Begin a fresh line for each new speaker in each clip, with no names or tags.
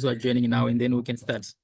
who are joining now, and then we can start.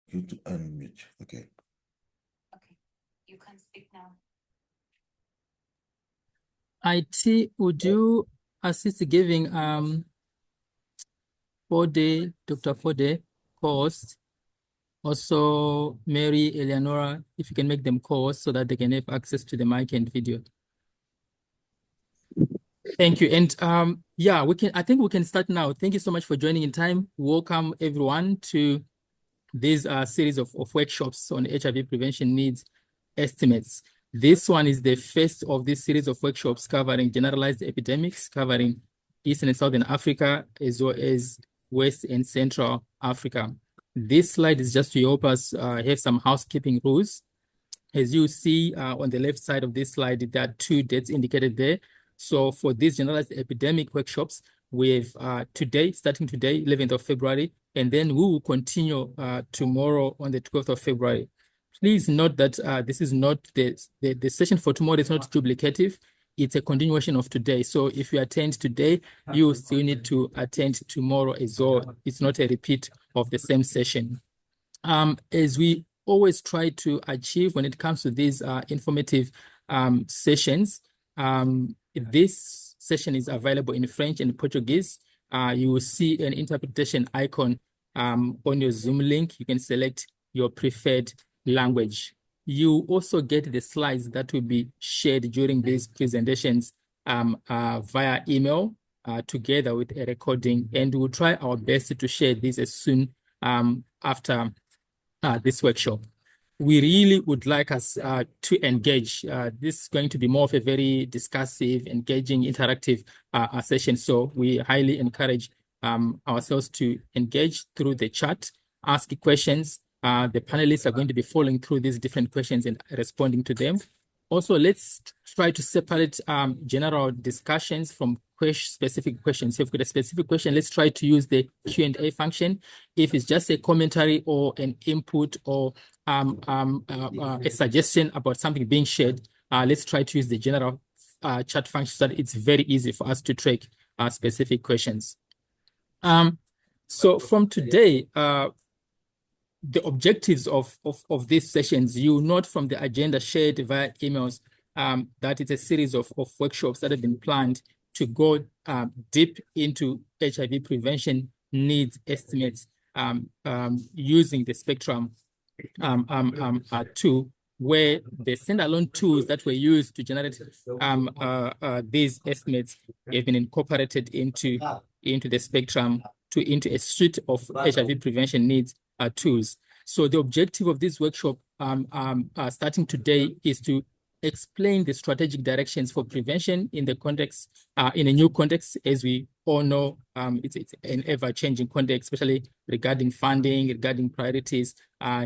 You to unmute. Okay.
Okay, you can speak now.
IT, would you assist giving Dr. Fode course? Also, Mary, Eleonora, if you can make them calls so that they can have access to the mic and video. Thank you. And yeah, I think we can start now. Thank you so much for joining in time. Welcome everyone to this series of workshops on HIV prevention needs estimates. This one is the first of this series of workshops covering generalized epidemics, covering Eastern and Southern Africa, as well as West and Central Africa. This slide is just to help us have some housekeeping rules. As you see on the left side of this slide, there are two dates indicated there. So for these generalized epidemic workshops, we have today, starting today, 11th of February, and then we will continue tomorrow on the 12th of February. Please note that this is not the session for tomorrow is not duplicative. It's a continuation of today. So if you attend today, you still need to attend tomorrow as well. It's not a repeat of the same session. As we always try to achieve when it comes to these informative sessions, this session is available in French and Portuguese. You will see an interpretation icon on your Zoom link. You can select your preferred language. You also get the slides that will be shared during these presentations via email together with a recording, and we'll try our best to share this as soon after this workshop. We really would like us to engage. This is going to be more of a very discussive, engaging, interactive session. So we highly encourage ourselves to engage through the chat, ask questions. The panelists are going to be following through these different questions and responding to them. Also, let's try to separate general discussions from specific questions. If we've got a specific question, let's try to use the Q&A function. If it's just a commentary or an input or a suggestion about something being shared, let's try to use the general chat function so that it's very easy for us to track specific questions. So from today, the objectives of these sessions, you note from the agenda shared via emails that it's a series of workshops that have been planned to go deep into HIV prevention needs estimates using the Spectrum tool, where the standalone tools that were used to generate these estimates have been incorporated into the Spectrum into a suite of HIV prevention needs tools. So the objective of this workshop starting today is to explain the strategic directions for prevention in the context, in a new context. As we all know, it's an ever-changing context, especially regarding funding, regarding priorities,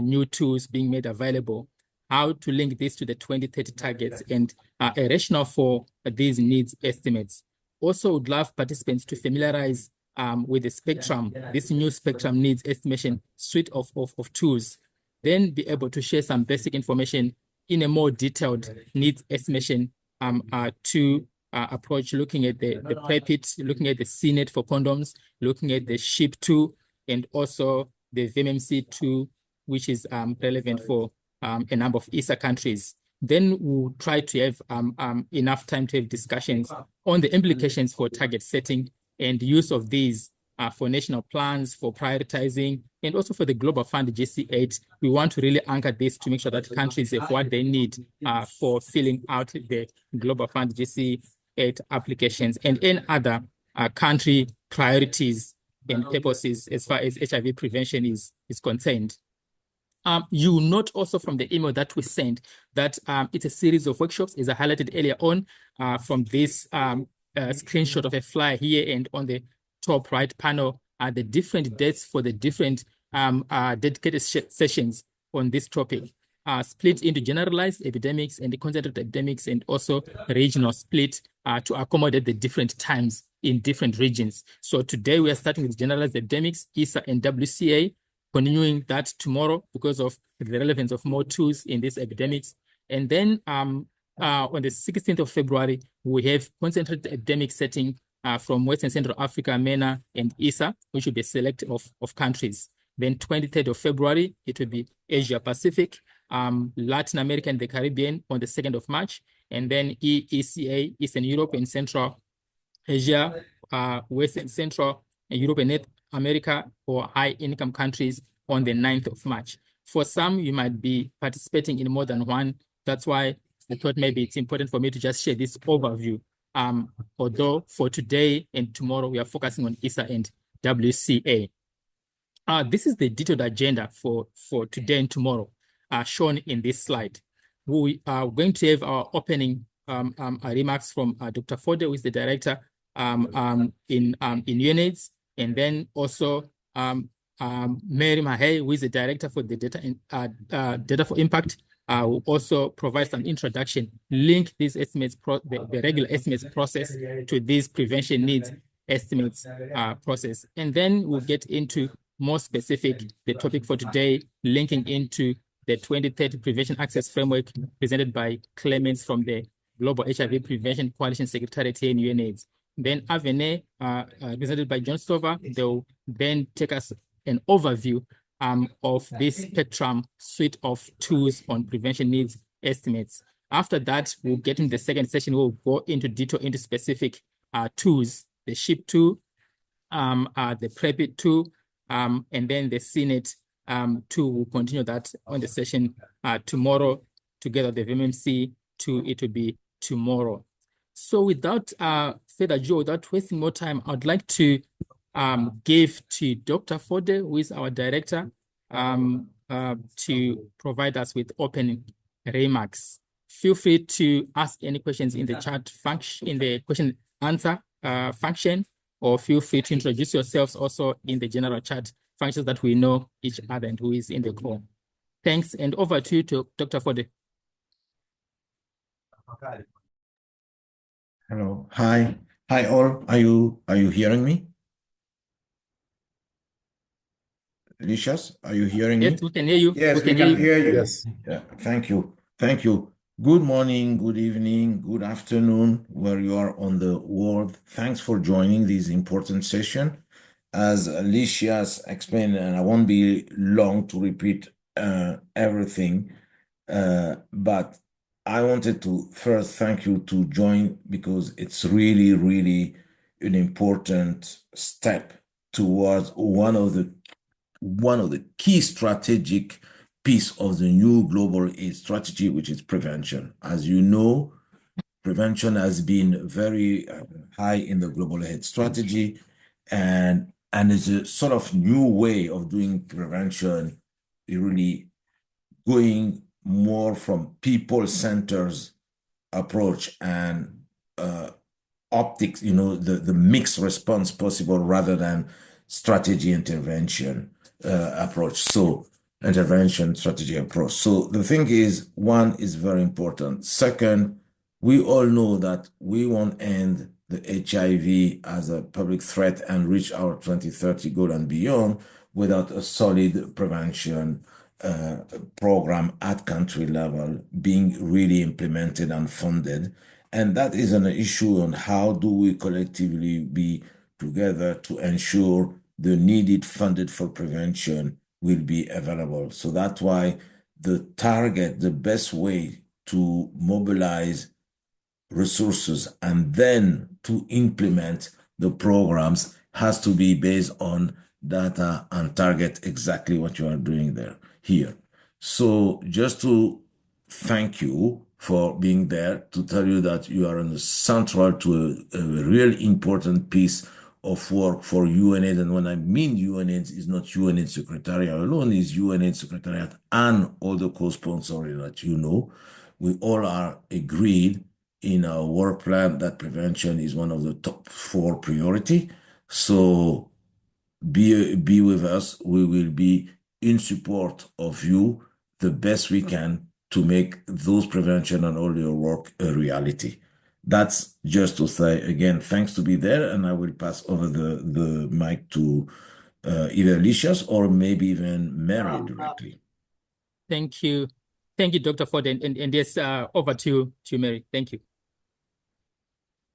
new tools being made available, how to link this to the 2030 targets and a rationale for these needs estimates. Also would love participants to familiarize with the Spectrum, this new Spectrum needs estimation suite of tools. then be able to share some basic information in a more detailed needs estimation to approach, looking at the PrEP, looking at the CNET for condoms, looking at the SHIP2, and also the VMMC2, which is relevant for a number of ESA countries. Then we'll try to have enough time to have discussions on the implications for target setting and use of these for national plans, for prioritizing, and also for the Global Fund GC8. We want to really anchor this to make sure that countries have what they need for filling out the Global Fund GC8 applications and any other country priorities and purposes as far as HIV prevention is concerned. You will note also from the email that we sent that it's a series of workshops, as I highlighted earlier on from this screenshot of a flyer here, and on the top right panel are the different dates for the different dedicated sessions on this topic, split into generalized epidemics and the concentrated epidemics, and also regional split to accommodate the different times in different regions. So today we are starting with generalized epidemics, ESA and WCA, continuing that tomorrow because of the relevance of more tools in these epidemics. And then on the 16th of February, we have concentrated epidemic setting from West and Central Africa, MENA, and ESA, which will be select of countries. Then 23rd of February, it will be Asia Pacific, Latin America, and the Caribbean on the 2nd of March. And then ESA, Eastern Europe and Central Asia, West and Central Europe and North America, or high-income countries on the 9th of March. For some, you might be participating in more than one. That's why I thought maybe it's important for me to just share this overview. Although for today and tomorrow, we are focusing on ESA and WCA. This is the detailed agenda for today and tomorrow, shown in this slide. We are going to have our opening remarks from Dr. Forde, who is the director in UNAIDS, and then also Mary Mahey, who is the director for the data for impact, will also provide some introduction, link these estimates, the regular estimates process to this prevention needs estimates process. And then we'll get into more specific, the topic for today, linking into the 2030 Prevention Access Framework presented by Clemens from the Global HIV Prevention Coalition Secretariat here in UNAIDS. Then Avene, presented by John Stover, they'll then take us an overview of this spectrum suite of tools on prevention needs estimates. After that, we'll get in the second session, we'll go into detail into specific tools, the SHIP2, the PrEP 2, and then the CNET 2. We'll continue that on the session tomorrow, together the VMMC 2, it will be tomorrow. So without further ado, without wasting more time, I'd like to give to Dr. Forde, who is our director, to provide us with opening remarks. Feel free to ask any questions in the chat function, in the question answer function, or feel free to introduce yourselves also in the general chat functions that we know each other and who is in the call. Thanks, and over to you, Dr. Forde.
Hello. Hi all. Are you hearing me? Licious, are you hearing me?
Yes, we can hear you.
Yes, we can hear you.
Yes.
Yeah, thank you. Thank you. Good morning, good evening, good afternoon, where you are on the world. Thanks for joining this important session. As Licious explained, and I won't be long to repeat everything, but I wanted to first thank you to join, because it's really, really an important step towards one of the key strategic piece of the new global AIDS strategy, which is prevention. As you know, prevention has been very high in the global AIDS strategy, and it's a sort of new way of doing prevention, really going more from people-centered approach and optics, the mixed response possible rather than strategy intervention approach. So intervention strategy approach. So the thing is, one is very important. Second, we all know that we won't end the HIV as a public threat and reach our 2030 goal and beyond without a solid prevention program at country level being really implemented and funded. And that is an issue on how do we collectively be together to ensure the needed funded for prevention will be available. So that's why the best way to mobilize resources and then to implement the programs has to be based on data and target exactly what you are doing there here. So just to thank you for being there, to tell you that you are central to a real important piece of work for UNAIDS. And when I mean UNAIDS, is not UNAIDS Secretariat alone, is UNAIDS Secretariat and all the co-sponsors that you know. We all are agreed in our work plan that prevention is one of the top 4 priority. So be with us. We will be in support of you the best we can to make those prevention and all your work a reality. That's just to say again, thanks to be there, and I will pass over the mic to either Licious or maybe even Mary directly.
Thank you. Thank you, Dr. Ford. And yes, over to you, Mary. Thank you.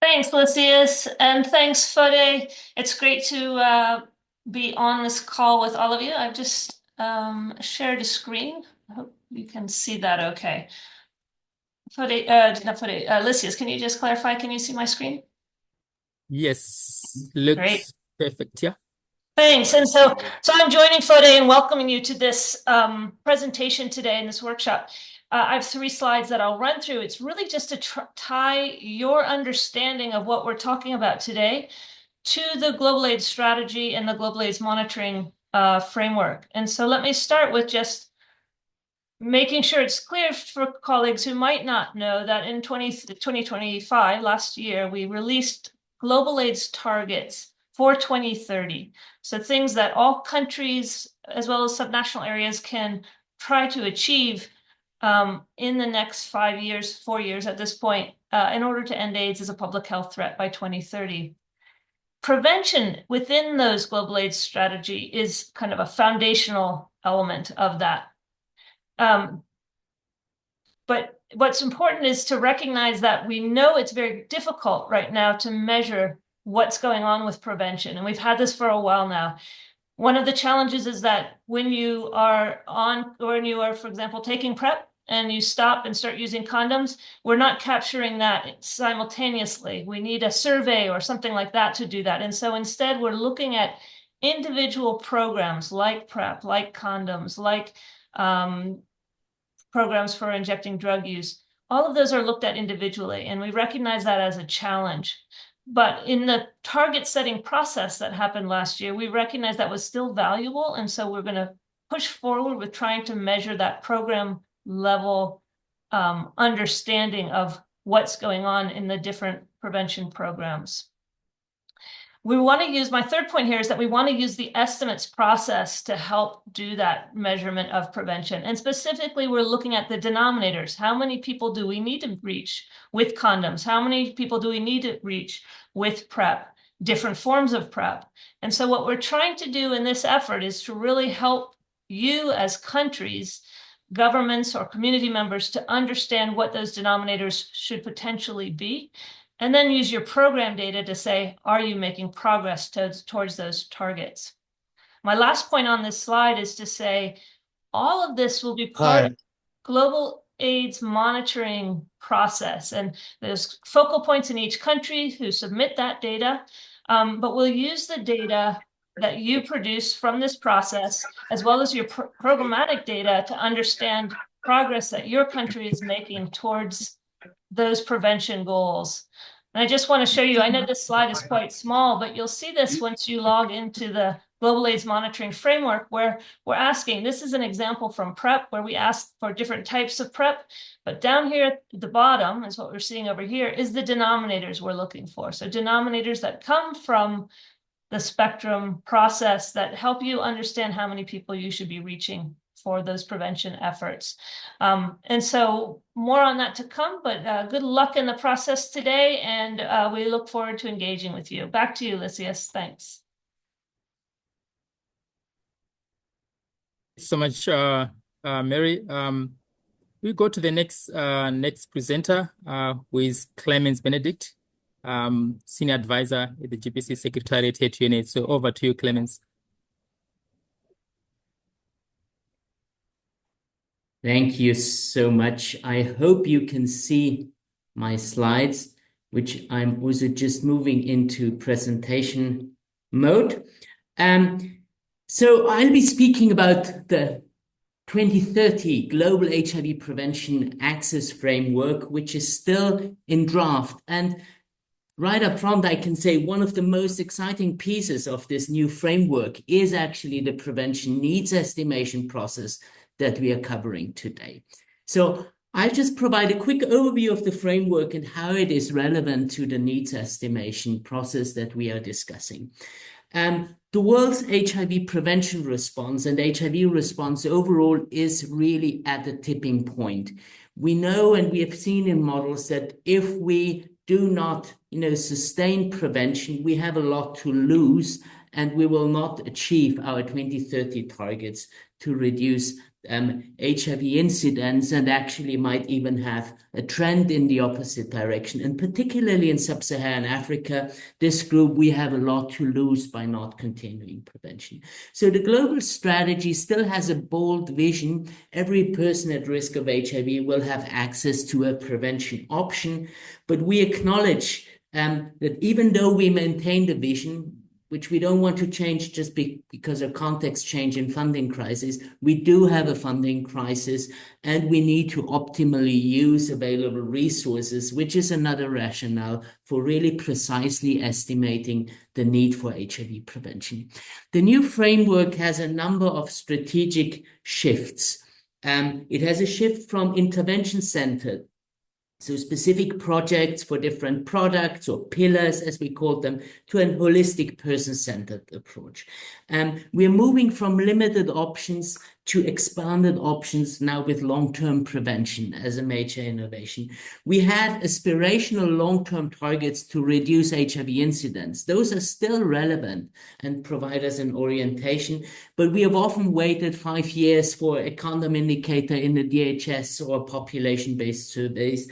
Thanks, Lysias, and thanks, Fode. It's great to be on this call with all of you. I've just shared a screen. I hope you can see that okay. Fode, not Fode, Lysias, can you just clarify? Can you see my screen?
Yes, looks
Great.
perfect. Yeah.
Thanks. And so I'm joining Fode and welcoming you to this presentation today in this workshop. I have 3 slides that I'll run through. It's really just to tie your understanding of what we're talking about today to the Global AIDS strategy and the Global AIDS monitoring framework. And so let me start with just making sure it's clear for colleagues who might not know that in 2025, last year, we released Global AIDS targets for 2030. So things that all countries, as well as subnational areas, can try to achieve in the next 5 years, 4 years at this point, in order to end AIDS as a public health threat by 2030. Prevention within those global AIDS strategy is kind of a foundational element of that. But what's important is to recognize that we know it's very difficult right now to measure what's going on with prevention. And we've had this for a while now. One of the challenges is that when you are, for example, taking PrEP and you stop and start using condoms, we're not capturing that simultaneously. We need a survey or something like that to do that. And so instead, we're looking at individual programs like PrEP, like condoms, like programs for injecting drug use. All of those are looked at individually, and we recognize that as a challenge. But in the target setting process that happened last year, we recognize that was still valuable. And so we're going to push forward with trying to measure that program level understanding of what's going on in the different prevention programs. We want to use, my third point here is that we want to use the estimates process to help do that measurement of prevention. And specifically, we're looking at the denominators. How many people do we need to reach with condoms? How many people do we need to reach with PrEP? Different forms of PrEP. And so what we're trying to do in this effort is to really help you as countries, governments, or community members to understand what those denominators should potentially be. And then use your program data to say, are you making progress towards those targets? My last point on this slide is to say, all of this will be part of global AIDS monitoring process. And there's focal points in each country who submit that data. But we'll use the data that you produce from this process, as well as your programmatic data, to understand progress that your country is making towards those prevention goals. And I just want to show you, I know this slide is quite small, but you'll see this once you log into the Global AIDS Monitoring Framework, where we're asking, this is an example from PrEP, where we asked for different types of PrEP, but down here at the bottom is what we're seeing over here, is the denominators we're looking for. So denominators that come from the spectrum process that help you understand how many people you should be reaching for those prevention efforts. And so more on that to come, but good luck in the process today, and we look forward to engaging with you. Back to you, Lysias. Thanks.
So much, Mary. We go to the next presenter, who is Clemens Benedict, Senior Advisor at the GPC Secretariat Head Unit. So over to you, Clemens.
Thank you so much. I hope you can see my slides, which I'm also just moving into presentation mode. So I'll be speaking about the 2030 Global HIV Prevention Access Framework, which is still in draft. And right up front, I can say one of the most exciting pieces of this new framework is actually the prevention needs estimation process that we are covering today. So I'll just provide a quick overview of the framework and how it is relevant to the needs estimation process that we are discussing. The world's HIV prevention response and HIV response overall is really at the tipping point. We know and we have seen in models that if we do not, sustain prevention, we have a lot to lose, and we will not achieve our 2030 targets to reduce HIV incidence, and actually might even have a trend in the opposite direction. And particularly in sub-Saharan Africa, this group, we have a lot to lose by not continuing prevention. So the global strategy still has a bold vision. Every person at risk of HIV will have access to a prevention option, but we acknowledge that even though we maintain the vision, which we don't want to change just because of context change and funding crisis, we do have a funding crisis, and we need to optimally use available resources, which is another rationale for really precisely estimating the need for HIV prevention. The new framework has a number of strategic shifts. It has a shift from intervention-centered, so specific projects for different products or pillars, as we call them, to a holistic person-centered approach. We're moving from limited options to expanded options now with long-term prevention as a major innovation. We had aspirational long-term targets to reduce HIV incidence. Those are still relevant and provide us an orientation, but we have often waited 5 years for a condom indicator in the DHS or population-based surveys.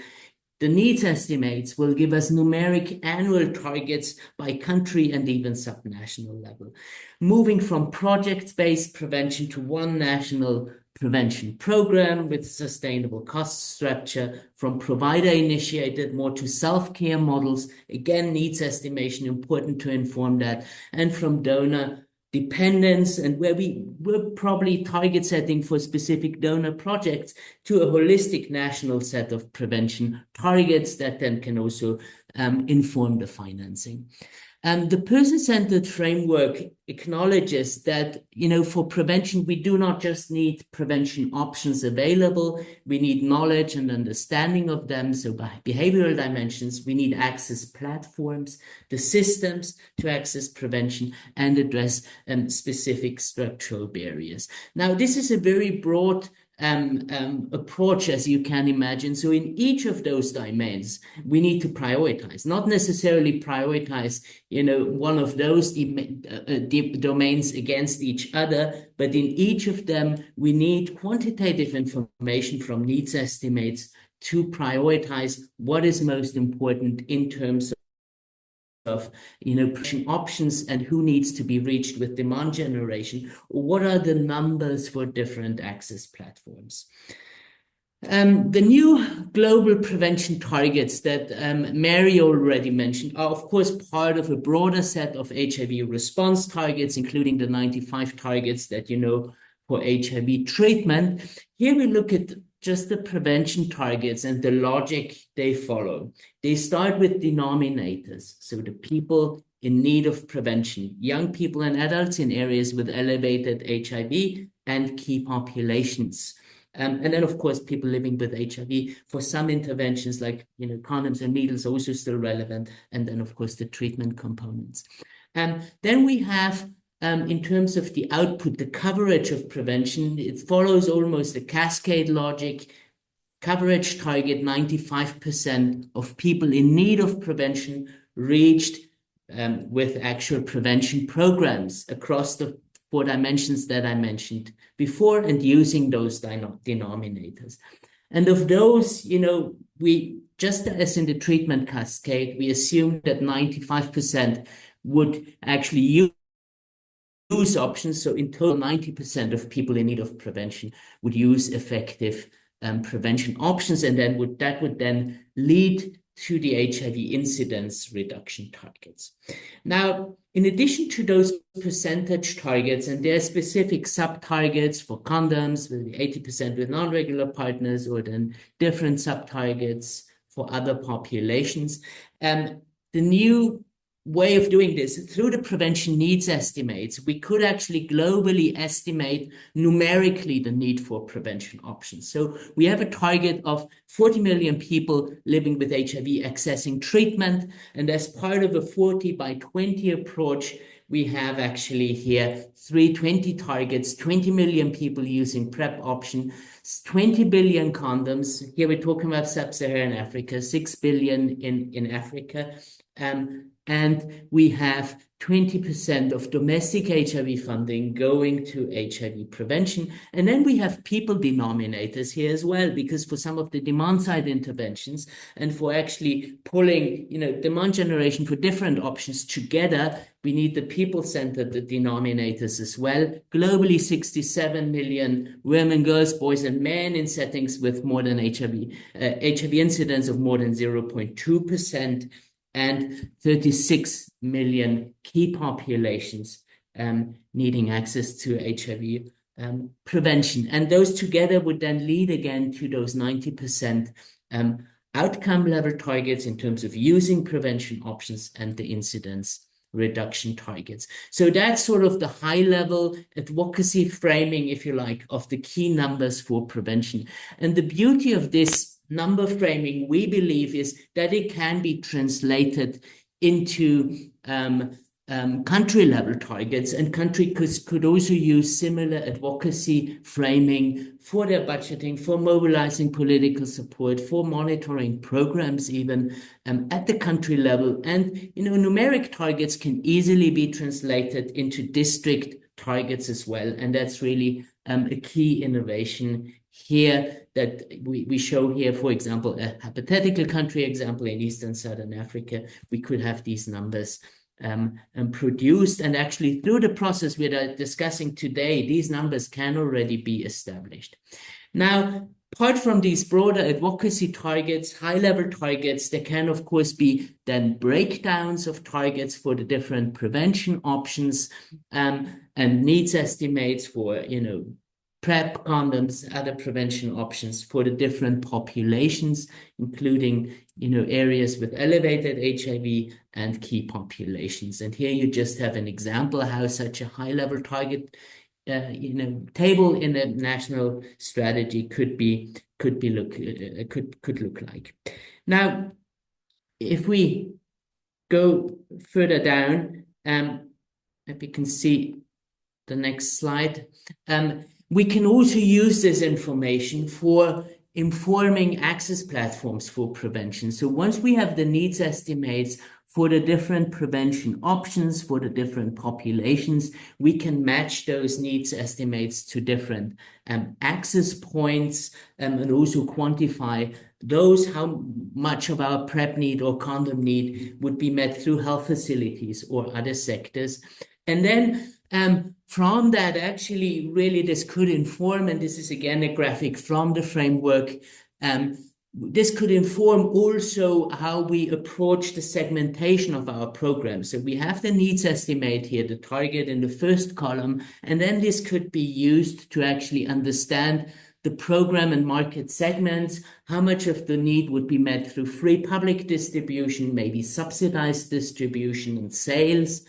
The needs estimates will give us numeric annual targets by country and even subnational level, moving from project-based prevention to one national prevention program with sustainable cost structure, from provider-initiated more to self-care models, again, needs estimation important to inform that, and from donor dependence, and where we were probably target setting for specific donor projects, to a holistic national set of prevention targets that then can also inform the financing. The person-centered framework acknowledges that, for prevention, we do not just need prevention options available, we need knowledge and understanding of them. So by behavioral dimensions, we need access platforms, the systems to access prevention, and address specific structural barriers. Now, this is a very broad approach, as you can imagine. So in each of those domains, we need to prioritize, not necessarily prioritize, one of those domains against each other, but in each of them, we need quantitative information from needs estimates to prioritize what is most important in terms of prevention options and who needs to be reached with demand generation, or what are the numbers for different access platforms. The new global prevention targets that Mary already mentioned are, of course, part of a broader set of HIV response targets, including the 95 targets that for HIV treatment. Here we look at just the prevention targets and the logic they follow. They start with denominators, so the people in need of prevention, young people and adults in areas with elevated HIV, and key populations. And then, of course, people living with HIV. For some interventions like condoms and needles are also still relevant, and then, of course, the treatment components. Then we have in terms of the output, the coverage of prevention, it follows almost a cascade logic. Coverage target 95% of people in need of prevention reached with actual prevention programs across the four dimensions that I mentioned before and using those denominators. And of those, we, just as in the treatment cascade, we assume that 95% would actually use options. So in total, 90% of people in need of prevention would use effective prevention options, and then that would then lead to the HIV incidence reduction targets. Now, in addition to those percentage targets, and there are specific sub-targets for condoms, with 80% with non-regular partners, or then different sub-targets for other populations. The new way of doing this, through the prevention needs estimates, we could actually globally estimate numerically the need for prevention options. So we have a target of 40 million people living with HIV accessing treatment. And as part of a 40 by 20 approach, we have actually here 320 targets, 20 million people using PrEP option, 20 billion condoms. Here we're talking about sub-Saharan Africa, 6 billion in Africa. And we have 20% of domestic HIV funding going to HIV prevention. And then we have people denominators here as well, because for some of the demand side interventions and for actually pulling, demand generation for different options together, we need the people-centered denominators as well. Globally, 67 million women, girls, boys, and men in settings with more than HIV incidence of more than 0.2%. And 36 million key populations needing access to HIV prevention. And those together would then lead again to those 90% outcome level targets in terms of using prevention options and the incidence reduction targets. So that's sort of the high level advocacy framing, if you like, of the key numbers for prevention. And the beauty of this number framing, we believe, is that it can be translated into country level targets, and countries could also use similar advocacy framing for their budgeting, for mobilizing political support, for monitoring programs even at the country level. And numeric targets can easily be translated into district targets as well, and that's really a key innovation here that we show here. For example, a hypothetical country example in Eastern Southern Africa, we could have these numbers produced, and actually through the process we're discussing today, these numbers can already be established. Now, apart from these broader advocacy targets, high-level targets, there can of course be then breakdowns of targets for the different prevention options and needs estimates for PrEP, condoms, other prevention options for the different populations, including, areas with elevated HIV and key populations. And here you just have an example how such a high-level target, table in a national strategy could look like. Now, if we go further down, if we can see the next slide, we can also use this information for informing access platforms for prevention. So once we have the needs estimates for the different prevention options for the different populations, we can match those needs estimates to different access points and also quantify those, how much of our PrEP need or condom need would be met through health facilities or other sectors. And then from that, actually, really, this could inform, and this is again a graphic from the framework, this could inform also how we approach the segmentation of our program. So we have the needs estimate here, the target in the first column, and then this could be used to actually understand the program and market segments, how much of the need would be met through free public distribution, maybe subsidized distribution and sales.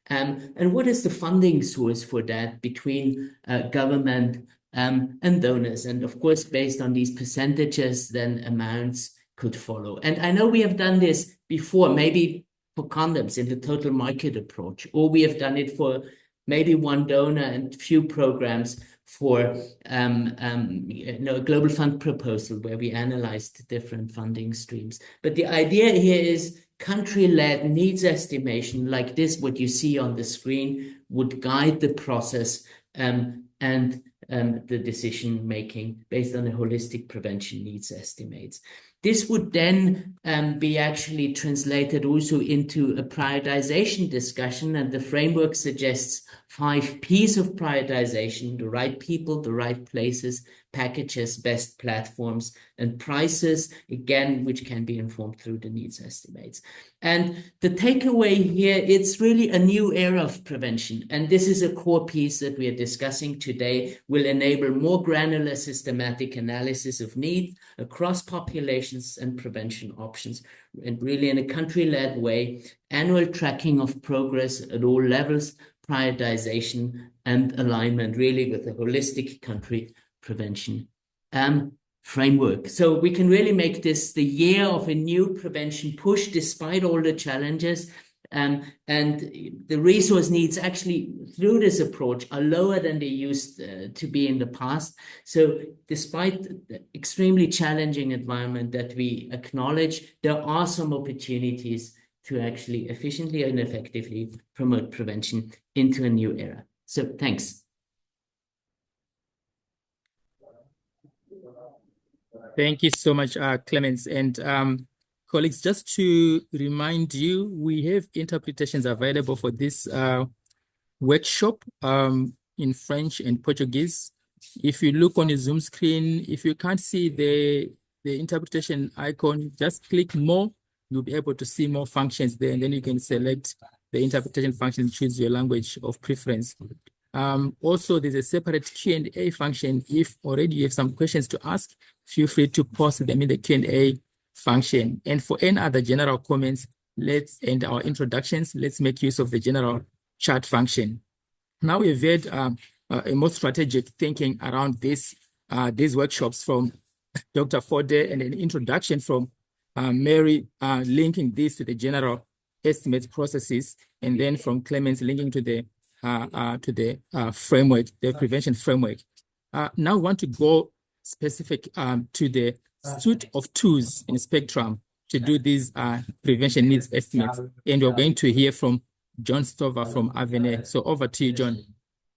And what is the funding source for that between government and donors? And of course, based on these percentages, then amounts could follow. And I know we have done this before, maybe for condoms in the total market approach, or we have done it for maybe one donor and few programs for a global fund proposal where we analyzed different funding streams. But the idea here is country-led needs estimation, like this, what you see on the screen, would guide the process and the decision making based on a holistic prevention needs estimates. This would then be actually translated also into a prioritization discussion, and the framework suggests 5 P's of prioritization: the right people, the right places, packages, best platforms, and prices, again, which can be informed through the needs estimates. And the takeaway here, it's really a new era of prevention. And this is a core piece that we are discussing today, will enable more granular systematic analysis of needs across populations and prevention options, and really in a country-led way, annual tracking of progress at all levels, prioritization and alignment really with a holistic country prevention framework. So we can really make this the year of a new prevention push despite all the challenges. And the resource needs actually through this approach are lower than they used to be in the past. So despite the extremely challenging environment that we acknowledge, there are some opportunities to actually efficiently and effectively promote prevention into a new era. So thanks.
Thank you so much, Clemens. And colleagues, just to remind you, we have interpretations available for this workshop in French and Portuguese. If you look on your Zoom screen, if you can't see the interpretation icon, just click more. You'll be able to see more functions there, and then you can select the interpretation function, choose your language of preference. Also, there's a separate Q&A function. If already you have some questions to ask, feel free to post them in the Q&A function. And for any other general comments, let's end our introductions. Let's make use of the general chat function. Now we've had a more strategic thinking around these workshops from Dr. Forde and an introduction from Mary linking this to the general estimate processes, and then from Clemens linking to the framework, the prevention framework. Now we want to go specific to the suite of tools in Spectrum to do these prevention needs estimates. And we're going to hear from John Stover from Avene. So over to you, John.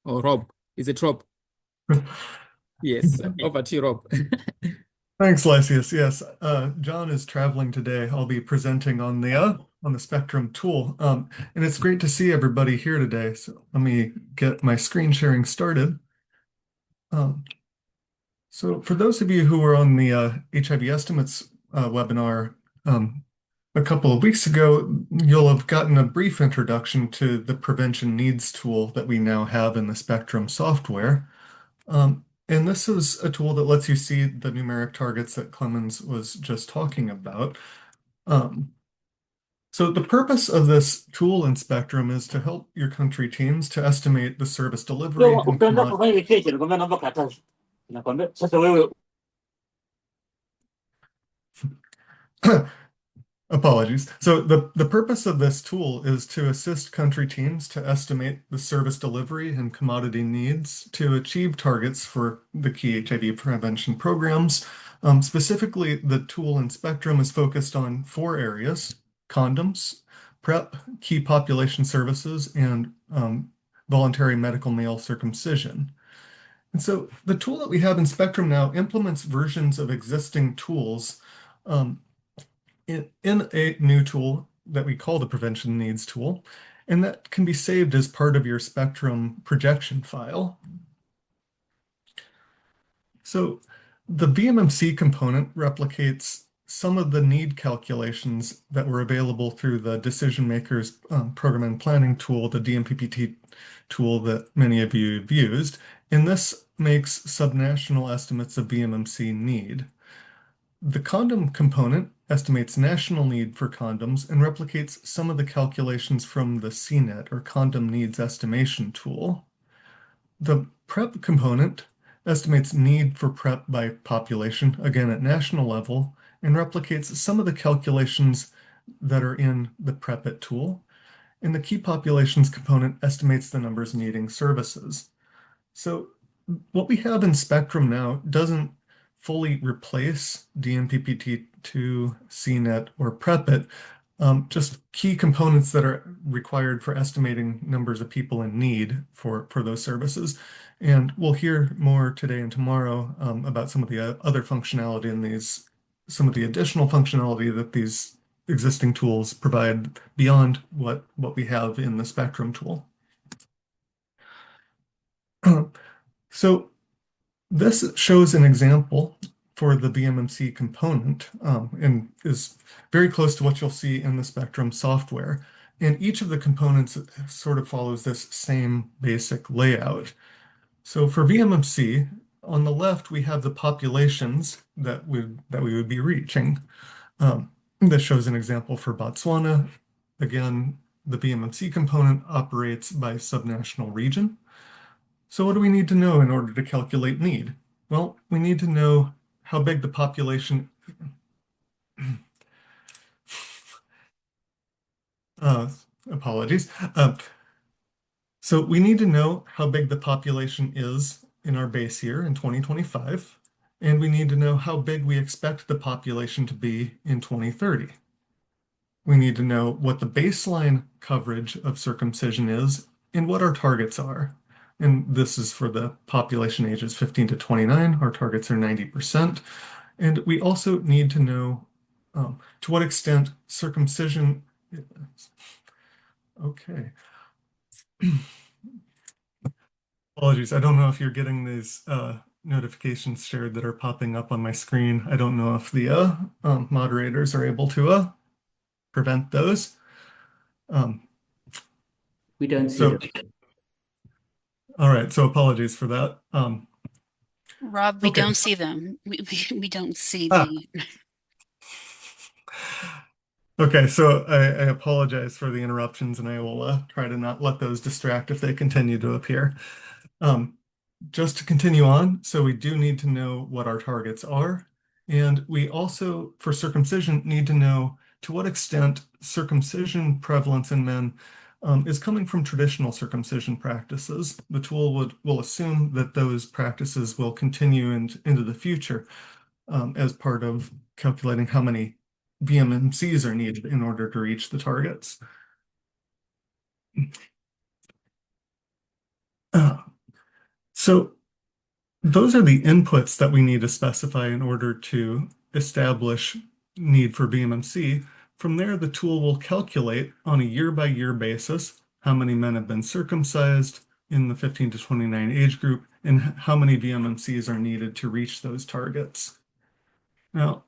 Or Rob. Is it Rob? Yes, over to you, Rob.
Thanks, Lysias. Yes, John is traveling today. I'll be presenting on the Spectrum tool. And it's great to see everybody here today. So let me get my screen sharing started. So for those of you who were on the HIV estimates webinar a couple of weeks ago, you'll have gotten a brief introduction to the prevention needs tool that we now have in the Spectrum software. And this is a tool that lets you see the numeric targets that Clemens was just talking about. So the purpose of this tool in Spectrum is to help your country teams to estimate the service delivery and apologies. So the purpose of this tool is to assist country teams to estimate the service delivery and commodity needs to achieve targets for the key HIV prevention programs. Specifically, the tool in Spectrum is focused on 4 areas: condoms, PrEP, key population services, and voluntary medical male circumcision. And so the tool that we have in Spectrum now implements versions of existing tools in a new tool that we call the prevention needs tool, and that can be saved as part of your Spectrum projection file. So the VMMC component replicates some of the need calculations that were available through the Decision Makers Program and Planning tool, the DMPPT tool that many of you have used, and this makes subnational estimates of VMMC need. The condom component estimates national need for condoms and replicates some of the calculations from the CNET, or Condom Needs Estimation tool. The PrEP component estimates need for PrEP by population, again at national level, and replicates some of the calculations that are in the PrEP-IT tool. And the key populations component estimates the numbers needing services. So what we have in Spectrum now doesn't fully replace DMPPT2, CNET, or PREPIT, just key components that are required for estimating numbers of people in need for those services. And we'll hear more today and tomorrow about some of the other functionality in these, some of the additional functionality that these existing tools provide beyond what we have in the Spectrum tool. So this shows an example for the BMMC component and is very close to what you'll see in the Spectrum software. And each of the components sort of follows this same basic layout. So for VMMC, on the left, we have the populations that we would be reaching. This shows an example for Botswana. Again, the BMMC component operates by subnational region. So what do we need to know in order to calculate need? Well, we need to know how big the population apologies. So we need to know how big the population is in our base year in 2025, and we need to know how big we expect the population to be in 2030. We need to know what the baseline coverage of circumcision is and what our targets are. And this is for the population ages 15 to 29. Our targets are 90%. And we also need to know to what extent circumcision. Okay. Apologies. I don't know if you're getting these notifications shared that are popping up on my screen. I don't know if the moderators are able to prevent those.
We don't see
So,
them.
all right. So apologies for that.
Rob, we
okay.
don't see them. We don't see the.
Okay, so I apologize for the interruptions, and I will try to not let those distract if they continue to appear. Just to continue on, so we do need to know what our targets are, and we also, for circumcision, need to know to what extent circumcision prevalence in men is coming from traditional circumcision practices. The tool will assume that those practices will continue into the future as part of calculating how many VMMCs are needed in order to reach the targets. So those are the inputs that we need to specify in order to establish need for VMMC. From there, the tool will calculate on a year-by-year basis how many men have been circumcised in the 15 to 29 age group and how many VMMCs are needed to reach those targets. Now,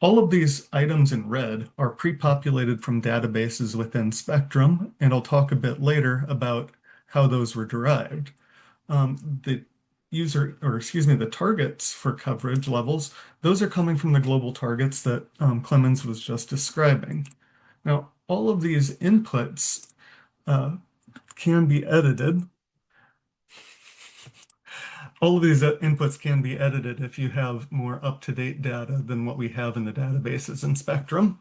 all of these items in red are pre-populated from databases within Spectrum, and I'll talk a bit later about how those were derived. The targets for coverage levels, those are coming from the global targets that Clemens was just describing. Now, all of these inputs can be edited. All of these inputs can be edited if you have more up-to-date data than what we have in the databases in Spectrum.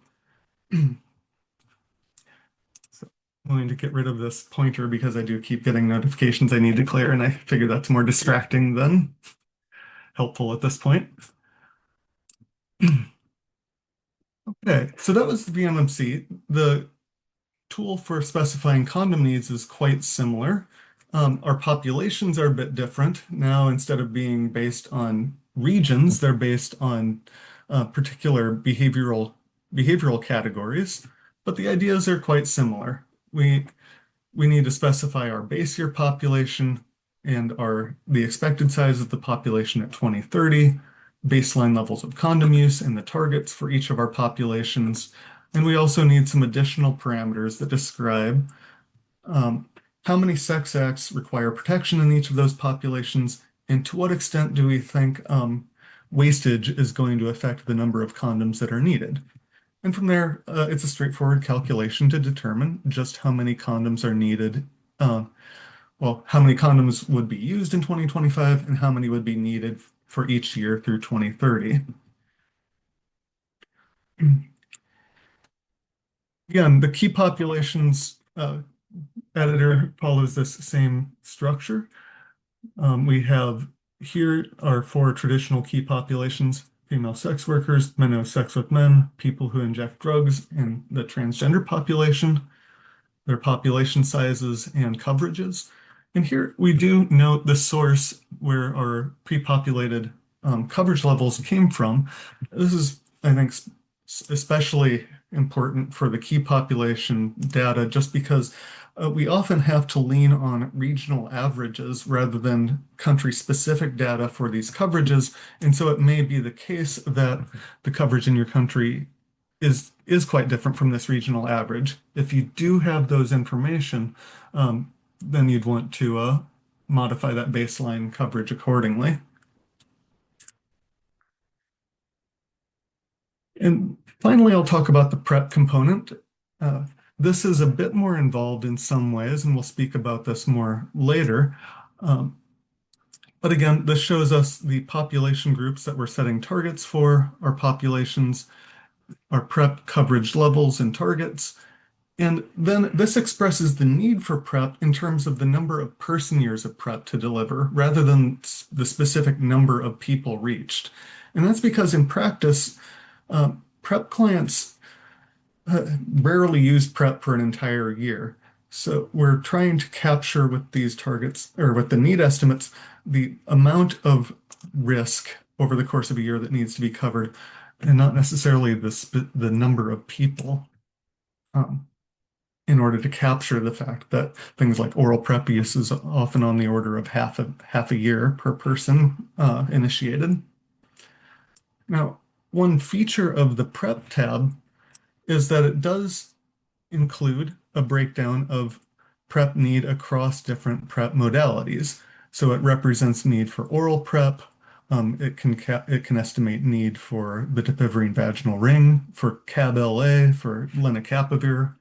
So I'm going to get rid of this pointer because I do keep getting notifications I need to clear, and I figure that's more distracting than helpful at this point. Okay, so that was the VMMC. The tool for specifying condom needs is quite similar. Our populations are a bit different. Now, instead of being based on regions, they're based on particular behavioral categories, but the ideas are quite similar. We need to specify our base year population and the expected size of the population at 2030, baseline levels of condom use, and the targets for each of our populations. And we also need some additional parameters that describe how many sex acts require protection in each of those populations, and to what extent do we think wastage is going to affect the number of condoms that are needed. And from there, it's a straightforward calculation to determine just how many condoms are needed. Well, how many condoms would be used in 2025 and how many would be needed for each year through 2030. Again, the key populations editor follows this same structure. We have here are 4 traditional key populations: female sex workers, men who have sex with men, people who inject drugs, and the transgender population, their population sizes and coverages. And here we do note the source where our pre-populated coverage levels came from. This is, I think, especially important for the key population data, just because we often have to lean on regional averages rather than country-specific data for these coverages. And so it may be the case that the coverage in your country is quite different from this regional average. If you do have those information, then you'd want to modify that baseline coverage accordingly. And finally, I'll talk about the PrEP component. This is a bit more involved in some ways, and we'll speak about this more later. But again, this shows us the population groups that we're setting targets for, our populations, our PrEP coverage levels and targets. And then this expresses the need for PrEP in terms of the number of person years of PrEP to deliver, rather than the specific number of people reached. And that's because in practice, PrEP clients rarely use PrEP for an entire year. So we're trying to capture with these targets, or with the need estimates, the amount of risk over the course of a year that needs to be covered, and not necessarily the number of people, in order to capture the fact that things like oral PrEP use is often on the order of half a year per person initiated. Now, one feature of the PrEP tab is that it does include a breakdown of PrEP need across different PrEP modalities. So it represents need for oral PrEP. It can estimate need for the dapivirine vaginal ring, for CAB-LA, for lenacapavir,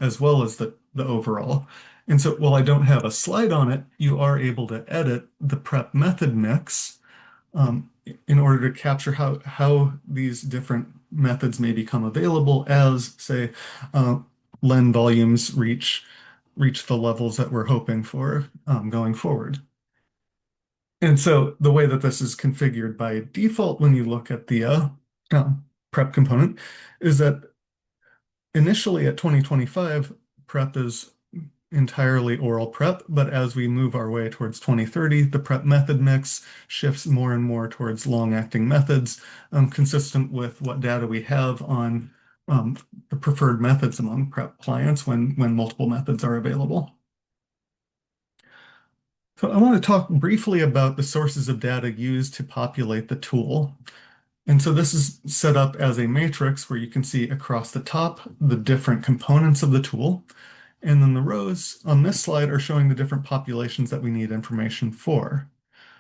as well as the overall. And so while I don't have a slide on it, you are able to edit the PrEP method mix in order to capture how these different methods may become available as, say, len volumes reach the levels that we're hoping for going forward. And so the way that this is configured by default when you look at the PrEP component is that initially at 2025, PrEP is entirely oral PrEP, but as we move our way towards 2030, the PrEP method mix shifts more and more towards long-acting methods, consistent with what data we have on the preferred methods among PrEP clients when multiple methods are available. So I want to talk briefly about the sources of data used to populate the tool. And so this is set up as a matrix where you can see across the top the different components of the tool. And then the rows on this slide are showing the different populations that we need information for.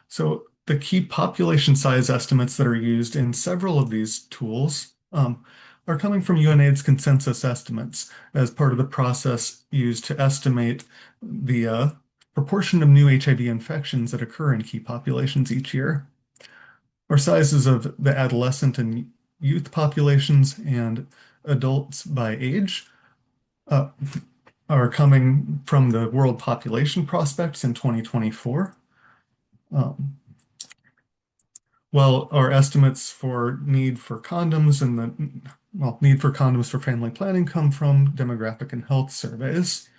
So the key population size estimates that are used in several of these tools are coming from UNAIDS consensus estimates as part of the process used to estimate the proportion of new HIV infections that occur in key populations each year. Our sizes of the adolescent and youth populations and adults by age are coming from the World Population Prospects in 2024. While our estimates for need for condoms and need for condoms for family planning come from demographic and health surveys.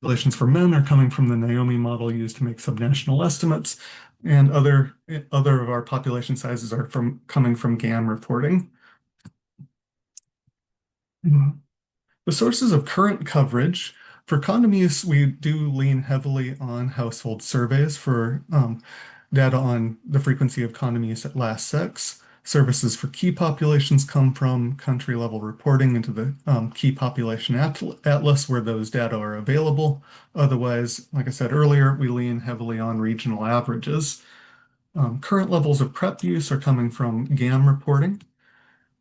Populations for men are coming from the Naomi model used to make subnational estimates, and other of our population sizes are coming from GAM reporting. The sources of current coverage for condom use, we do lean heavily on household surveys for data on the frequency of condom use at last sex. Services for key populations come from country-level reporting into the key population atlas where those data are available. Otherwise, like I said earlier, we lean heavily on regional averages. Current levels of PrEP use are coming from GAM reporting.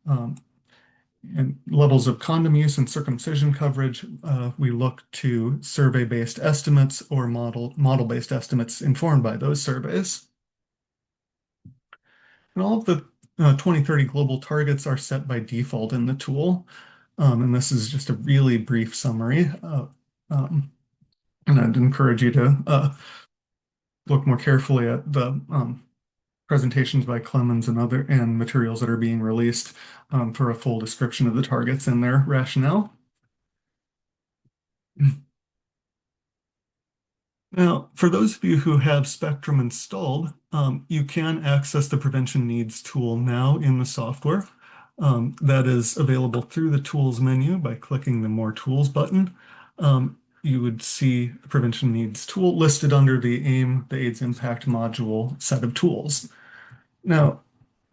And levels of condom use and circumcision coverage, we look to survey-based estimates or model-based estimates informed by those surveys. And all of the 2030 global targets are set by default in the tool. And this is just a really brief summary. And I'd encourage you to look more carefully at the presentations by Clemens and materials that are being released for a full description of the targets and their rationale. Now, for those of you who have Spectrum installed, you can access the Prevention Needs tool now in the software. That is available through the Tools menu by clicking the More Tools button. You would see the Prevention Needs tool listed under the AIM, the AIDS Impact module set of tools. Now,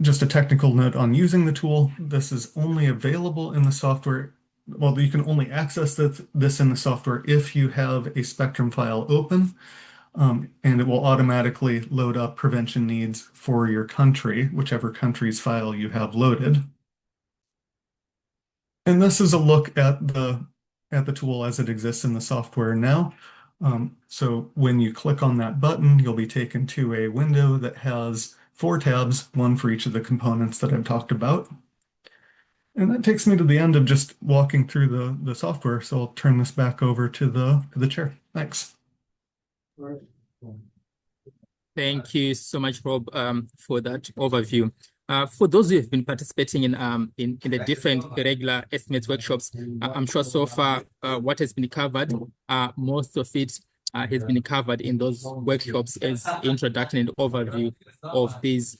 just a technical note on using the tool, this is only available in the software. Well, you can only access this in the software if you have a Spectrum file open, and it will automatically load up prevention needs for your country, whichever country's file you have loaded. And this is a look at the tool as it exists in the software now. So when you click on that button, you'll be taken to a window that has 4 tabs, one for each of the components that I've talked about. And that takes me to the end of just walking through the software. So I'll turn this back over to the chair. Thanks.
Thank you so much, Rob, for that overview. For those who have been participating in the different regular estimates workshops, I'm sure so far what has been covered, most of it has been covered in those workshops as introduction and overview of these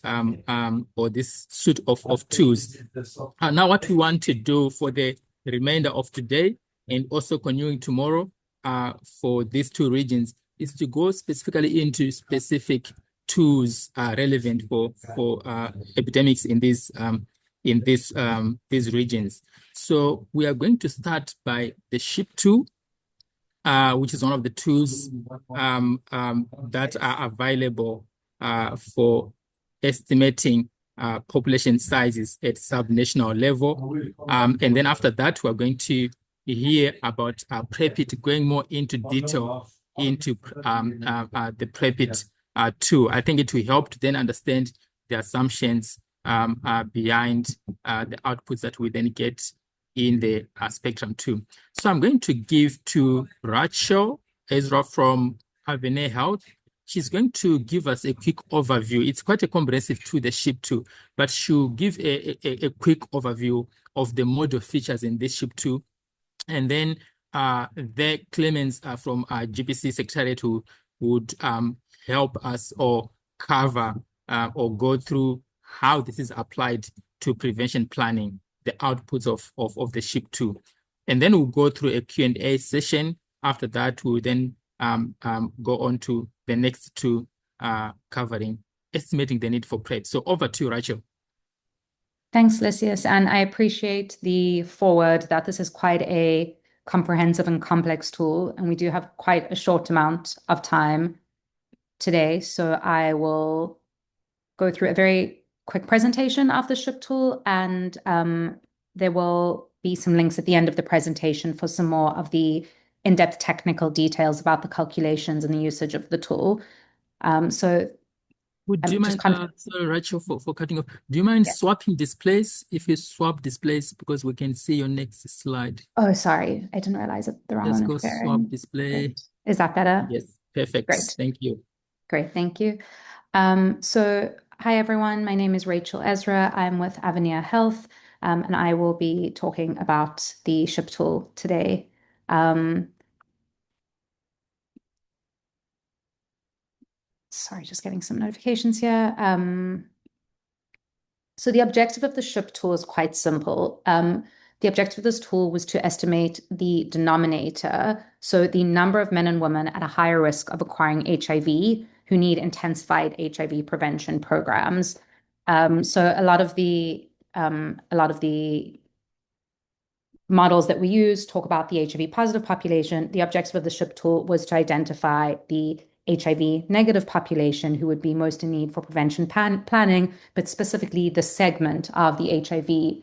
or this suite of tools. Now, what we want to do for the remainder of today and also continuing tomorrow for these 2 regions is to go specifically into specific tools relevant for epidemics in these regions. So we are going to start by the SHIP2, which is one of the tools that are available for estimating population sizes at subnational level. And then after that, we're going to hear about PREPIT, going more into detail into the PREPIT tool. I think it will help to then understand the assumptions behind the outputs that we then get in the Spectrum tool. So I'm going to give to Rachel Ezra from Avenue Health. She's going to give us a quick overview. It's quite a comprehensive tool, the SHIP2, but she'll give a quick overview of the model features in this SHIP2. And then the Clemens from GPC Secretariat who would help us or cover or go through how this is applied to prevention planning, the outputs of the SHIP2. And then we'll go through a Q&A session. After that, we'll then go on to the next 2 covering estimating the need for PrEP. So over to you, Rachel.
Thanks, Lysias. And I appreciate the forward that this is quite a comprehensive and complex tool. And we do have quite a short amount of time today. So I will go through a very quick presentation of the SHIP tool. And there will be some links at the end of the presentation for some more of the in-depth technical details about the calculations and the usage of the tool.
Do you mind, sorry, Rachel, for cutting off. Do you mind swapping displays? If you swap displays, because we can see your next slide.
Oh, sorry. I didn't realize that the wrong one
is there. Swap display.
Great. Is that better?
Yes, perfect.
Great.
Thank you.
Great, thank you. So hi, everyone. My name is Rachel Ezra. I'm with Avenir Health, and I will be talking about the SHIP tool today. Sorry, just getting some notifications here. So the objective of the SHIP tool is quite simple. The objective of this tool was to estimate the denominator, so the number of men and women at a higher risk of acquiring HIV who need intensified HIV prevention programs. So a lot of the models that we use talk about the HIV positive population. The objective of the SHIP tool was to identify the HIV negative population who would be most in need for prevention planning, but specifically the segment of the HIV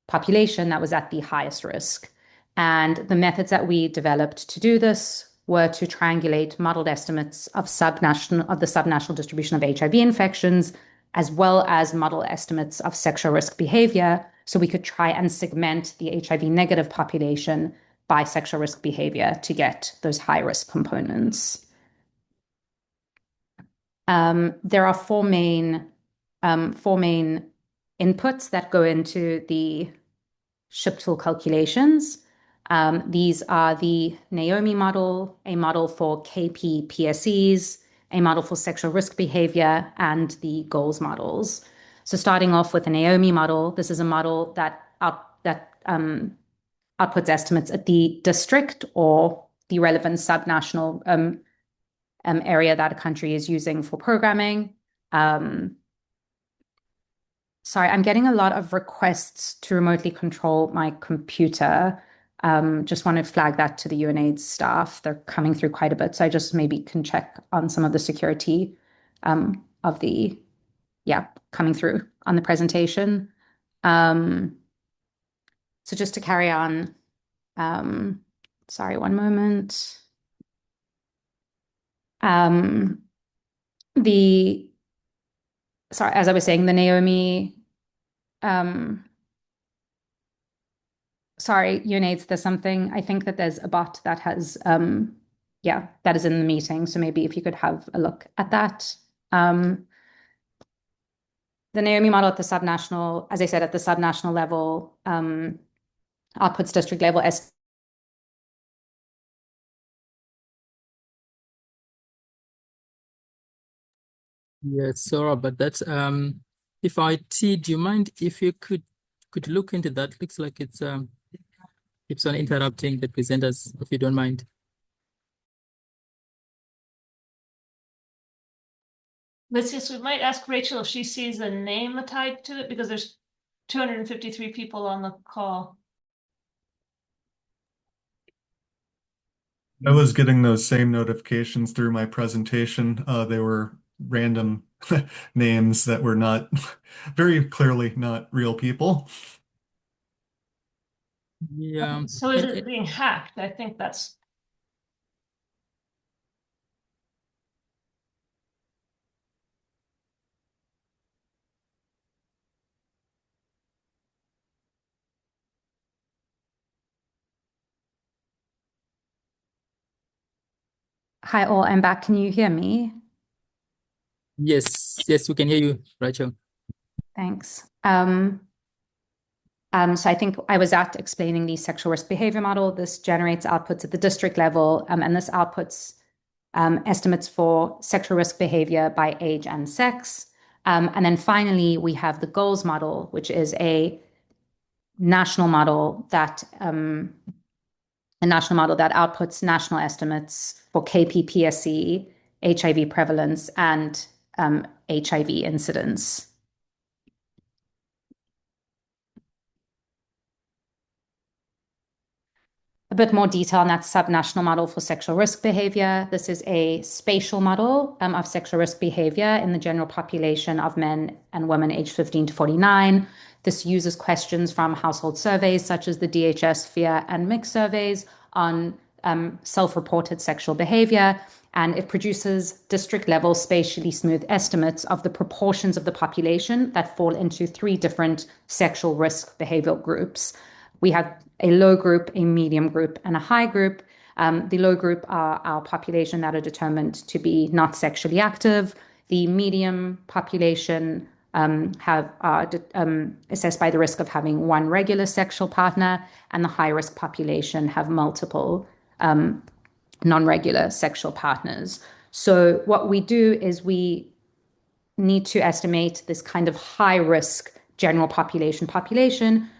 population that was at the highest risk. And the methods that we developed to do this were to triangulate modeled estimates of the subnational distribution of HIV infections, as well as model estimates of sexual risk behavior So we could try and segment the HIV negative population by sexual risk behavior to get those high risk components. There are four main inputs that go into the SHIP tool calculations. These are the Naomi model, a model for KP-PSEs, a model for sexual risk behavior, and the goals models. So starting off with the Naomi model, this is a model that outputs estimates at the district or the relevant subnational area that a country is using for programming. Sorry, I'm getting a lot of requests to remotely control my computer. Just want to flag that to the UNAIDS staff. They're coming through quite a bit, so I just maybe can check on some of the security of the, coming through on the presentation. So just to carry on, sorry, one moment. Sorry, as I was saying, the Naomi, sorry, UNAIDS, there's something, I think that there's a bot that has, that is in the meeting. So maybe if you could have a look at that. The Naomi model at the subnational, as I said, at the subnational level, outputs district level
Yes, Sarah, but that's if IT, do you mind if you could look into that? Looks like it's on interrupting the presenters, if you don't mind.
Lysias, we might ask Rachel if she sees a name tied to it because there's 253 people on the call.
I was getting those same notifications through my presentation. They were random names that were not very clearly not real people.
Yeah.
So is it being hacked? I think that's.
Hi all, I'm back. Can you hear me?
Yes, we can hear you, Rachel.
Thanks. So I think I was explaining the sexual risk behavior model. This generates outputs at the district level, and this outputs estimates for sexual risk behavior by age and sex. And then finally, we have the goals model, which is a national model that outputs national estimates for KP-PSE, HIV prevalence, and HIV incidence. A bit more detail on that subnational model for sexual risk behavior. This is a spatial model of sexual risk behavior in the general population of men and women aged 15 to 49. This uses questions from household surveys such as the DHS, FEAR, and MIC surveys on self-reported sexual behavior, and it produces district-level spatially smooth estimates of the proportions of the population that fall into three different sexual risk behavioral groups. We have a low group, a medium group, and a high group. The low group are our population that are determined to be not sexually active. The medium population are assessed by the risk of having one regular sexual partner, and the high-risk population have multiple non-regular sexual partners. So what we do is we need to estimate this kind of high-risk general population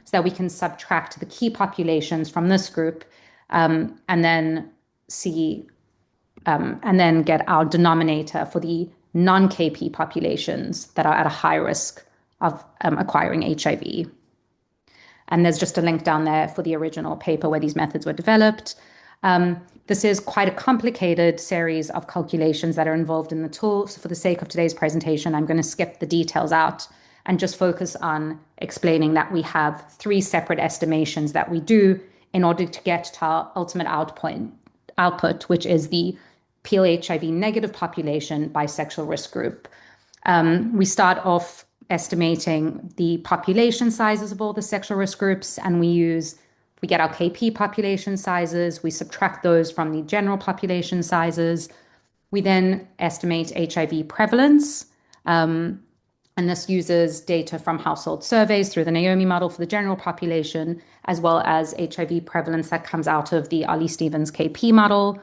so that we can subtract the key populations from this group and then get our denominator for the non-KP populations that are at a high risk of acquiring HIV. And there's just a link down there for the original paper where these methods were developed. This is quite a complicated series of calculations that are involved in the tool. So for the sake of today's presentation, I'm going to skip the details out and just focus on explaining that we have three separate estimations that we do in order to get to our ultimate output, which is the PLHIV negative population by sexual risk group. We start off estimating the population sizes of all the sexual risk groups, and we get our KP population sizes, we subtract those from the general population sizes. We then estimate HIV prevalence, and this uses data from household surveys through the Naomi model for the general population, as well as HIV prevalence that comes out of the Ali-Stevens KP model.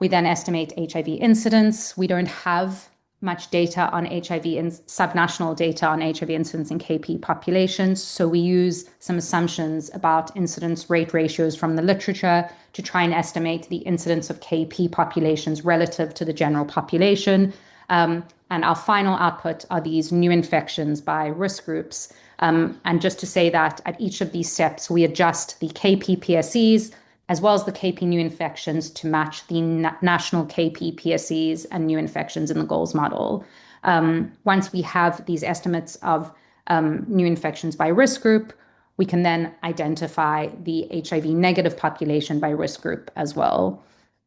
We then estimate HIV incidence. We don't have much data on HIV and subnational data on HIV incidence in KP populations. So we use some assumptions about incidence rate ratios from the literature to try and estimate the incidence of KP populations relative to the general population. And our final output are these new infections by risk groups. And just to say that at each of these steps, we adjust the KP PSEs as well as the KP new infections to match the national KP PSEs and new infections in the goals model. Once we have these estimates of new infections by risk group, we can then identify the HIV negative population by risk group as well.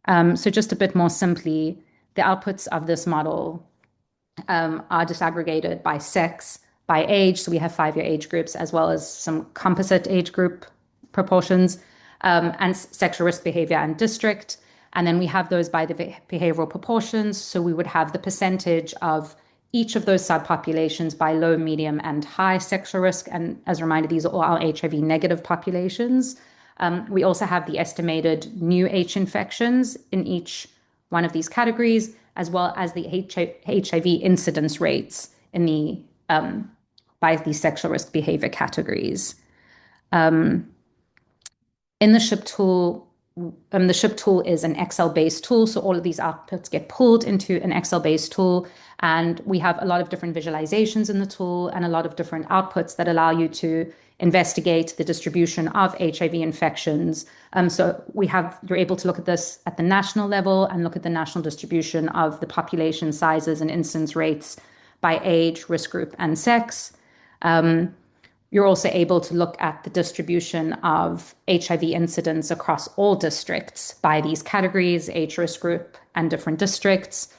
So just a bit more simply, the outputs of this model are disaggregated by sex, by age. So we have 5-year age groups, as well as some composite age group proportions, and sexual risk behavior and district. And then we have those by the behavioral proportions. So we would have the percentage of each of those subpopulations by low, medium, and high sexual risk. And as a reminder, these are all our HIV negative populations. We also have the estimated new H infections in each one of these categories, as well as the HIV incidence rates in the by the sexual risk behavior categories. In the SHIP tool is an Excel-based tool, so all of these outputs get pulled into an Excel-based tool, and we have a lot of different visualizations in the tool and a lot of different outputs that allow you to investigate the distribution of HIV infections. So you're able to look at this at the national level and look at the national distribution of the population sizes and incidence rates by age, risk group, and sex. You're also able to look at the distribution of HIV incidence across all districts by these categories, age, risk group, and different districts.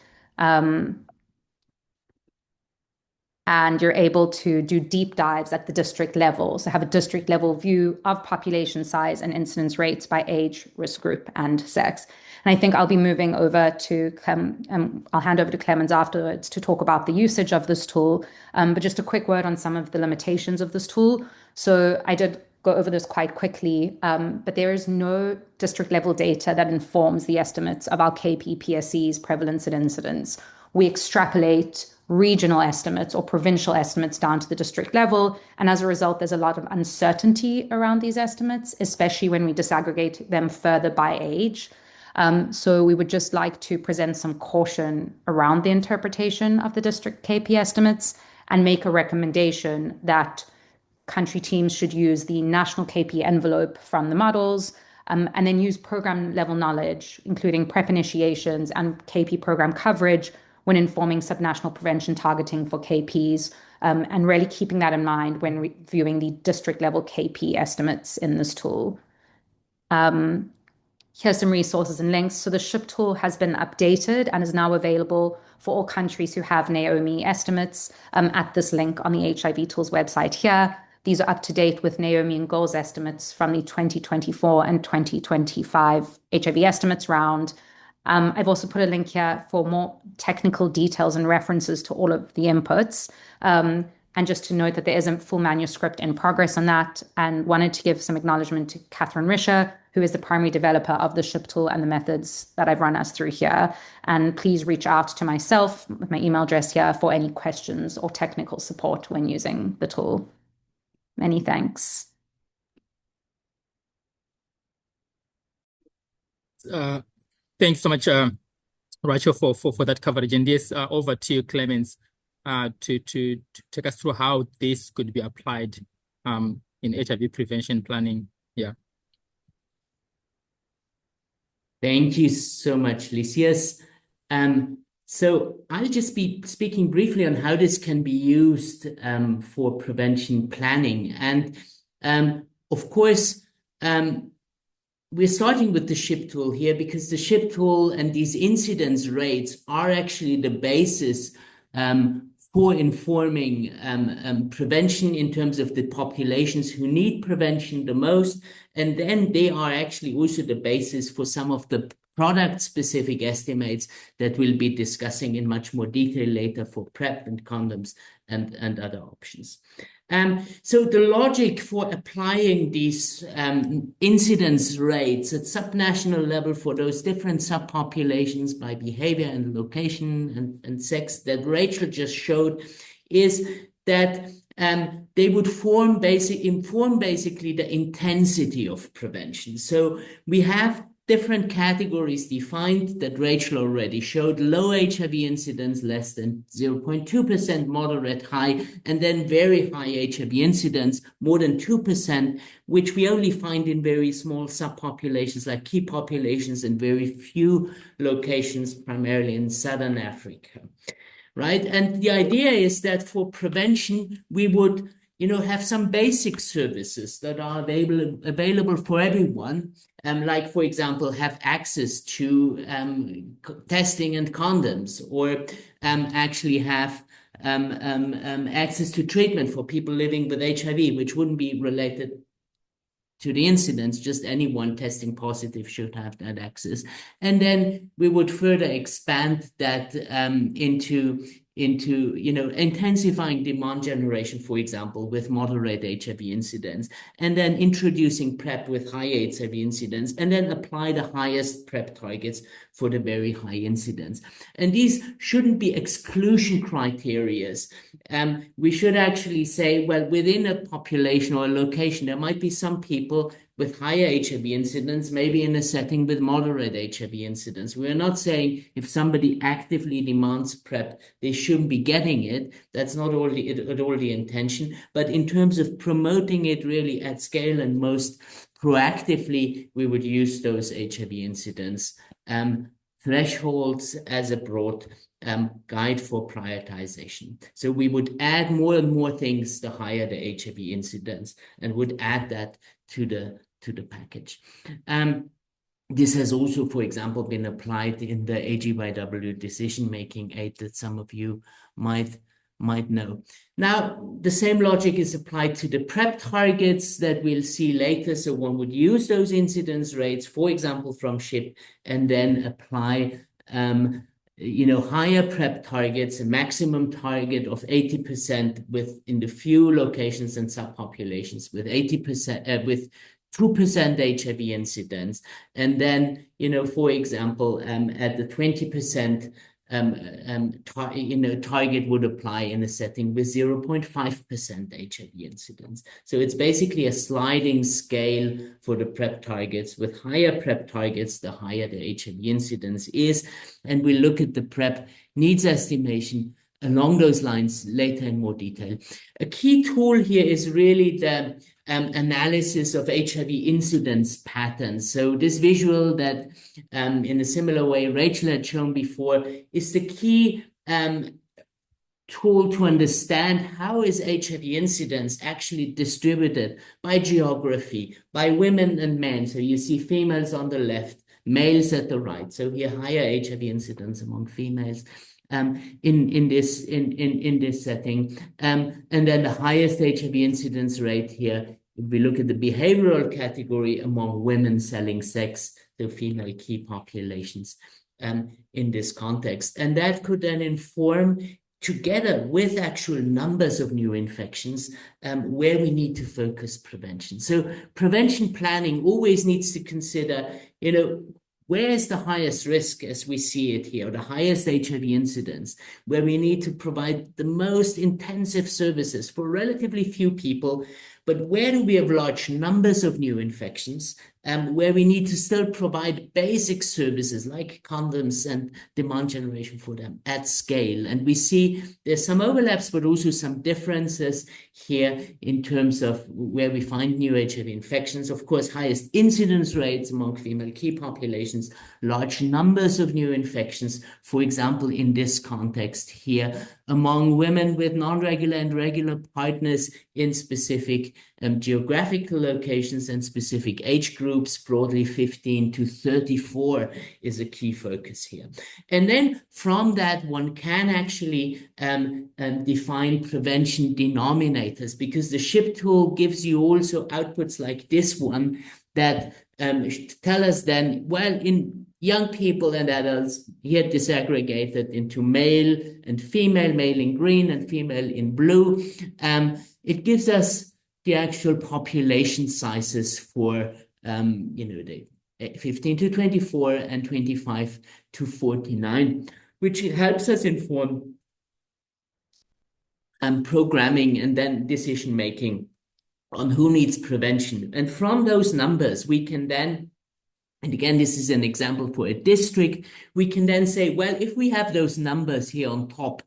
And you're able to do deep dives at the district level. So have a district level view of population size and incidence rates by age, risk group, and sex. And I think I'll be moving over to I'll hand over to Clemens afterwards to talk about the usage of this tool. But just a quick word on some of the limitations of this tool. So I did go over this quite quickly, but there is no district level data that informs the estimates of our KP PSEs, prevalence and incidence. We extrapolate regional estimates or provincial estimates down to the district level. And as a result, there's a lot of uncertainty around these estimates, especially when we disaggregate them further by age. So we would just like to present some caution around the interpretation of the district KP estimates and make a recommendation that country teams should use the national KP envelope from the models, and then use program level knowledge, including PrEP initiations and KP program coverage when informing subnational prevention targeting for KPs, and really keeping that in mind when reviewing the district level KP estimates in this tool. Here's some resources and links. So the SHIP tool has been updated and is now available for all countries who have Naomi estimates at this link on the HIV Tools website here. These are up to date with Naomi and goals estimates from the 2024 and 2025 HIV estimates round. I've also put a link here for more technical details and references to all of the inputs. And just to note that there is a full manuscript in progress on that, and wanted to give some acknowledgement to Catherine Risher, who is the primary developer of the SHIP tool and the methods that I've run us through here. And please reach out to myself with my email address here for any questions or technical support when using the tool. Many thanks.
Thanks so much, Rachel, for that coverage. And yes, over to you, Clemens, to take us through how this could be applied in HIV prevention planning. Yeah.
Thank you so much, Lysias. So I'll just be speaking briefly on how this can be used for prevention planning. And of course, we're starting with the SHIP tool here because the SHIP tool and these incidence rates are actually the basis for informing prevention in terms of the populations who need prevention the most. And then they are actually also the basis for some of the product-specific estimates that we'll be discussing in much more detail later for PrEP and condoms and other options. So the logic for applying these incidence rates at subnational level for those different subpopulations by behavior and location and sex that Rachel just showed is that they would inform basically the intensity of prevention. So we have different categories defined that Rachel already showed: low HIV incidence, less than 0.2%, moderate, high, and then very high HIV incidence, more than 2%, which we only find in very small subpopulations like key populations in very few locations, primarily in Southern Africa. Right? And the idea is that for prevention, we would have some basic services that are available for everyone, like, for example, have access to testing and condoms, or actually have access to treatment for people living with HIV, which wouldn't be related to the incidence. Just anyone testing positive should have that access. And then we would further expand that into intensifying demand generation, for example, with moderate HIV incidence, and then introducing PrEP with high HIV incidence, and then apply the highest PrEP targets for the very high incidence. And these shouldn't be exclusion criteria. We should actually say, well, within a population or a location, there might be some people with higher HIV incidence, maybe in a setting with moderate HIV incidence. We're not saying if somebody actively demands PrEP, they shouldn't be getting it. That's not at all the intention. But in terms of promoting it really at scale and most proactively, we would use those HIV incidence thresholds as a broad guide for prioritization. So we would add more and more things the higher the HIV incidence, and would add that to the package. This has also, for example, been applied in the AGYW decision-making aid that some of you might know. Now, the same logic is applied to the PrEP targets that we'll see later. So one would use those incidence rates, for example, from SHIP, and then apply higher PrEP targets, a maximum target of 80% in the few locations and subpopulations with 80% with 2% HIV incidence. And then, for example, at the 20% target would apply in a setting with 0.5% HIV incidence. So it's basically a sliding scale for the PrEP targets. With higher PrEP targets, the higher the HIV incidence is. And we look at the PrEP needs estimation along those lines later in more detail. A key tool here is really the analysis of HIV incidence patterns. So this visual that in a similar way Rachel had shown before is the key tool to understand how is HIV incidence actually distributed by geography, by women and men. So you see females on the left, males at the right. So here higher HIV incidence among females in this setting, and then the highest HIV incidence rate here, if we look at the behavioral category among women selling sex, the female key populations in this context. And that could then inform, together with actual numbers of new infections, where we need to focus prevention. So prevention planning always needs to consider, where is the highest risk as we see it here, the highest HIV incidence, where we need to provide the most intensive services for relatively few people, but where do we have large numbers of new infections, where we need to still provide basic services like condoms and demand generation for them at scale. And we see there's some overlaps, but also some differences here in terms of where we find new HIV infections. Of course, highest incidence rates among female key populations, large numbers of new infections, for example, in this context here, among women with non-regular and regular partners in specific specific geographical locations and specific age groups, broadly 15 to 34 is a key focus here. And then from that, one can actually define prevention denominators, because the SHIP tool gives you also outputs like this one that tell us then, well, in young people and adults, here disaggregated into male and female, male in green and female in blue. It gives us the actual population sizes for, the 15 to 24 and 25 to 49, which helps us inform programming and then decision-making on who needs prevention. And from those numbers, we can then, and again, this is an example for a district, we can then say, well, if we have those numbers here on top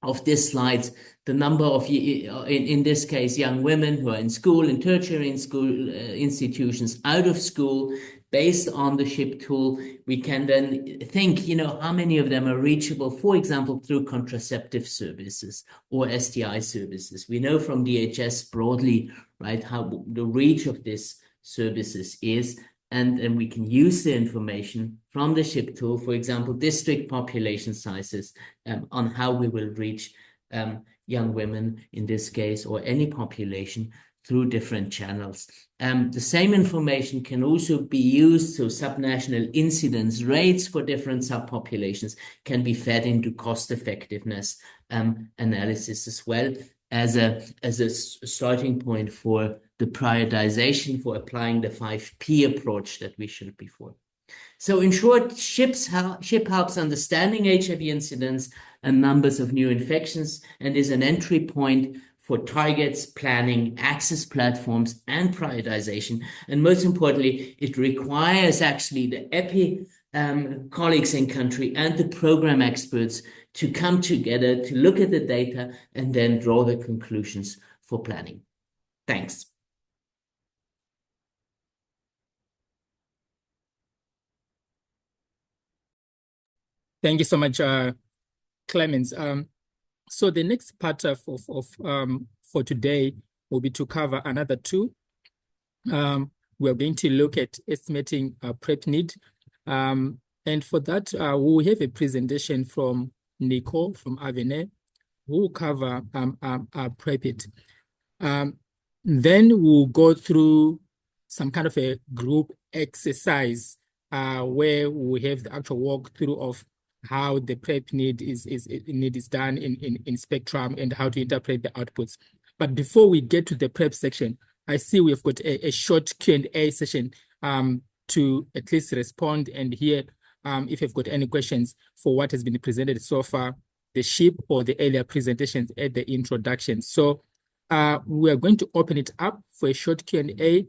of this slide, the number of, in this case, young women who are in school, in tertiary school institutions, out of school, based on the SHIP tool, we can then think, how many of them are reachable, for example, through contraceptive services or STI services. We know from DHS broadly, right, how the reach of these services is, and we can use the information from the SHIP tool, for example, district population sizes, on how we will reach young women in this case, or any population, through different channels. The same information can also be used, so subnational incidence rates for different subpopulations can be fed into cost effectiveness analysis as well, as a starting point for the prioritization for applying the 5P approach that we showed before. So in short, SHIP helps understanding HIV incidence and numbers of new infections, and is an entry point for targets, planning, access platforms, and prioritization. And most importantly, it requires actually the EPI colleagues in country and the program experts to come together to look at the data and then draw the conclusions for planning. Thanks.
Thank you so much, Clemens. So the next part for today will be to cover another two. We're going to look at estimating PrEP need. And for that, we'll have a presentation from Nicole from Avene, who will cover PrEP. Then we'll go through some kind of a group exercise where we have the actual walkthrough of how the PrEP need is done in Spectrum and how to interpret the outputs. But before we get to the PrEP section, I see we've got a short Q&A session to at least respond and hear if you've got any questions for what has been presented so far, the SHIP or the earlier presentations at the introduction. So we are going to open it up for a short Q&A.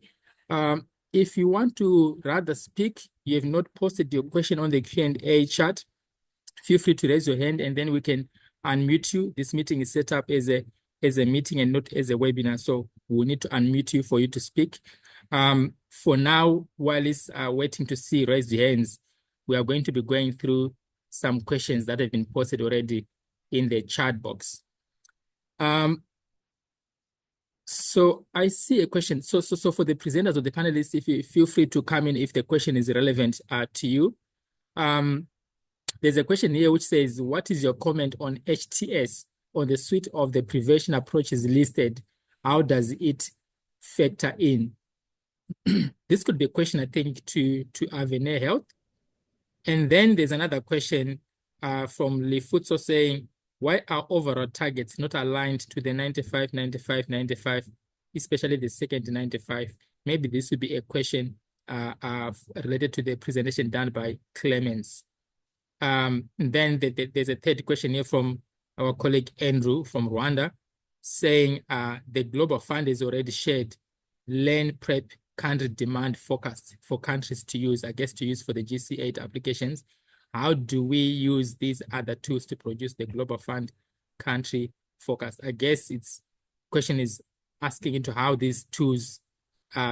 If you want to rather speak, you have not posted your question on the Q&A chat, feel free to raise your hand and then we can unmute you. This meeting is set up as a meeting and not as a webinar, so we'll need to unmute you for you to speak. For now, while it's waiting to see raised hands, we are going to be going through some questions that have been posted already in the chat box. So I see a question. So for the presenters or the panelists, if you feel free to come in if the question is relevant to you. There's a question here which says, what is your comment on HTS on the suite of the prevention approaches listed? How does it factor in? This could be a question, I think, to Avene Health. And then there's another question from Lifutso saying, why are overall targets not aligned to the 95, 95, 95, especially the second 95? Maybe this would be a question related to the presentation done by Clemens. Then there's a third question here from our colleague Andrew from Rwanda saying the Global Fund is already shared Learn PrEP country demand forecast for countries to use, I guess, to use for the GC8 applications. How do we use these other tools to produce the Global Fund country forecast? I guess its question is asking into how these tools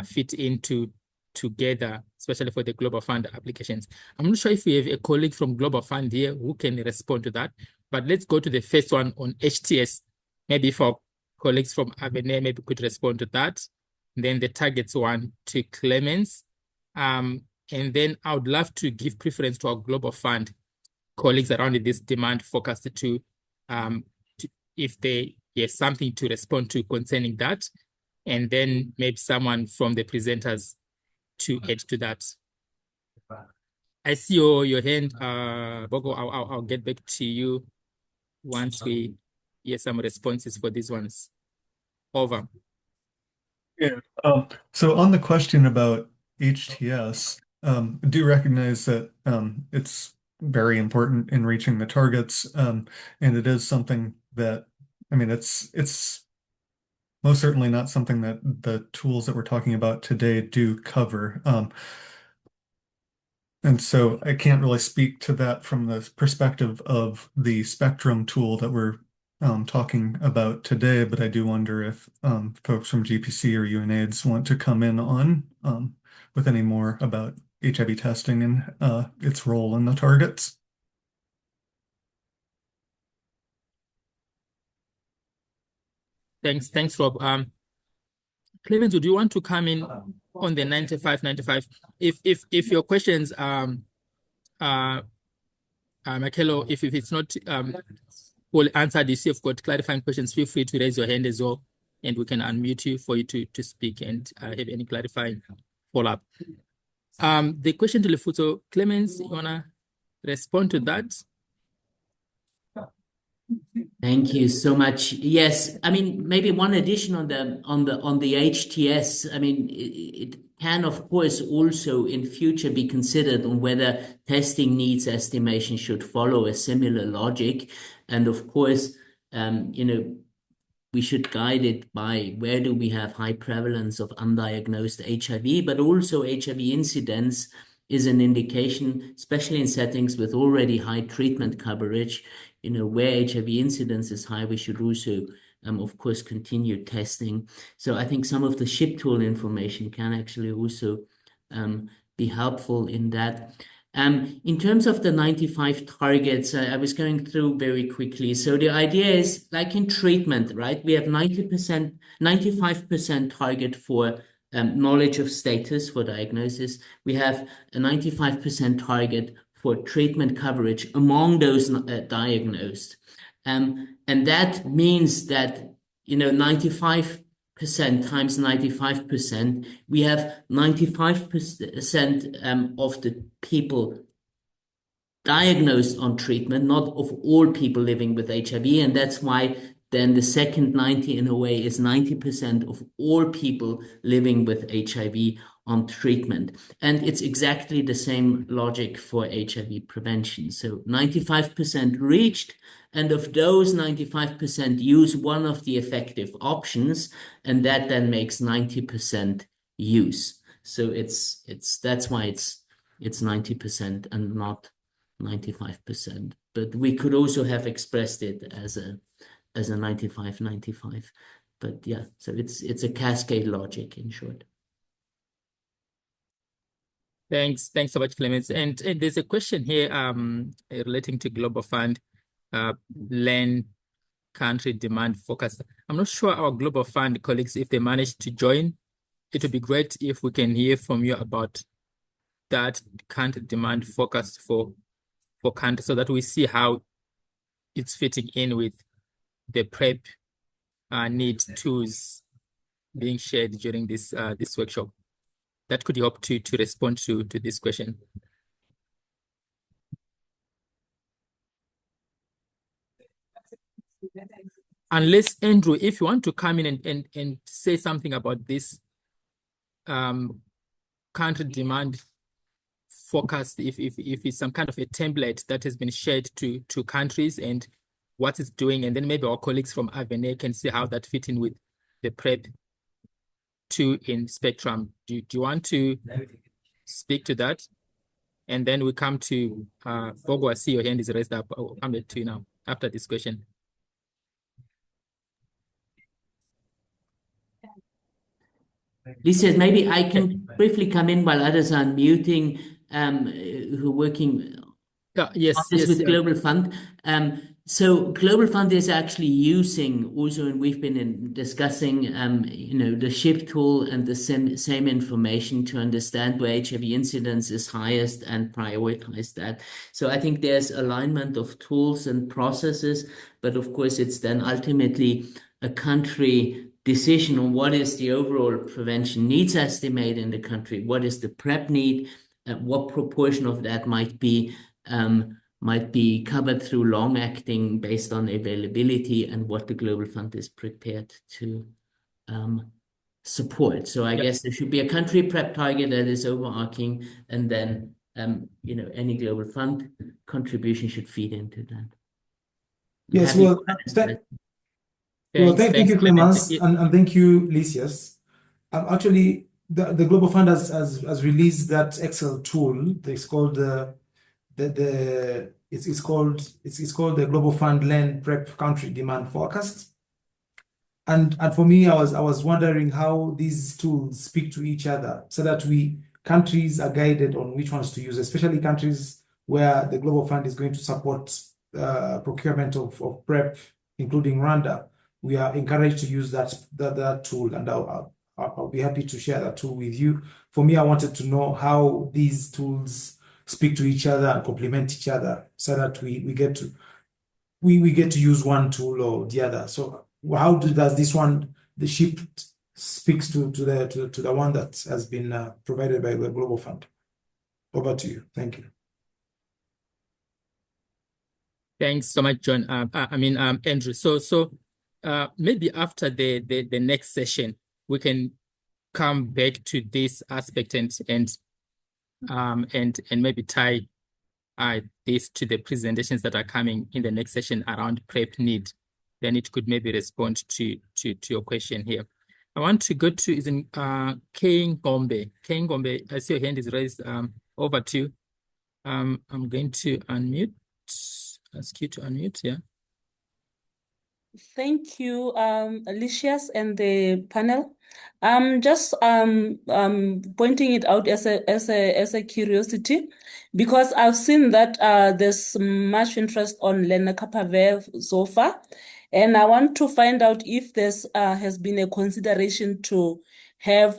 fit into together, especially for the Global Fund applications. I'm not sure if we have a colleague from Global Fund here who can respond to that, but let's go to the first one on HTS. Maybe for colleagues from Avene maybe could respond to that. Then the targets one to Clemens. And then I would love to give preference to our Global Fund colleagues around this demand forecast to if they have something to respond to concerning that, and then maybe someone from the presenters to add to that. I see your hand, Bogo. I'll get back to you once we hear some responses for these ones. Over.
Yeah. So on the question about HTS, do recognize that it's very important in reaching the targets, and it is something that, I mean, it's most certainly not something that the tools that we're talking about today do cover. And so I can't really speak to that from the perspective of the spectrum tool that we're talking about today, but I do wonder if folks from GPC or UNAIDS want to come in on with any more about HIV testing and its role in the targets.
Thanks, Rob. Clemens, do you want to come in on the 95? If your questions, Michaelo, if it's not well answered, if you've got clarifying questions, feel free to raise your hand as well, and we can unmute you for you to speak and have any clarifying follow-up. The question to Lefuto, Clemens, you wanna respond to that?
Thank you so much. Yes, I mean, maybe one addition on the HTS. I mean, it can of course also in future be considered on whether testing needs estimation should follow a similar logic, and of course, we should guide it by where do we have high prevalence of undiagnosed HIV, but also HIV incidence is an indication, especially in settings with already high treatment coverage. Where HIV incidence is high, we should also, of course, continue testing. So I think some of the SHIP tool information can actually also be helpful in that. In terms of the 95 targets, I was going through very quickly. So the idea is like in treatment, right? We have 95% target for knowledge of status for diagnosis. We have a 95% target for treatment coverage among those diagnosed. And that means that, 95% times 95%, we have 95% of the people diagnosed on treatment, not of all people living with HIV. And that's why then the second 90 in a way is 90% of all people living with HIV on treatment. And it's exactly the same logic for HIV prevention. So 95% reached, and of those 95% use one of the effective options, and that then makes 90% use. So that's why it's 90% and not 95%. But we could also have expressed it as a 95. But yeah, so it's a cascade logic in short.
Thanks so much, Clemens. And there's a question here relating to Global Fund, land country demand focus. I'm not sure our Global Fund colleagues, if they managed to join, it would be great if we can hear from you about that country demand focus for country, so that we see how it's fitting in with the PrEP need tools being shared during this workshop. That could help to respond to this question. Unless, Andrew, if you want to come in and say something about this country demand forecast, if it's some kind of a template that has been shared to countries and what it's doing, and then maybe our colleagues from Avene can see how that fit in with the PrEP 2 in Spectrum. Do you want to speak to that? And then we come to Bogo. I see your hand is raised up. I'll come back to you now after this question.
Lisa, maybe I can briefly come in while others are muting, who are working
yes,
with Global Fund. So Global Fund is actually using also, and we've been discussing, the SHIP tool and the same information to understand where HIV incidence is highest and prioritize that. So I think there's alignment of tools and processes, but of course it's then ultimately a country decision on what is the overall prevention needs estimate in the country, what is the PrEP need, what proportion of that might be covered through long-acting based on availability and what the Global Fund is prepared to support. So I guess there should be a country PrEP target that is overarching, and then any Global Fund contribution should feed into that.
Yes,
Happy
well,
to understand.
thank you,
Clement.
Clemens, and thank you, Lysias. Actually, the Global Fund has released that Excel tool. It's called it's called the Global Fund Land Prep Country Demand Forecast. And for me, I was wondering how these tools speak to each other so that countries are guided on which ones to use, especially countries where the Global Fund is going to support procurement of PrEP, including Rwanda. We are encouraged to use that tool, and I'll be happy to share that tool with you. For me, I wanted to know how these tools speak to each other and complement each other so that we get to use one tool or the other. So how does this one, the SHIP, speaks to the one that has been provided by the Global Fund? Over to you. Thank you.
Thanks so much, John. Andrew. So maybe after the next session, we can come back to this aspect and maybe tie this to the presentations that are coming in the next session around PrEP need. Then it could maybe respond to your question here. I want to go to Kane Gombe. Kane Gombe, I see your hand is raised. Over to you. I'm going to ask you to unmute, yeah.
Thank you, Lysias and the panel. Just pointing it out as a curiosity, because I've seen that there's much interest on lenacapavir so far, and I want to find out if there's has been a consideration to have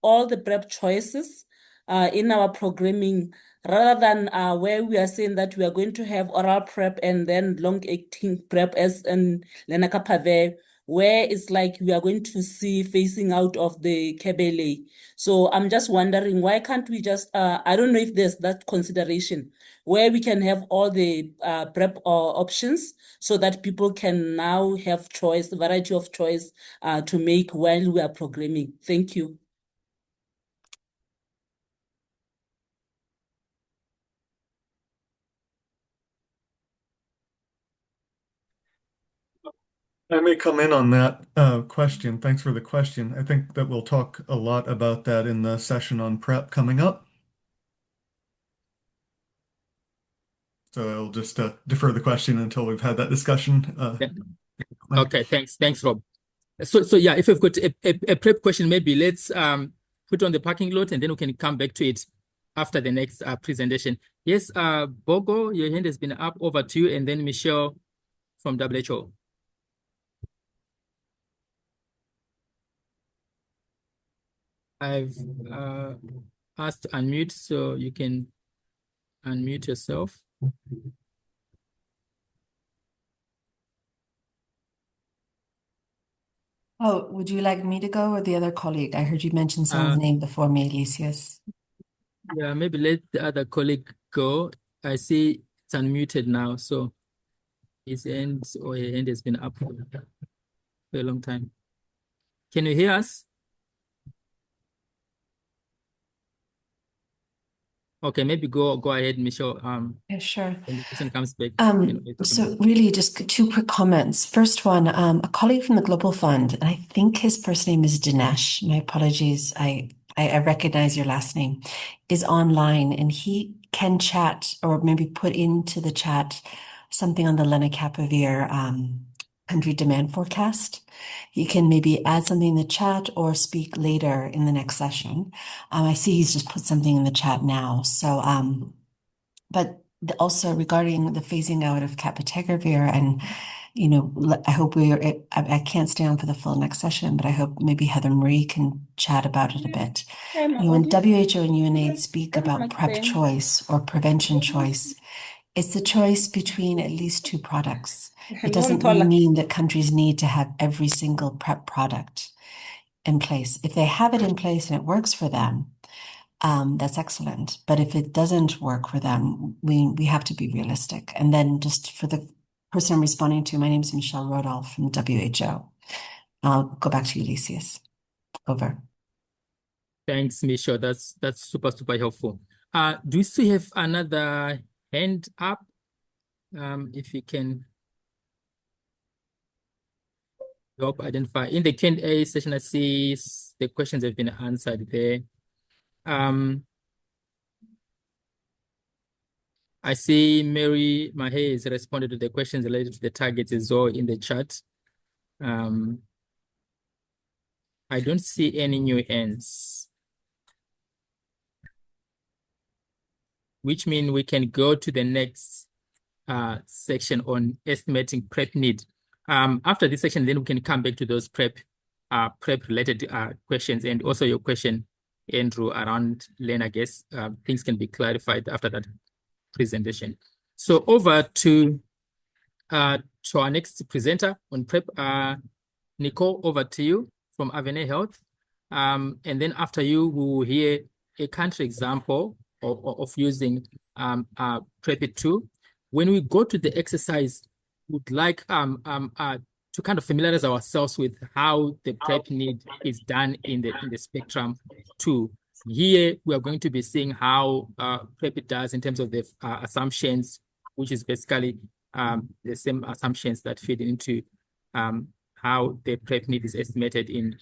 all the PrEP choices in our programming, rather than where we are saying that we are going to have oral PrEP and then long-acting PrEP as in lenacapavir, where it's like we are going to see phasing out of the Kebele. So I'm just wondering, why can't we just, I don't know if there's that consideration, where we can have all the PrEP options so that people can now have choice, variety of choice to make while we are programming. Thank you.
I may come in on that question. Thanks for the question. I think that we'll talk a lot about that in the session on PrEP coming up. So I'll just defer the question until we've had that discussion.
Okay, thanks, Rob. So yeah, if we've got a PrEP question, maybe let's put on the parking lot and then we can come back to it after the next presentation. Yes, Bogo, your hand has been up. Over to you, and then Michelle from WHO. I've asked to unmute, so you can unmute yourself.
Oh, would you like me to go or the other colleague? I heard you mention someone's name before me, Lysias.
Yeah, maybe let the other colleague go. I see it's unmuted now, so his hand or her hand has been up for a long time. Can you hear us? Okay, maybe go ahead, Michelle.
Yeah, sure.
When the person comes back.
So really just two quick comments. First one, a colleague from the Global Fund, and I think his first name is Dinesh. My apologies, I recognize your last name, is online, and he can chat or maybe put into the chat something on the lenacapavir country demand forecast. You can maybe add something in the chat or speak later in the next session. I see he's just put something in the chat now. So, but also regarding the phasing out of cabotegravir, and I hope I can't stay on for the full next session, but I hope maybe Heather Marie can chat about it a bit. When WHO and UNAIDS speak about PrEP choice or prevention choice, it's the choice between at least two products. It doesn't mean that countries need to have every single PrEP product in place. If they have it in place and it works for them, that's excellent. But if it doesn't work for them, we have to be realistic. And then just for the person I'm responding to, my name is Michelle Rodolph from WHO. I'll go back to you, Lysias. Over.
Thanks, Michelle. That's super helpful. Do you still have another hand up? If you can help identify. In the Q&A session, I see the questions have been answered there. I see Mary Mahe has responded to the questions related to the targets as well in the chat. I don't see any new hands, which means we can go to the next section on estimating PrEP need. After this section, then we can come back to those PrEP related questions, and also your question, Andrew, around Len. I guess things can be clarified after that presentation. So over to our next presenter on PrEP, Nicole, over to you from Avenue Health. And then after you, we will hear a country example of using PrEP2. When we go to the exercise, we'd like to kind of familiarize ourselves with how the PrEP need is done in the spectrum 2. Here, we are going to be seeing how PrEP does in terms of the assumptions, which is basically the same assumptions that feed into how the PrEP need is estimated in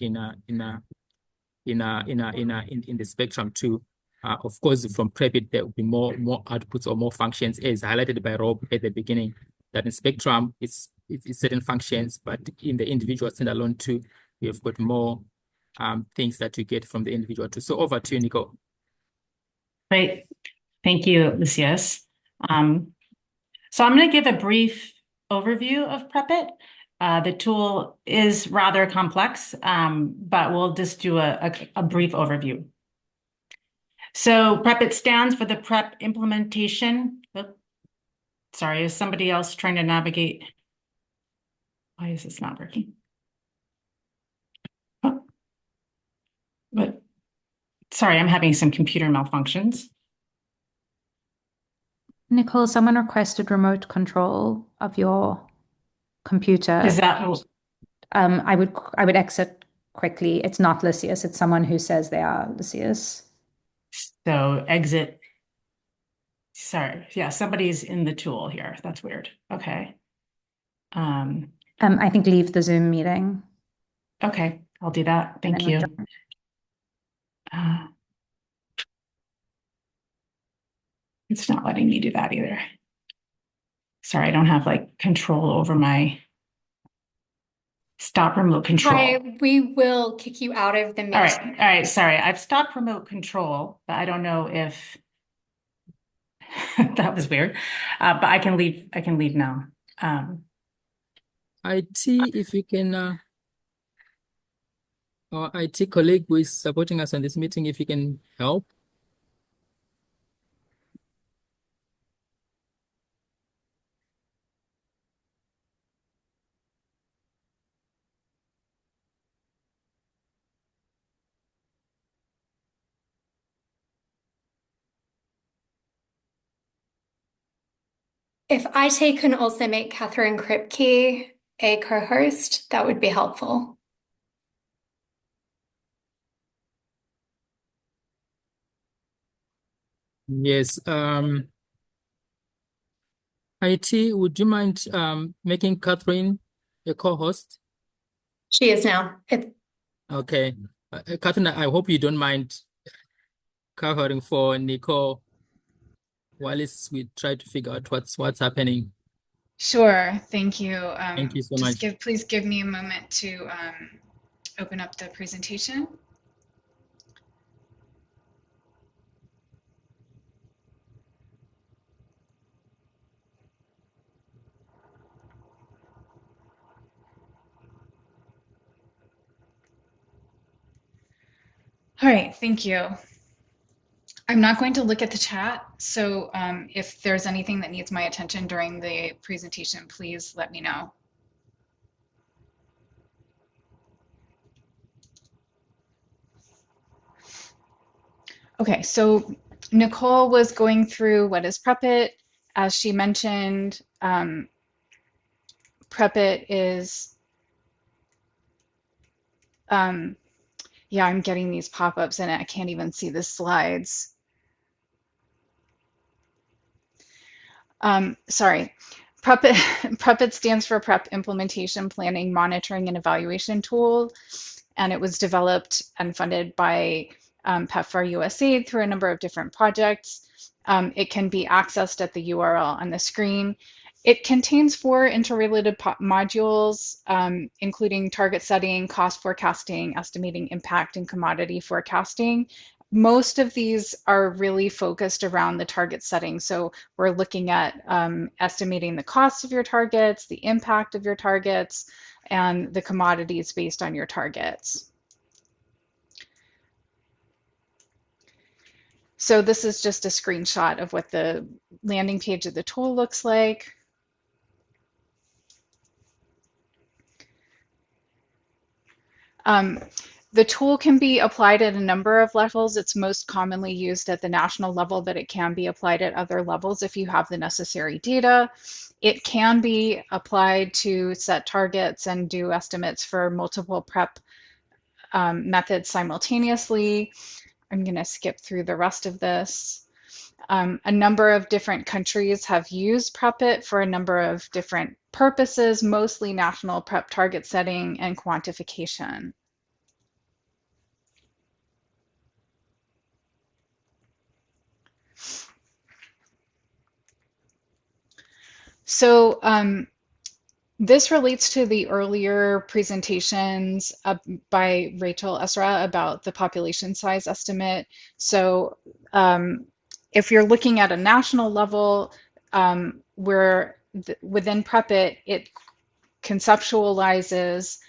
the spectrum 2. Of course, from PrEP, there will be more outputs or more functions, as highlighted by Rob at the beginning. That in spectrum, it's certain functions, but in the individual standalone 2, we have got more things that you get from the individual 2. So over to you, Nicole.
Great. Thank you, Lysias. So I'm going to give a brief overview of PrEP-IT. The tool is rather complex, but we'll just do a brief overview. So PrEP-IT stands for the PrEP implementation. Sorry, is somebody else trying to navigate? Why is this not working? Oh. But sorry, I'm having some computer malfunctions.
Nicole, someone requested remote control of your computer.
Is that
I would exit quickly. It's not Lysias. It's someone who says they are Lysias.
so exit? Sorry, yeah, somebody's in the tool here. That's weird. Okay.
I think leave the Zoom meeting.
Okay, I'll do that. Thank you. It's not letting me do that either. Sorry, I don't have like control over my stop remote control.
Hi, we will kick you out of the meeting.
All right, sorry. I've stopped remote control, but I don't know if that was weird. But I can leave now.
IT, if you can, our IT colleague who is supporting us on this meeting, if you can help.
If IT can also make Catherine Kripke a co-host, that would be helpful.
Yes. IT, would you mind making Catherine a co-host?
She is now.
Okay. Catherine, I hope you don't mind covering for Nicole while we try to figure out what's happening.
Sure, thank you.
Thank you so much.
Please give me a moment to open up the presentation. All right, thank you. I'm not going to look at the chat, so if there's anything that needs my attention during the presentation, please let me know. Okay, so Nicole was going through what is PREPIT. As she mentioned, PREPIT is, yeah, I'm getting these pop-ups and I can't even see the slides. Sorry. PREPIT stands for PrEP Implementation Planning, Monitoring, and Evaluation Tool, and it was developed and funded by PEPFAR USAID through a number of different projects. It can be accessed at the URL on the screen. It contains 4 interrelated modules, including target setting, cost forecasting, estimating impact, and commodity forecasting. Most of these are really focused around the target setting. So we're looking at estimating the cost of your targets, the impact of your targets, and the commodities based on your targets. So this is just a screenshot of what the landing page of the tool looks like. The tool can be applied at a number of levels. It's most commonly used at the national level, but it can be applied at other levels if you have the necessary data. It can be applied to set targets and do estimates for multiple PrEP methods simultaneously. I'm going to skip through the rest of this. A number of different countries have used PREPIT for a number of different purposes, mostly national PrEP target setting and quantification. So this relates to the earlier presentations by Rachel Esra about the population size estimate. So if you're looking at a national level, within PREPIT, it conceptualizes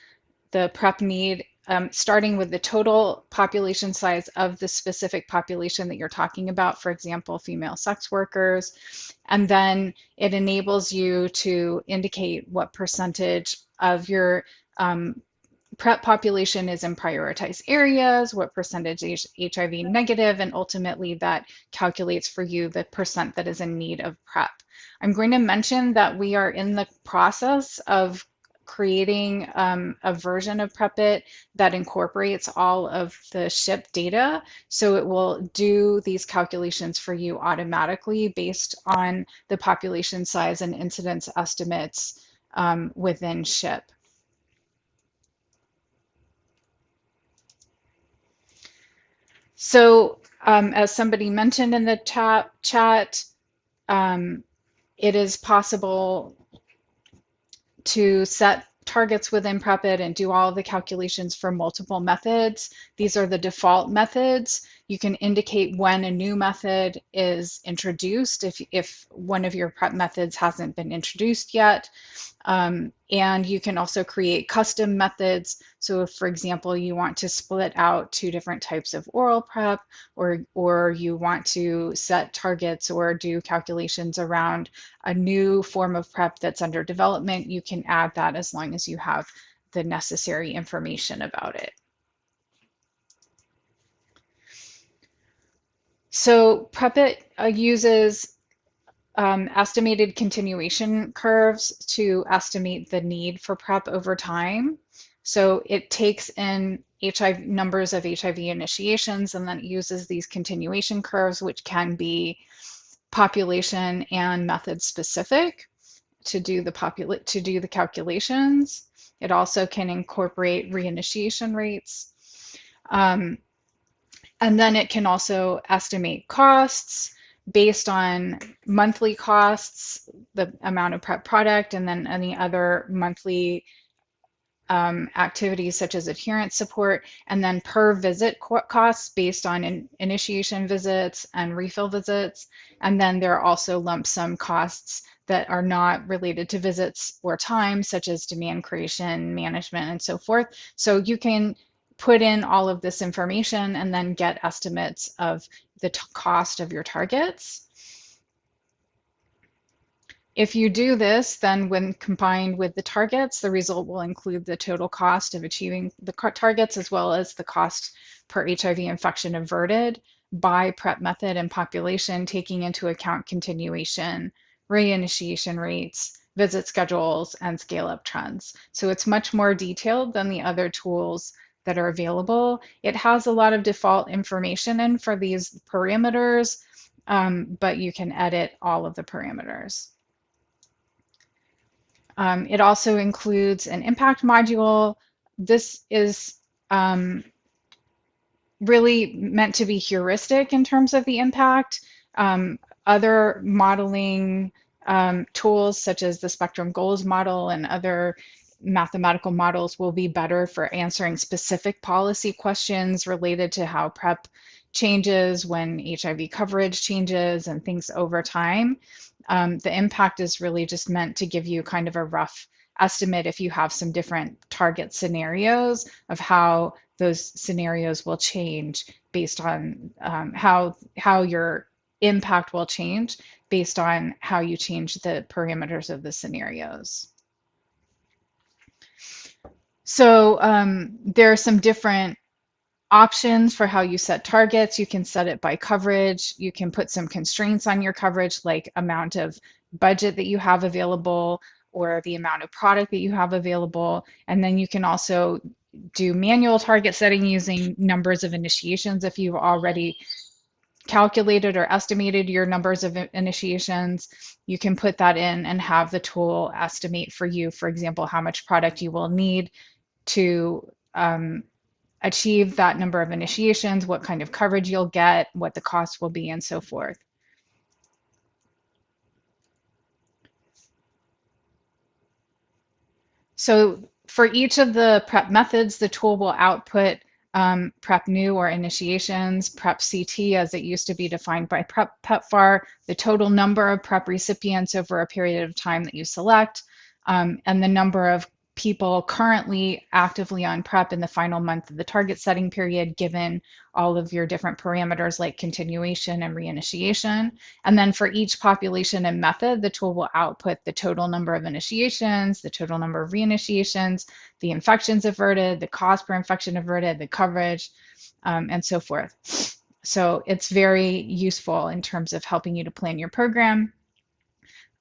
the PrEP need starting with the total population size of the specific population that you're talking about, for example, female sex workers. And then it enables you to indicate what percentage of your PrEP population is in prioritized areas, what percentage is HIV negative, and ultimately that calculates for you the percent that is in need of PrEP. I'm going to mention that we are in the process of creating a version of PREPIT that incorporates all of the SHIP data. So it will do these calculations for you automatically based on the population size and incidence estimates within SHIP. So as somebody mentioned in the chat, it is possible to set targets within PREPIT and do all of the calculations for multiple methods. These are the default methods. You can indicate when a new method is introduced if one of your PrEP methods hasn't been introduced yet. And you can also create custom methods. So if, for example, you want to split out 2 different types of oral PrEP, or you want to set targets or do calculations around a new form of PrEP that's under development, you can add that as long as you have the necessary information about it. So PREPIT uses estimated continuation curves to estimate the need for PrEP over time. So it takes in numbers of HIV initiations and then it uses these continuation curves, which can be population and method specific to do the calculations. It also can incorporate reinitiation rates. And then it can also estimate costs based on monthly costs, the amount of PrEP product, and then any other monthly activities such as adherence support, and then per visit costs based on initiation visits and refill visits. And then there are also lump sum costs that are not related to visits or time, such as demand creation, management, and so forth. So you can put in all of this information and then get estimates of the cost of your targets. If you do this, then when combined with the targets, the result will include the total cost of achieving the targets as well as the cost per HIV infection averted by PrEP method and population, taking into account continuation, reinitiation rates, visit schedules, and scale-up trends. So it's much more detailed than the other tools that are available. It has a lot of default information in for these parameters, but you can edit all of the parameters. It also includes an impact module. This is really meant to be heuristic in terms of the impact. Other modeling tools, such as the spectrum goals model and other mathematical models, will be better for answering specific policy questions related to how PrEP changes when HIV coverage changes and things over time. The impact is really just meant to give you kind of a rough estimate if you have some different target scenarios of how those scenarios will change based on how your impact will change based on how you change the parameters of the scenarios. So there are some different options for how you set targets. You can set it by coverage. You can put some constraints on your coverage, like amount of budget that you have available or the amount of product that you have available. And then you can also do manual target setting using numbers of initiations if you've already calculated or estimated your numbers of initiations. You can put that in and have the tool estimate for you, for example, how much product you will need to achieve that number of initiations, what kind of coverage you'll get, what the cost will be, and so forth. So for each of the PrEP methods, the tool will output PrEP new or initiations, PrEP CT as it used to be defined by PEPFAR, the total number of PrEP recipients over a period of time that you select, and the number of people currently actively on PrEP in the final month of the target setting period, given all of your different parameters like continuation and reinitiation. And then for each population and method, the tool will output the total number of initiations, the total number of reinitiations, the infections averted, the cost per infection averted, the coverage, and so forth. So it's very useful in terms of helping you to plan your program.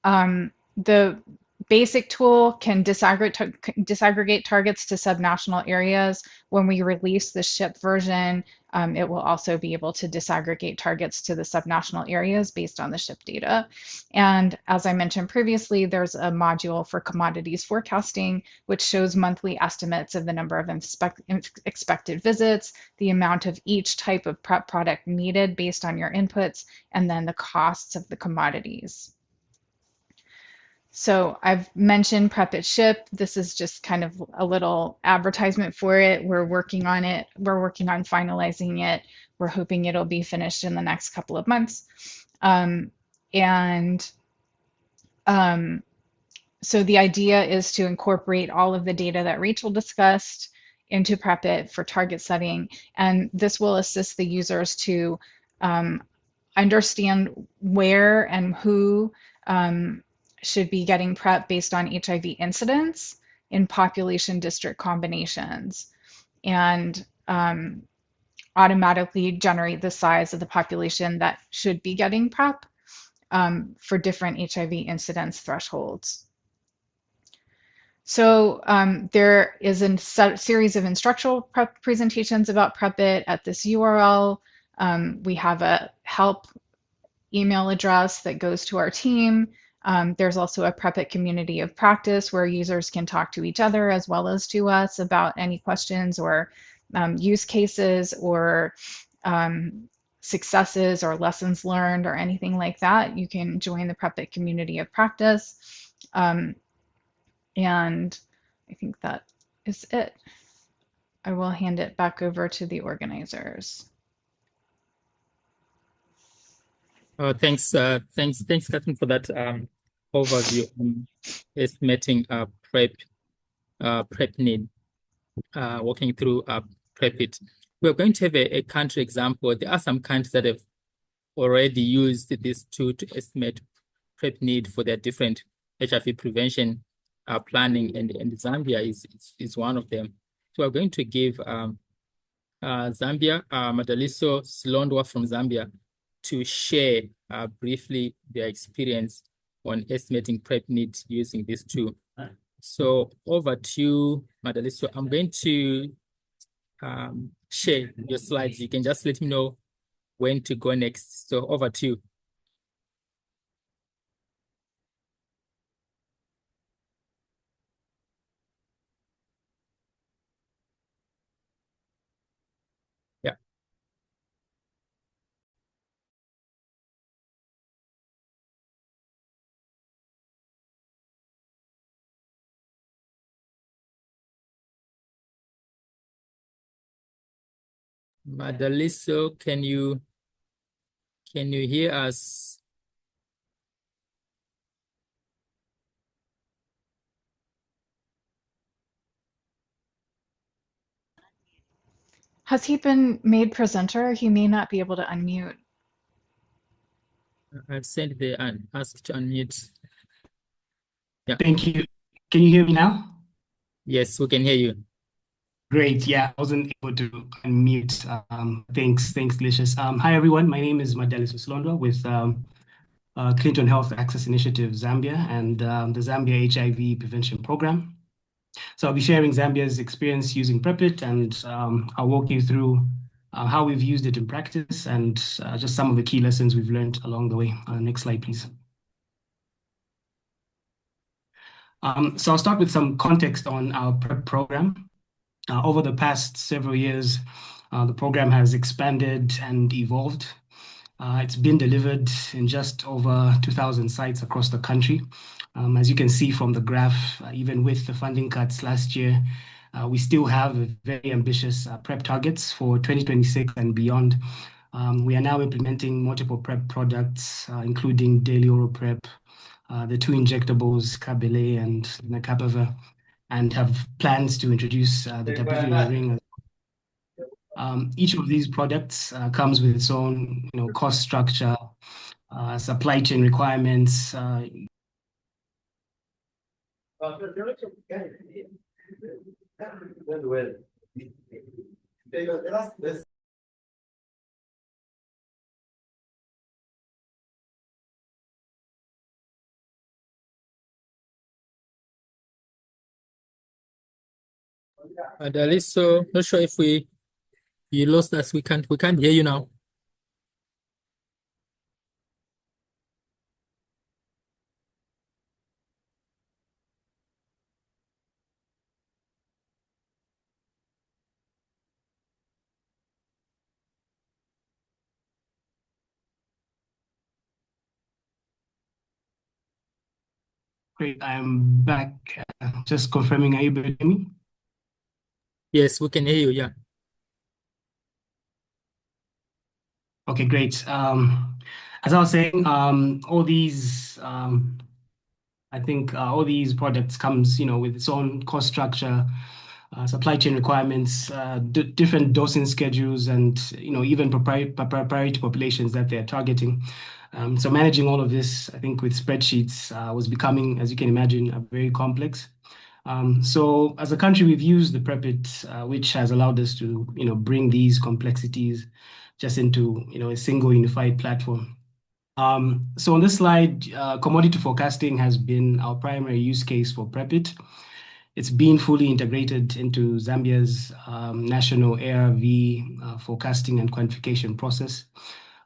The basic tool can disaggregate targets to subnational areas. When we release the SHIP version, it will also be able to disaggregate targets to the subnational areas based on the SHIP data. And as I mentioned previously, there's a module for commodities forecasting, which shows monthly estimates of the number of expected visits, the amount of each type of PrEP product needed based on your inputs, and then the costs of the commodities. So I've mentioned PrEP at SHIP. This is just kind of a little advertisement for it. We're working on it. We're working on finalizing it. We're hoping it'll be finished in the next couple of months. So the idea is to incorporate all of the data that Rachel discussed into PrEP for target setting. And this will assist the users to understand where and who should be getting PrEP based on HIV incidence in population district combinations, and automatically generate the size of the population that should be getting PrEP for different HIV incidence thresholds. So there is a series of instructional PrEP presentations about PrEP at this URL. We have a help email address that goes to our team. There's also a PrEP community of practice where users can talk to each other as well as to us about any questions or use cases or successes or lessons learned or anything like that. You can join the PrEP community of practice. And I think that is it. I will hand it back over to the organizers.
Thanks, Catherine, for that overview on estimating PrEP need, walking through PrepIt. We're going to have a country example. There are some countries that have already used this tool to estimate PrEP need for their different HIV prevention planning, and Zambia is one of them. So we're going to give Zambia, Madaliso Silondwa from Zambia, to share briefly their experience on estimating PrEP needs using this tool. So over to you, Madaliso. I'm going to share your slides. You can just let me know when to go next. So over to you. Yeah. Madaliso, can you hear us?
Has he been made presenter? He may not be able to unmute.
I've sent the ask to unmute. Yeah.
Thank you. Can you hear me now?
Yes, we can hear you.
Great. Yeah, I wasn't able to unmute. Thanks, Licious. Hi, everyone. My name is Madeliso Silondwa with Clinton Health Access Initiative Zambia and the Zambia HIV Prevention Program. So I'll be sharing Zambia's experience using PrepIt, and I'll walk you through how we've used it in practice and just some of the key lessons we've learned along the way. Next slide, please. So I'll start with some context on our PrEP program. Over the past several years, the program has expanded and evolved. It's been delivered in just over 2,000 sites across the country. As you can see from the graph, even with the funding cuts last year, we still have very ambitious PrEP targets for 2026 and beyond. We are now implementing multiple PrEP products, including daily oral PrEP, the two injectables, Cabele and Lenacapavir, and have plans to introduce the WCA ring. Each of these products comes with its own, cost structure, supply chain requirements.
Madaliso, not sure if you lost us. We can't hear you now.
Great, I'm back. Just confirming, are you able to hear me?
Yes, we can hear you, yeah.
Okay, great. As I was saying, all these, I think all these products comes, with its own cost structure, supply chain requirements, different dosing schedules, and even priority populations that they're targeting. So managing all of this, I think, with spreadsheets was becoming, as you can imagine, very complex. So as a country, we've used the PrepIt, which has allowed us to, bring these complexities just into, a single unified platform. So on this slide, commodity forecasting has been our primary use case for PrepIt. It's been fully integrated into Zambia's national ARV forecasting and quantification process.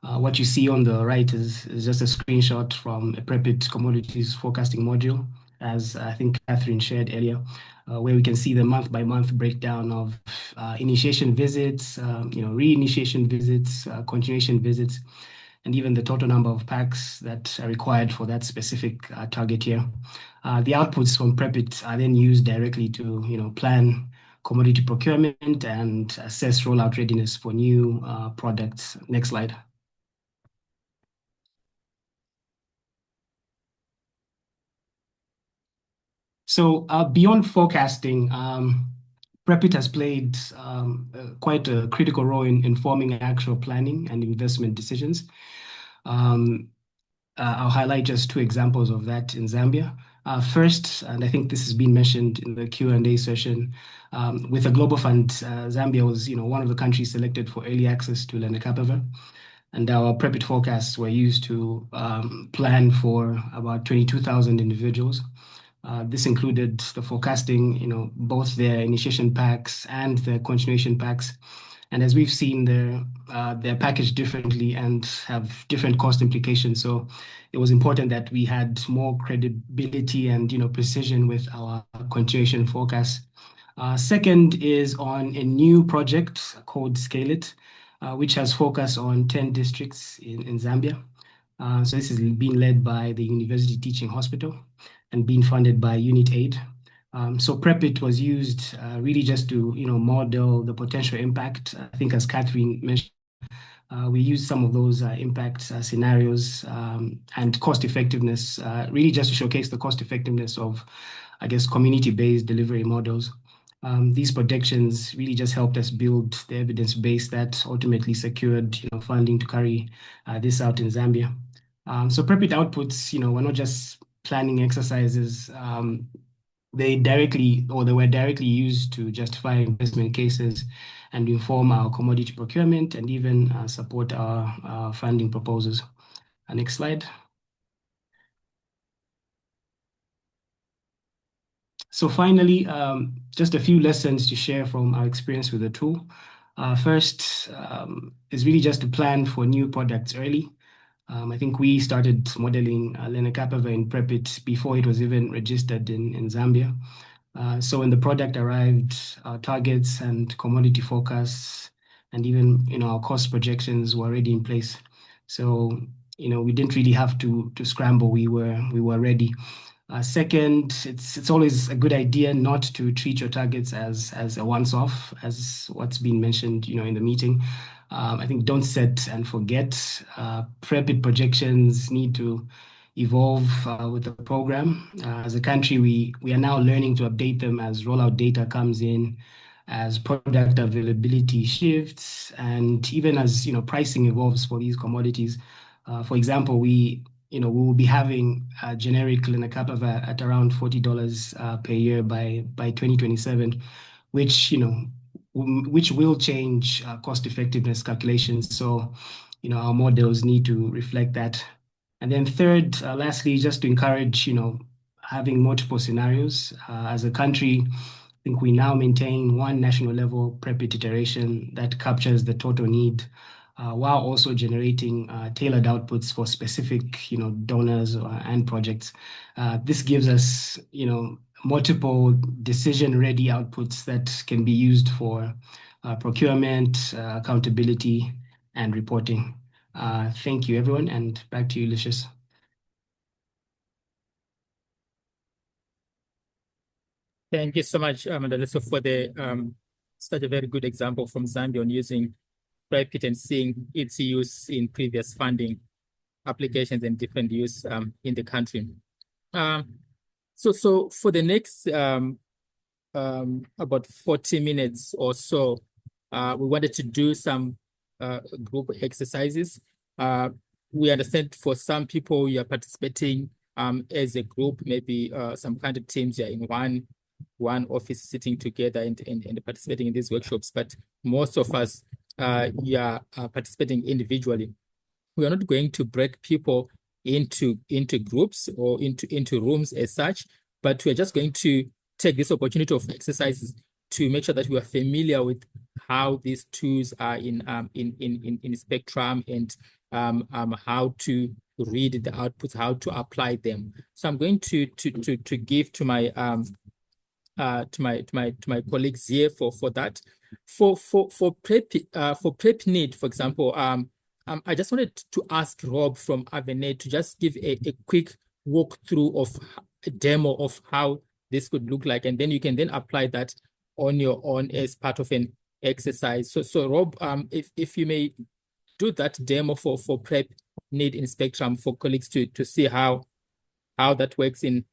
What you see on the right is just a screenshot from a PrepIt commodities forecasting module, as I think Catherine shared earlier, where we can see the month-by-month breakdown of initiation visits, reinitiation visits, continuation visits, and even the total number of packs that are required for that specific target year. The outputs from PrepIt are then used directly to, plan commodity procurement and assess rollout readiness for new products. Next slide. So beyond forecasting, PREPIT has played quite a critical role in informing actual planning and investment decisions. I'll highlight just two examples of that in Zambia. First, and I think this has been mentioned in the Q&A session, with the Global Fund, Zambia was one of the countries selected for early access to Lenacapavir. And our PREPIT forecasts were used to plan for about 22,000 individuals. This included the forecasting, both their initiation packs and their continuation packs. And as we've seen, they're packaged differently and have different cost implications. So it was important that we had more credibility and precision with our continuation forecast. Second is on a new project called Scale It, which has focused on 10 districts in Zambia. So this is being led by the University Teaching Hospital and being funded by Unit Aid. So PREPIT was used really just to model the potential impact. I think as Catherine mentioned, we used some of those impact scenarios and cost effectiveness, really just to showcase the cost effectiveness of, I guess, community-based delivery models. These projections really just helped us build the evidence base that ultimately secured funding to carry this out in Zambia. So PREPIT outputs, were not just planning exercises. They were directly used to justify investment cases and inform our commodity procurement and even support our funding proposals. Next slide. So finally, just a few lessons to share from our experience with the tool. First is really just to plan for new products early. I think we started modeling Lenacapavir in PREPIT before it was even registered in Zambia. So when the product arrived, our targets and commodity forecasts and even our cost projections were already in place. So we didn't really have to scramble. We were ready. Second, it's always a good idea not to treat your targets as a once-off, as what's been mentioned in the meeting. I think don't set and forget. PREPIT projections need to evolve with the program. As a country, we are now learning to update them as rollout data comes in, as product availability shifts, and even as pricing evolves for these commodities. For example, we will be having generic Lenacapavir at around $40 per year by 2027, which will change cost effectiveness calculations. So, our models need to reflect that. And then third, lastly, just to encourage, having multiple scenarios. As a country, I think we now maintain one national level PREPIT iteration that captures the total need, while also generating tailored outputs for specific, donors and projects. This gives us, multiple decision-ready outputs that can be used for procurement, accountability, and reporting. Thank you, everyone, and back to you, Lucius.
Thank you so much, Mandaliso, for such a very good example from Zambia on using PREPIT and seeing its use in previous funding applications and different use in the country. So for the next about 40 minutes or so, we wanted to do some group exercises. We understand for some people you are participating as a group, maybe some kind of teams are in one office sitting together and participating in these workshops, but most of us you are participating individually. We are not going to break people into groups or into rooms as such, but we're just going to take this opportunity of exercises to make sure that we are familiar with how these tools are in Spectrum and how to read the outputs, how to apply them. So I'm going to give to my colleagues here for that. For PrEP need, for example, I just wanted to ask Rob from Avenet to just give a quick walkthrough of a demo of how this could look like, and then you can then apply that on your own as part of an exercise. So Rob, if you may do that demo for PrEP need in Spectrum for colleagues to see how that works in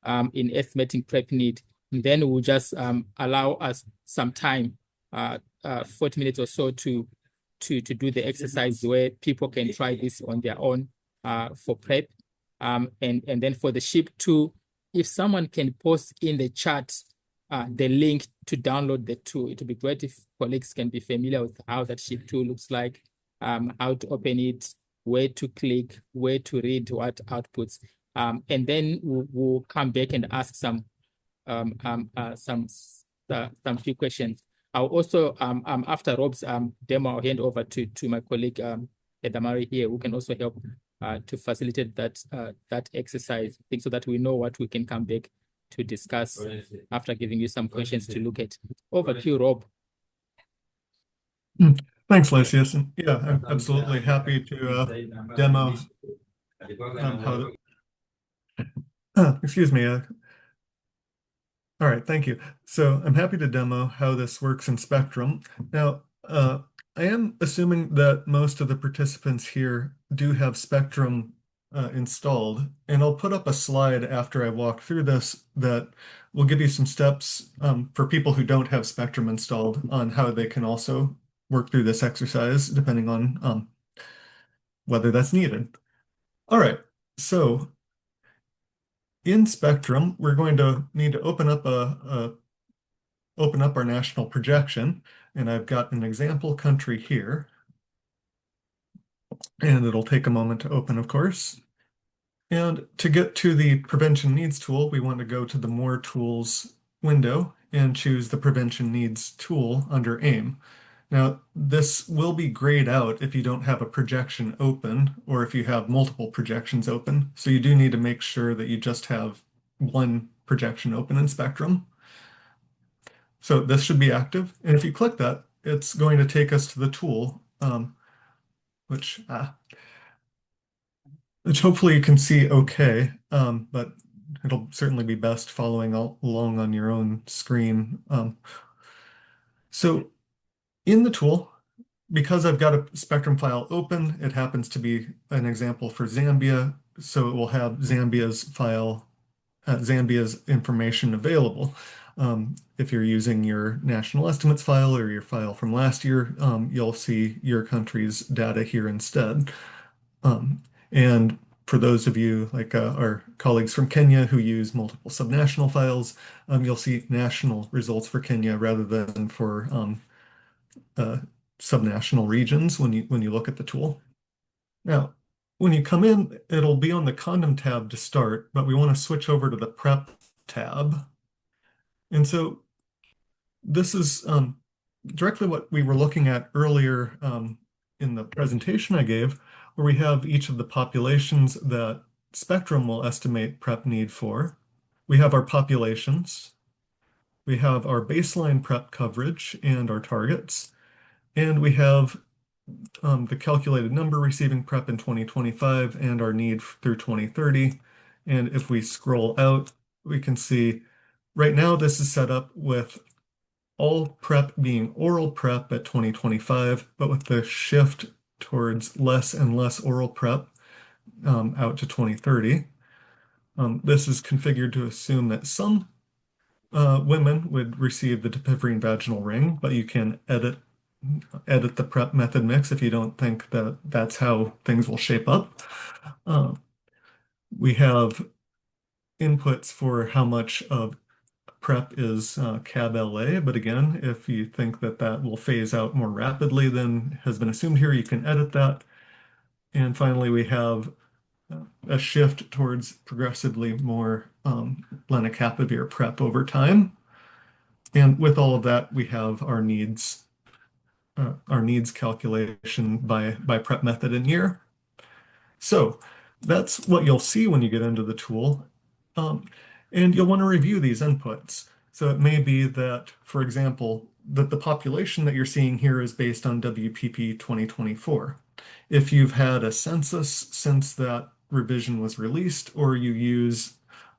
estimating PrEP need. And then we'll just allow us some time, 40 minutes or so to do the exercise where people can try this on their own for prep. And then for the SHIP tool, if someone can post in the chat the link to download the tool, it would be great if colleagues can be familiar with how that SHIP tool looks like, how to open it, where to click, where to read what outputs. And then we'll come back and ask some few questions. I'll also, after Rob's demo, I'll hand over to my colleague Edamari here, who can also help to facilitate that exercise, so that we know what we can come back to discuss after giving you some questions to look at. Over to you, Rob.
Thanks, Lysias. And yeah, I'm absolutely happy to demo how excuse me. All right, thank you. So I'm happy to demo how this works in Spectrum. Now, I am assuming that most of the participants here do have Spectrum installed, and I'll put up a slide after I walk through this that will give you some steps for people who don't have Spectrum installed on how they can also work through this exercise, depending on whether that's needed. All right, so in Spectrum, we're going to need to open up our national projection, and I've got an example country here, and it'll take a moment to open, of course. And to get to the prevention needs tool, we want to go to the More Tools window and choose the prevention needs tool under AIM. Now, this will be grayed out if you don't have a projection open or if you have multiple projections open. So you do need to make sure that you just have one projection open in Spectrum. So this should be active. And if you click that, it's going to take us to the tool, which hopefully you can see okay, but it'll certainly be best following along on your own screen. So in the tool, because I've got a Spectrum file open, it happens to be an example for Zambia, so it will have Zambia's file, Zambia's information available. If you're using your national estimates file or your file from last year, you'll see your country's data here instead. And for those of you like our colleagues from Kenya who use multiple subnational files, you'll see national results for Kenya rather than for subnational regions when you look at the tool. Now, when you come in, it'll be on the Condom tab to start, but we want to switch over to the Prep tab. And so this is directly what we were looking at earlier in the presentation I gave, where we have each of the populations that Spectrum will estimate PrEP need for. We have our populations, we have our baseline PrEP coverage and our targets, and we have the calculated number receiving PrEP in 2025 and our need through 2030. And if we scroll out, we can see right now this is set up with all PrEP being oral PrEP at 2025, but with the shift towards less and less oral PrEP out to 2030. This is configured to assume that some women would receive the dapivirine vaginal ring, but you can edit the PrEP method mix if you don't think that that's how things will shape up. We have inputs for how much of PrEP is CAB-LA, but again, if you think that that will phase out more rapidly than has been assumed here, you can edit that. And finally, we have a shift towards progressively more lenacapavir PrEP over time. And with all of that, we have our needs calculation by PrEP method and year. So that's what you'll see when you get into the tool. And you'll want to review these inputs. So it may be that, for example, that the population that you're seeing here is based on WPP 2024. If you've had a census since that revision was released, or you use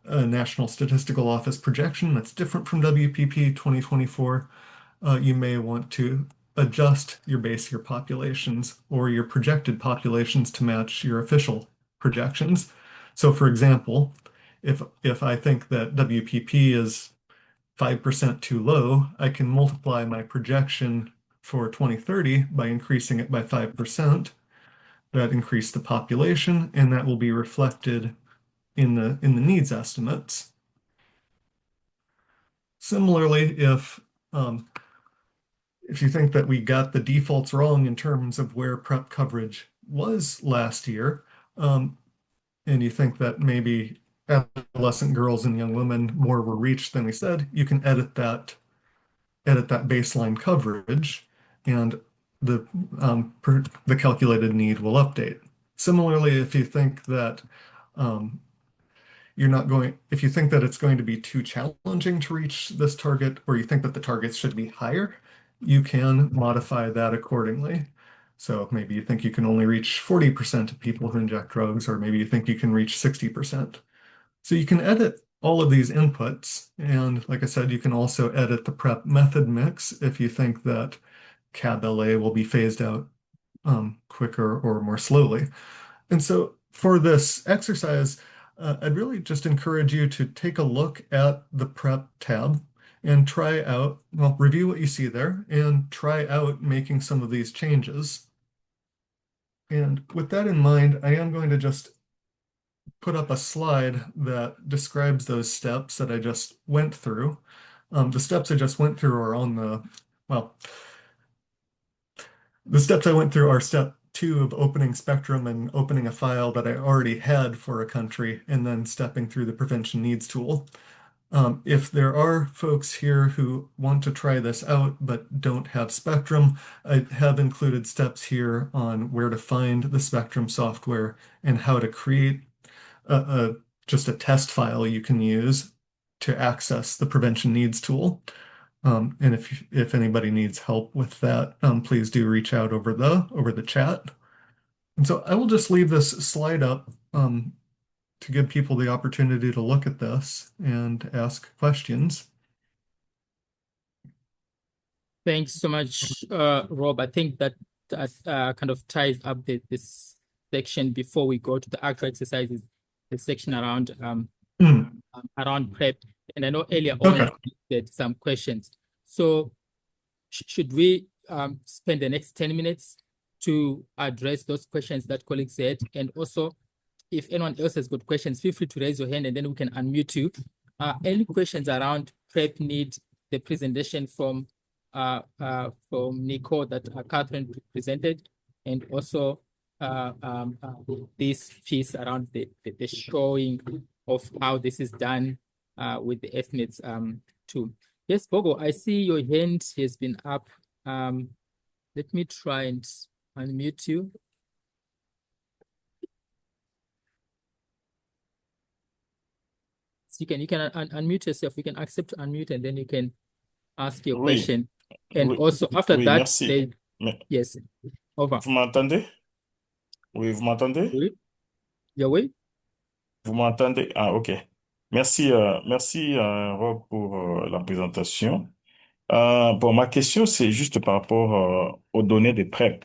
a National Statistical Office projection that's different from WPP 2024, you may want to adjust your base year populations or your projected populations to match your official projections. So for example, if I think that WPP is 5% too low, I can multiply my projection for 2030 by increasing it by 5%. That increased the population, and that will be reflected in the needs estimates. Similarly, if you think that we got the defaults wrong in terms of where PrEP coverage was last year, and you think that maybe adolescent girls and young women more were reached than we said, you can edit that baseline coverage, and the calculated need will update. Similarly, if you think that if you think that it's going to be too challenging to reach this target, or you think that the targets should be higher, you can modify that accordingly. So maybe you think you can only reach 40% of people who inject drugs, or maybe you think you can reach 60%. So you can edit all of these inputs. And like I said, you can also edit the PrEP method mix if you think that CAB-LA will be phased out quicker or more slowly. And so for this exercise, I'd really just encourage you to take a look at the PrEP tab and review what you see there and try out making some of these changes. And with that in mind, I am going to just put up a slide that describes those steps that I just went through. The steps I just went through are the steps I went through are step 2 of opening Spectrum and opening a file that I already had for a country, and then stepping through the prevention needs tool. If there are folks here who want to try this out but don't have Spectrum, I have included steps here on where to find the Spectrum software and how to create just a test file you can use to access the prevention needs tool. And if anybody needs help with that, please do reach out over the chat. And so I will just leave this slide up to give people the opportunity to look at this and ask questions.
Thanks so much, Rob. I think that kind of ties up this section before we go to the actual exercises, the section around around PrEP. And I know earlier on you had some questions. So should we spend the next 10 minutes to address those questions that colleagues said? And also, if anyone else has got questions, feel free to raise your hand and then we can unmute you. Any questions around PrEP need, the presentation from Nico that Catherine presented, and also this piece around the showing of how this is done with the estimates too. Yes, Bogo, I see your hand has been up. Let me try and unmute you. So you can unmute yourself. You can accept unmute and then you can ask your question. And also after that,
merci.
Yes, over.
Vous m'entendez? Oui, vous m'entendez?
Oui. Yeah, oui.
Vous m'entendez? Ah, ok. Merci, merci Rob pour la présentation. Bon, ma question, c'est juste par rapport aux données de PrEP.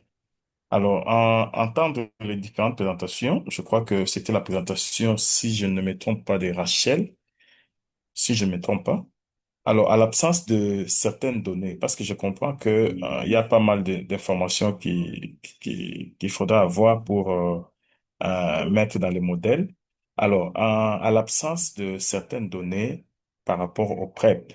Alors, en temps de les différentes présentations, je crois que c'était la présentation, si je ne me trompe pas, de Rachel, si je ne me trompe pas. Alors, à l'absence de certaines données, parce que je comprends que il y a pas mal d'informations qu'il faudra avoir pour mettre dans les modèles. Alors, à l'absence de certaines données par rapport au PrEP,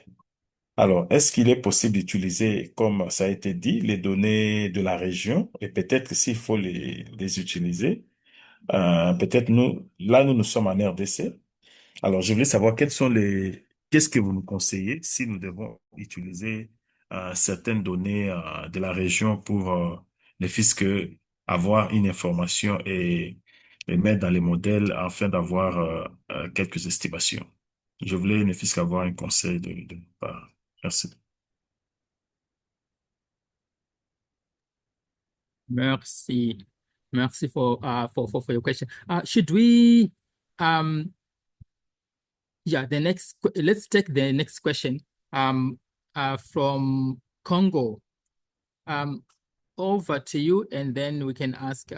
alors, est-ce qu'il est possible d'utiliser, comme ça a été dit, les données de la région et peut-être s'il faut les utiliser, peut-être nous sommes en RDC. Alors, je voulais savoir qu'est-ce que vous nous conseillez si nous devons utiliser certaines données de la région pour ne fût-ce que avoir une information et les mettre dans les modèles afin d'avoir quelques estimations. Je voulais ne fût-ce qu'avoir un conseil de votre part. Merci.
Merci. Merci for your question. Should we let's take the next question from Congo. Over to you, and then we can ask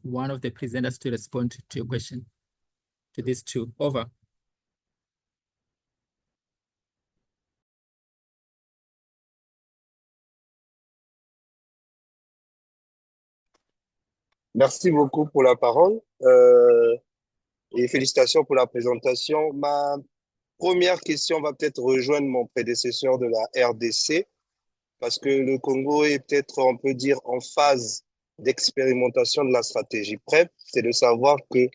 one of the presenters to respond to your question, to these two. Over.
Merci beaucoup pour la parole et félicitations pour la présentation. Ma première question va peut-être rejoindre mon prédécesseur de la RDC parce que le Congo est peut-être, on peut dire, en phase d'expérimentation de la stratégie PrEP. C'est de savoir que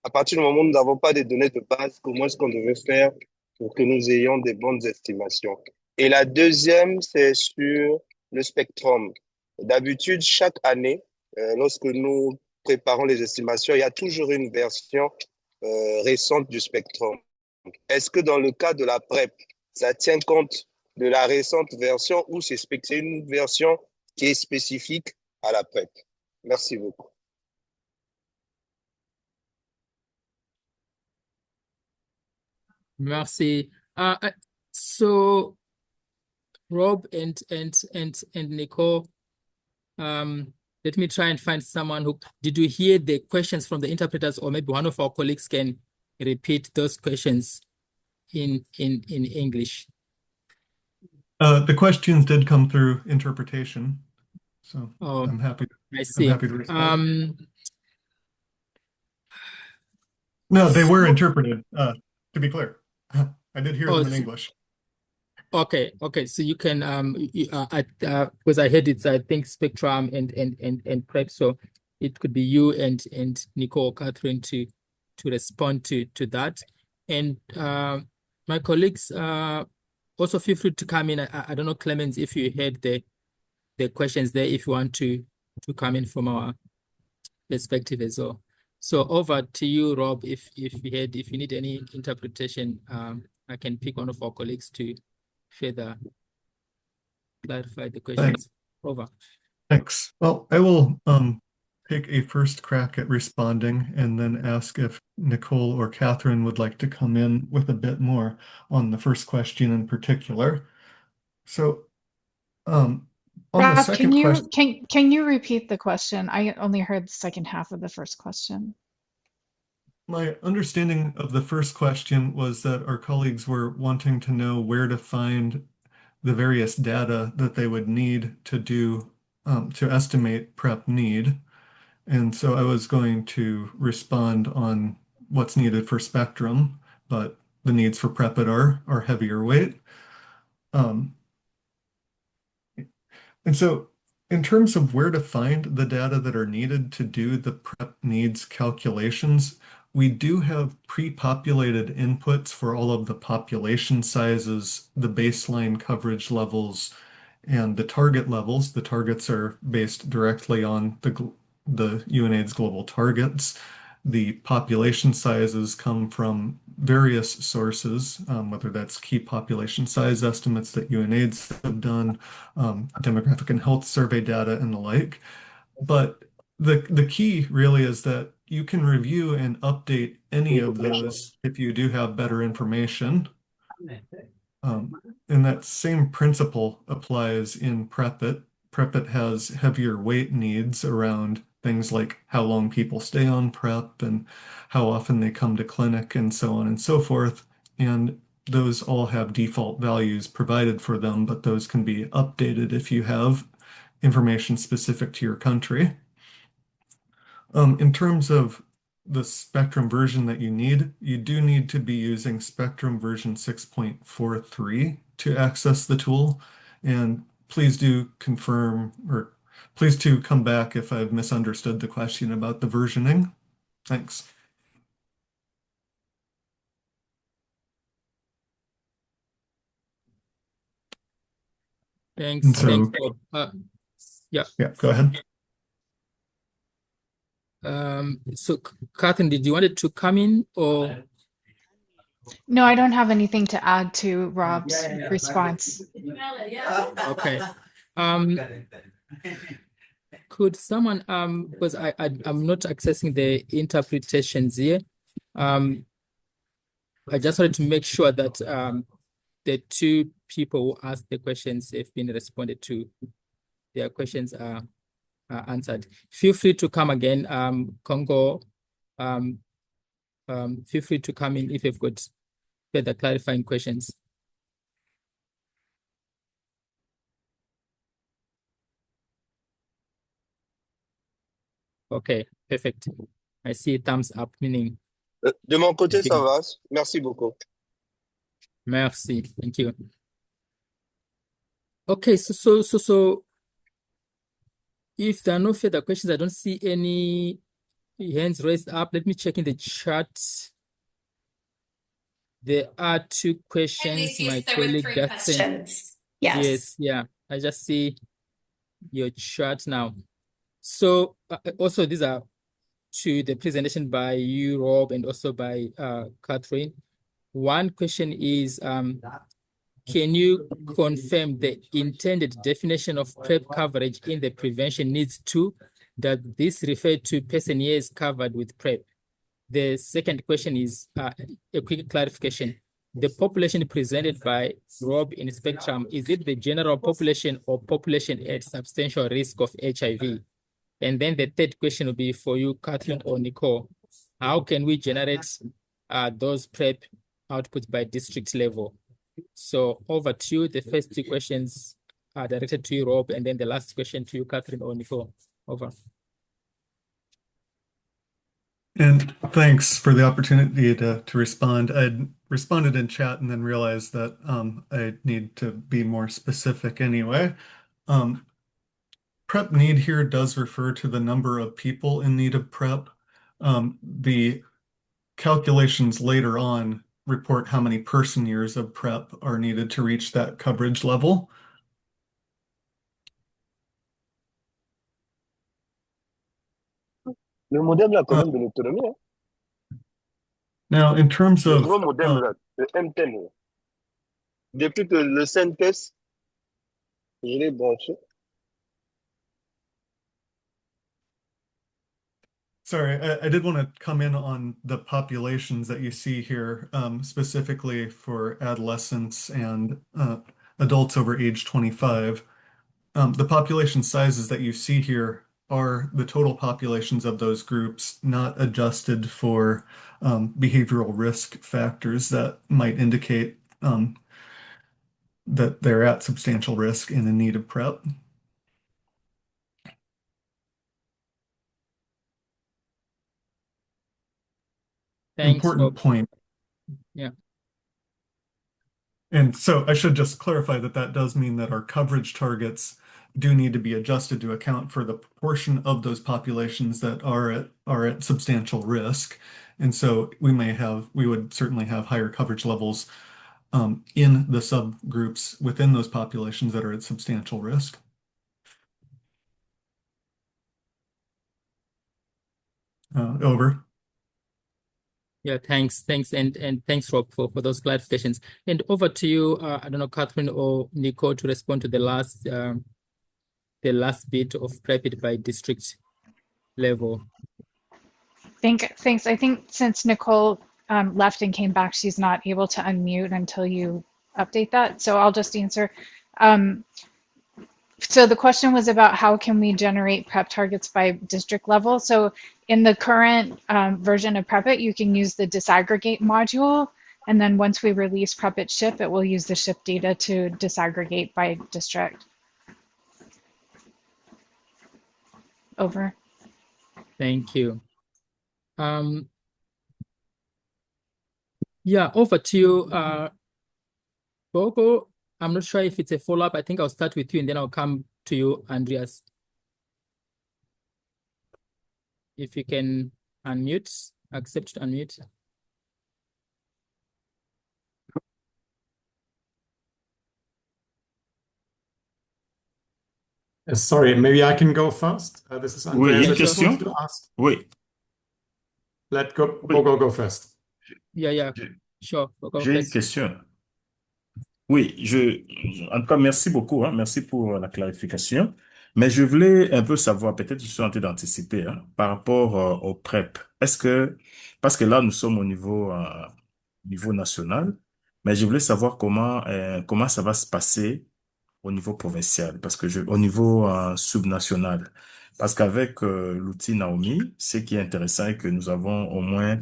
à partir du moment où nous n'avons pas de données de base, comment est-ce qu'on devait faire pour que nous ayons des bonnes estimations? Et la deuxième, c'est sur le spectrum. D'habitude, chaque année, lorsque nous préparons les estimations, il y a toujours une version récente du spectrum. Est-ce que dans le cas de la PrEP, ça tient compte de la récente version ou c'est une version qui est spécifique à la PrEP? Merci beaucoup.
Merci. So Rob and Nicole, let me try and find someone who did you hear the questions from the interpreters, or maybe one of our colleagues can repeat those questions in English.
The questions did come through interpretation, so
Oh,
I'm happy.
I
I'm
see.
happy to respond. No, they were interpreted. To be clear, I did hear them in English.
Okay, so you can because I heard it's I think spectrum and PrEP, so it could be you and Nicole, Catherine to respond to that, and my colleagues also feel free to come in. I don't know, Clemens, if you heard the questions there, if you want to come in from our perspective as well. So over to you, Rob. If you need any interpretation, I can pick one of our colleagues to further clarify the questions.
Thanks.
Over.
Thanks. Well, I will take a first crack at responding and then ask if Nicole or Catherine would like to come in with a bit more on the first question in particular. So on
Rob,
the second question,
can you repeat the question? I only heard the second half of the first question.
my understanding of the first question was that our colleagues were wanting to know where to find the various data that they would need to do to estimate PrEP need. And so I was going to respond on what's needed for spectrum, but the needs for PrEP are heavier weight. And so in terms of where to find the data that are needed to do the PrEP needs calculations, we do have pre-populated inputs for all of the population sizes, the baseline coverage levels, and the target levels. The targets are based directly on the UNAIDS global targets. The population sizes come from various sources, whether that's key population size estimates that UNAIDS have done, demographic and health survey data, and the like. But the key really is that you can review and update any of those if you do have better information. And that same principle applies in PrEP-IT. PrEP-IT has heavier weight needs around things like how long people stay on PrEP and how often they come to clinic and so on and so forth. And those all have default values provided for them, but those can be updated if you have information specific to your country. In terms of the Spectrum version that you do need to be using Spectrum version 6.43 to access the tool. And please do confirm, or please do come back if I've misunderstood the question about the versioning. Thanks.
Thanks.
And so,
Thanks. Yeah,
go ahead.
So Catherine, did you want it to come in or?
No, I don't have anything to add to Rob's response.
Okay. Could someone because I'm not accessing the interpretations here. I just wanted to make sure that the two people who asked the questions have been responded to. Their questions are answered. Feel free to come again, Congo. Feel free to come in if you've got further clarifying questions. Okay, perfect. I see thumbs up, meaning
De mon côté, ça va. Merci beaucoup.
merci. Thank you. Okay, so if there are no further questions, I don't see any hands raised up. Let me check in the chat. There are two questions. My
there were
colleague
3
just sent.
questions. Yes.
Yes, yeah. I just see your chat now. So also these are to the presentation by you, Rob, and also by Catherine. One question is, can you confirm the intended definition of PrEP coverage in the prevention needs to? Does this refer to person years covered with PrEP? The second question is a quick clarification. The population presented by Rob in Spectrum, is it the general population or population at substantial risk of HIV? And then the third question will be for you, Catherine or Nicole. How can we generate those PrEP outputs by district level? So over to you. The first two questions are directed to you, Rob, and then the last question to you, Catherine or Nicole. Over.
And thanks for the opportunity to respond. I'd responded in chat and then realized that I need to be more specific anyway. PrEP need here does refer to the number of people in need of PrEP. The calculations later on report how many person years of PrEP are needed to reach that coverage level.
Le modem, là, quand même, de l'autonomie. Hein.
Now, in terms
Le
of
gros modem, là, le M10, là. Depuis que le synthèse, je l'ai branché.
Sorry, I did want to come in on the populations that you see here, specifically for adolescents and adults over age 25. The population sizes that you see here are the total populations of those groups, not adjusted for behavioral risk factors that might indicate that they're at substantial risk and in need of PrEP.
Thanks,
Important
Rob.
point.
Yeah.
And so I should just clarify that that does mean that our coverage targets do need to be adjusted to account for the proportion of those populations that are at substantial risk. And so we would certainly have higher coverage levels in the subgroups within those populations that are at substantial risk. Over.
Yeah, thanks, and thanks, Rob, for those clarifications. And over to you, I don't know, Catherine or Nicole, to respond to the last bit of PrEP by district level.
Thanks. I think since Nicole left and came back, she's not able to unmute until you update that. So I'll just answer. So the question was about how can we generate PrEP targets by district level. So in the current version of PrEP, you can use the disaggregate module. And then once we release PrEP SHIP, it will use the SHIP data to disaggregate by district. Over.
Thank you. Yeah, over to you, Boko. I'm not sure if it's a follow-up. I think I'll start with you and then I'll come to you, Andreas. If you can unmute, accept to unmute.
Sorry, maybe I can go first. This is
Oui,
Andreas.
une
I just
question.
wanted to ask.
Oui.
Let go,
Oui.
go first.
Yeah, sure. Go
J'ai une
first.
question. Oui, en tout cas, merci beaucoup, hein, merci pour la clarification. Mais je voulais un peu savoir, peut-être je suis en train d'anticiper, hein, par rapport au PrEP. Parce que là, nous sommes au niveau national, mais je voulais savoir comment ça va se passer au niveau provincial, au niveau subnational. Parce qu'avec l'outil Naomi, ce qui est intéressant est que nous avons au moins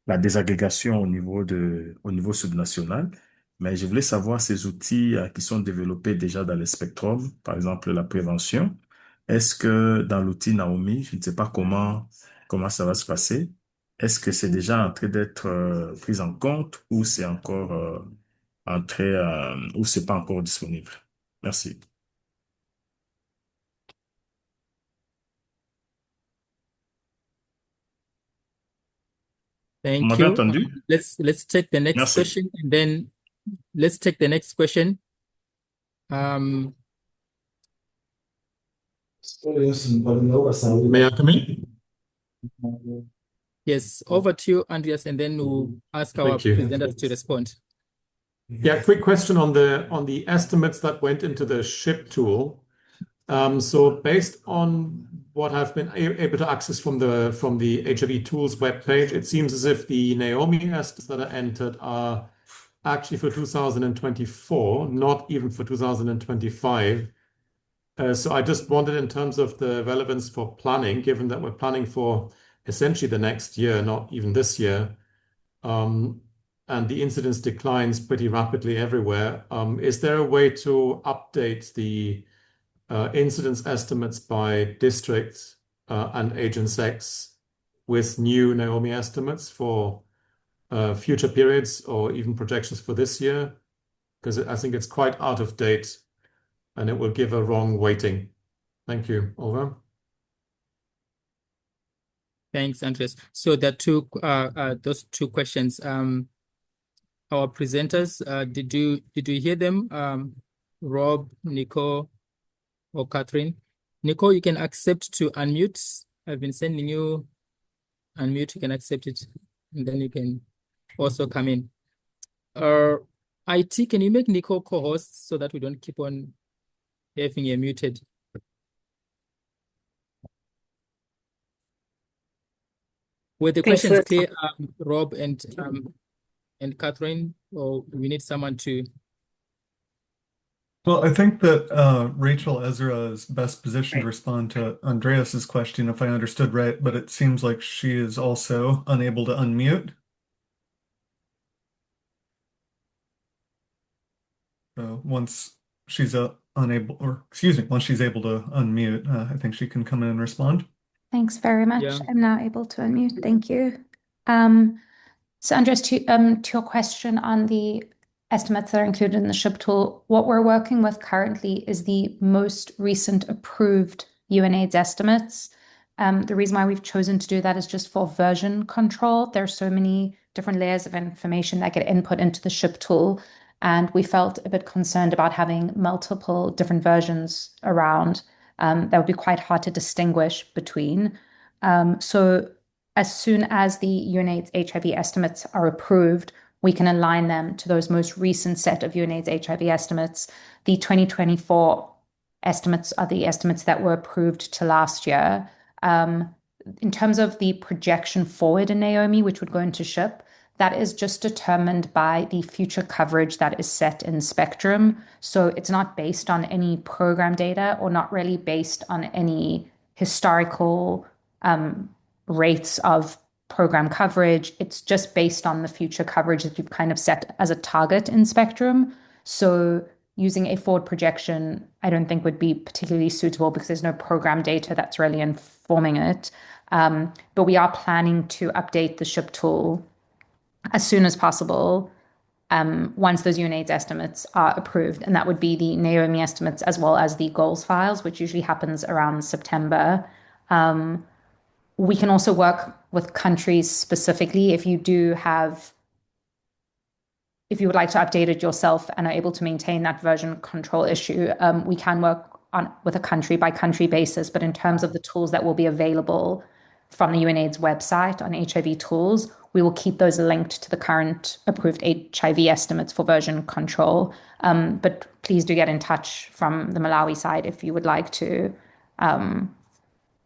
la désagrégation au niveau subnational. Mais je voulais savoir ces outils qui sont développés déjà dans le spectrum, par exemple la prévention. Est-ce que dans l'outil Naomi, je ne sais pas comment ça va se passer, est-ce que c'est déjà en train d'être pris en compte ou c'est encore ou c'est pas encore disponible? Merci. Vous
Thank
m'avez
you.
entendu?
Let's take the next
Merci.
question, and then let's take the next question. Um,
May I come in?
yes, over to you, Andreas, and then we'll ask our
Thank you.
presenters to respond.
Yeah, quick question on the estimates that went into the SHIP tool. So based on what I've been able to access from the HIV tools webpage, it seems as if the Naomi estimates that are entered are actually for 2024, not even for 2025. So I just wondered in terms of the relevance for planning, given that we're planning for essentially the next year, not even this year, and the incidence declines pretty rapidly everywhere. Is there a way to update the incidence estimates by district and agent sex with new Naomi estimates for future periods or even projections for this year? Because I think it's quite out of date and it will give a wrong weighting. Thank you. Over.
Thanks, Andreas. So those two questions. Our presenters, did you hear them? Rob, Nico, or Catherine? Nico, you can accept to unmute. I've been sending you unmute. You can accept it, and then you can also come in. IT, can you make Nico co-host so that we don't keep on having you muted? Were the
Thanks,
questions
Liz.
clear, Rob and Catherine, or we need someone to?
Well, I think that Rachel Ezra is best positioned to respond to Andreas's question, if I understood right, but it seems like she is also unable to unmute. So once she's once she's able to unmute, I think she can come in and respond.
Thanks very much.
Yeah.
I'm now able to unmute. Thank you. So Andres, to your question on the estimates that are included in the SHIP tool, what we're working with currently is the most recent approved UNAIDS estimates. The reason why we've chosen to do that is just for version control. There are so many different layers of information that get input into the SHIP tool, and we felt a bit concerned about having multiple different versions around. That would be quite hard to distinguish between. So as soon as the UNAIDS HIV estimates are approved, we can align them to those most recent set of UNAIDS HIV estimates. The 2024 estimates are the estimates that were approved to last year. In terms of the projection forward in Naomi, which would go into SHIP, that is just determined by the future coverage that is set in Spectrum. So it's not based on any program data or not really based on any historical rates of program coverage. It's just based on the future coverage that we've kind of set as a target in Spectrum. So using a forward projection, I don't think would be particularly suitable because there's no program data that's really informing it. But we are planning to update the SHIP tool as soon as possible once those UNAIDS estimates are approved. And that would be the Naomi estimates as well as the goals files, which usually happens around September. We can also work with countries specifically if you would like to update it yourself and are able to maintain that version control issue. We can work with a country by country basis, but in terms of the tools that will be available from the UNAIDS website on HIV tools, we will keep those linked to the current approved HIV estimates for version control. But please do get in touch from the Malawi side if you would like to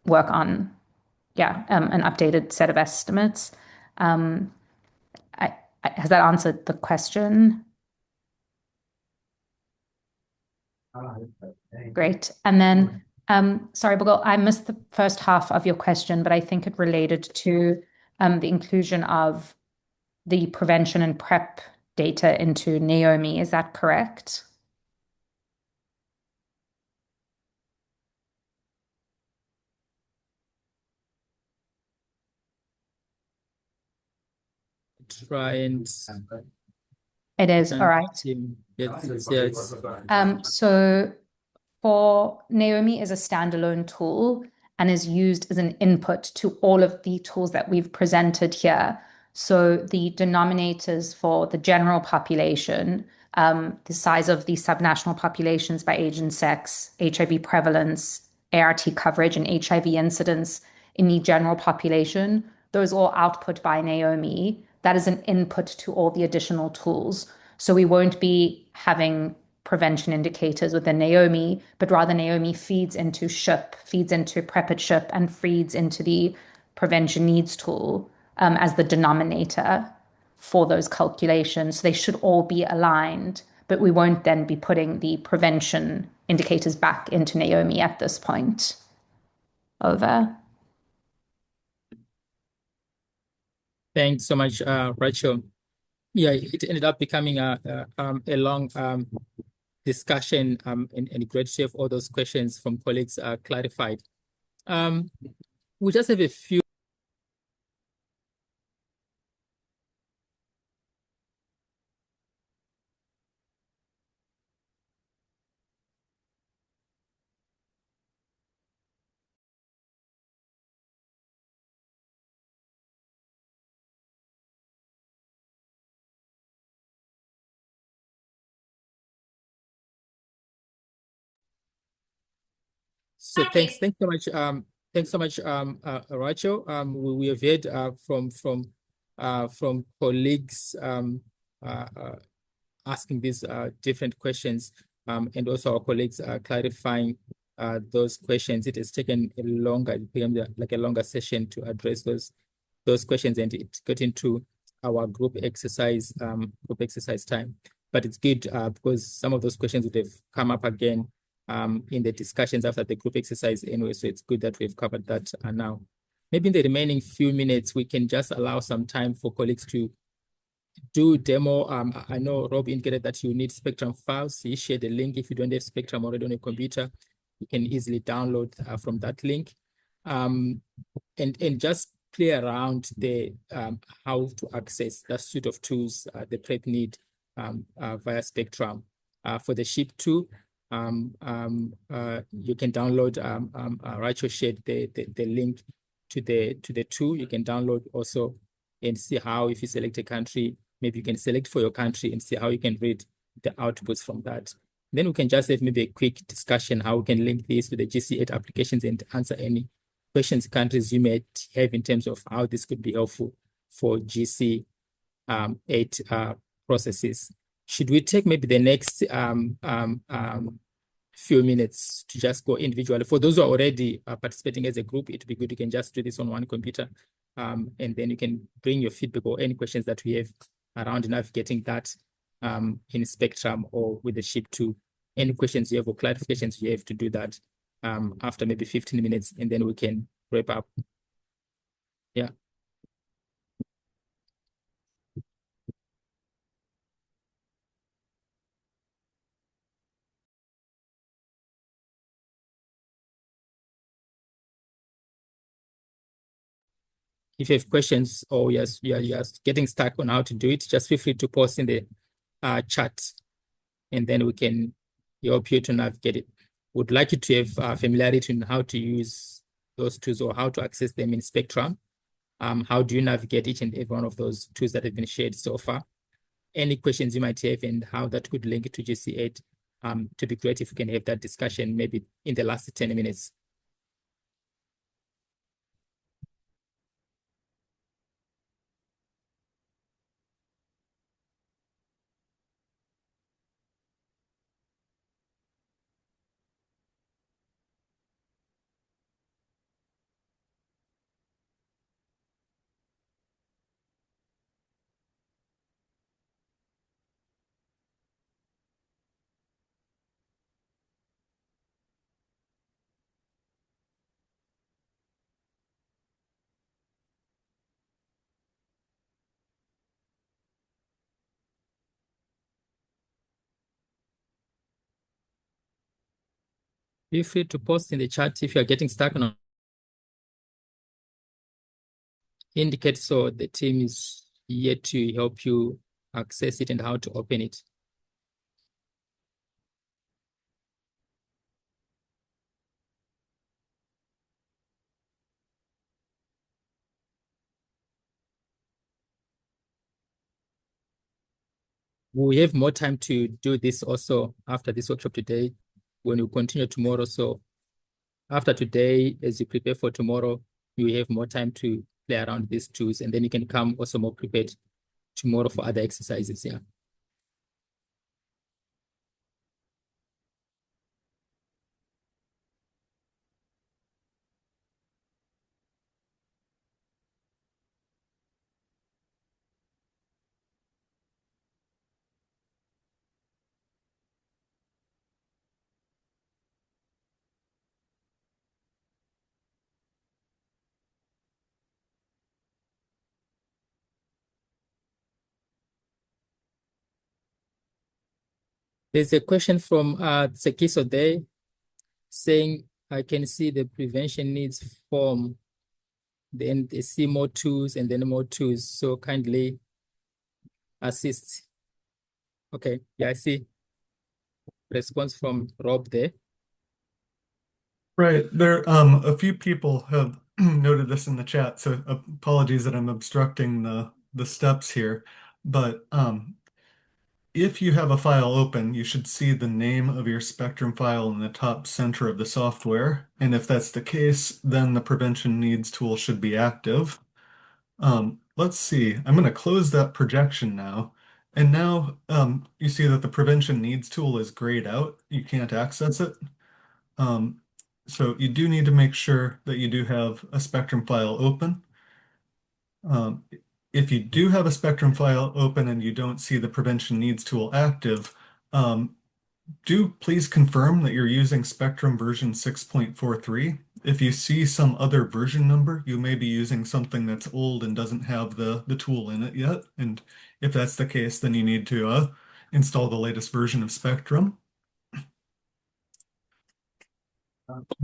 work on an updated set of estimates. Has that answered the question? Great. And then, sorry, Bogle, I missed the first half of your question, but I think it related to the inclusion of the prevention and PrEP data into Naomi. Is that correct?
try and
It is, all right. So for Naomi is a standalone tool and is used as an input to all of the tools that we've presented here. So the denominators for the general population, the size of the subnational populations by age and sex, HIV prevalence, ART coverage, and HIV incidence in the general population, those all output by Naomi. That is an input to all the additional tools. So we won't be having prevention indicators within Naomi, but rather Naomi feeds into SHIP, feeds into PREP SHIP, and feeds into the prevention needs tool as the denominator for those calculations. So they should all be aligned, but we won't then be putting the prevention indicators back into Naomi at this point. Over.
Thanks so much, Rachel. Yeah, it ended up becoming a long discussion, and great to have all those questions from colleagues clarified. We just have a few. So thanks so much. Thanks so much, Rachel. We have heard from colleagues asking these different questions, and also our colleagues clarifying those questions. It has taken a longer session to address those questions, and it got into our group exercise time. But it's good because some of those questions would have come up again in the discussions after the group exercise anyway. So it's good that we've covered that now. Maybe in the remaining few minutes, we can just allow some time for colleagues to do demo. I know Rob indicated that you need Spectrum files. He shared the link. If you don't have Spectrum already on your computer, you can easily download from that link. And just play around the how to access that suite of tools the PrEP need via Spectrum. For the SHIP2, you can download. Rachel shared the link to the tool. You can download also and see how, if you select a country, maybe you can select for your country and see how you can read the outputs from that. Then we can just have maybe a quick discussion how we can link this to the GC8 applications and answer any questions countries you may have in terms of how this could be helpful for GC8 processes. Should we take maybe the next few minutes to just go individually? For those who are already participating as a group, it would be good you can just do this on one computer, and then you can bring your feedback or any questions that we have around navigating that in Spectrum or with the SHIP2. Any questions you have or clarifications you have to do that after maybe 15 minutes, and then we can wrap up. Yeah. If you have questions or yes, you are getting stuck on how to do it, just feel free to post in the chat, and then we can help you to navigate it. Would like you to have familiarity in how to use those tools or how to access them in Spectrum. How do you navigate each and every one of those tools that have been shared so far? Any questions you might have and how that could link to GC8. To be great if we can have that discussion maybe in the last 10 minutes. Feel free to post in the chat if you're getting stuck on indicate so the team is here to help you access it and how to open it. We have more time to do this also after this workshop today when we continue tomorrow. So after today, as you prepare for tomorrow, you have more time to play around with these tools, and then you can come also more prepared tomorrow for other exercises. Yeah. There's a question from Sekiso there saying, I can see the prevention needs form, then they see more tools and then more tools. So kindly assist. Okay, yeah, I see. Response from Rob there.
Right. There, a few people have noted this in the chat, so apologies that I'm obstructing the steps here. But if you have a file open, you should see the name of your Spectrum file in the top center of the software. And if that's the case, then the prevention needs tool should be active. Let's see. I'm going to close that projection now. And now you see that the prevention needs tool is grayed out. You can't access it. So you do need to make sure that you do have a Spectrum file open. If you do have a Spectrum file open and you don't see the prevention needs tool active, do please confirm that you're using Spectrum version 6.43. If you see some other version number, you may be using something that's old and doesn't have the tool in it yet. And if that's the case, then you need to install the latest version of Spectrum.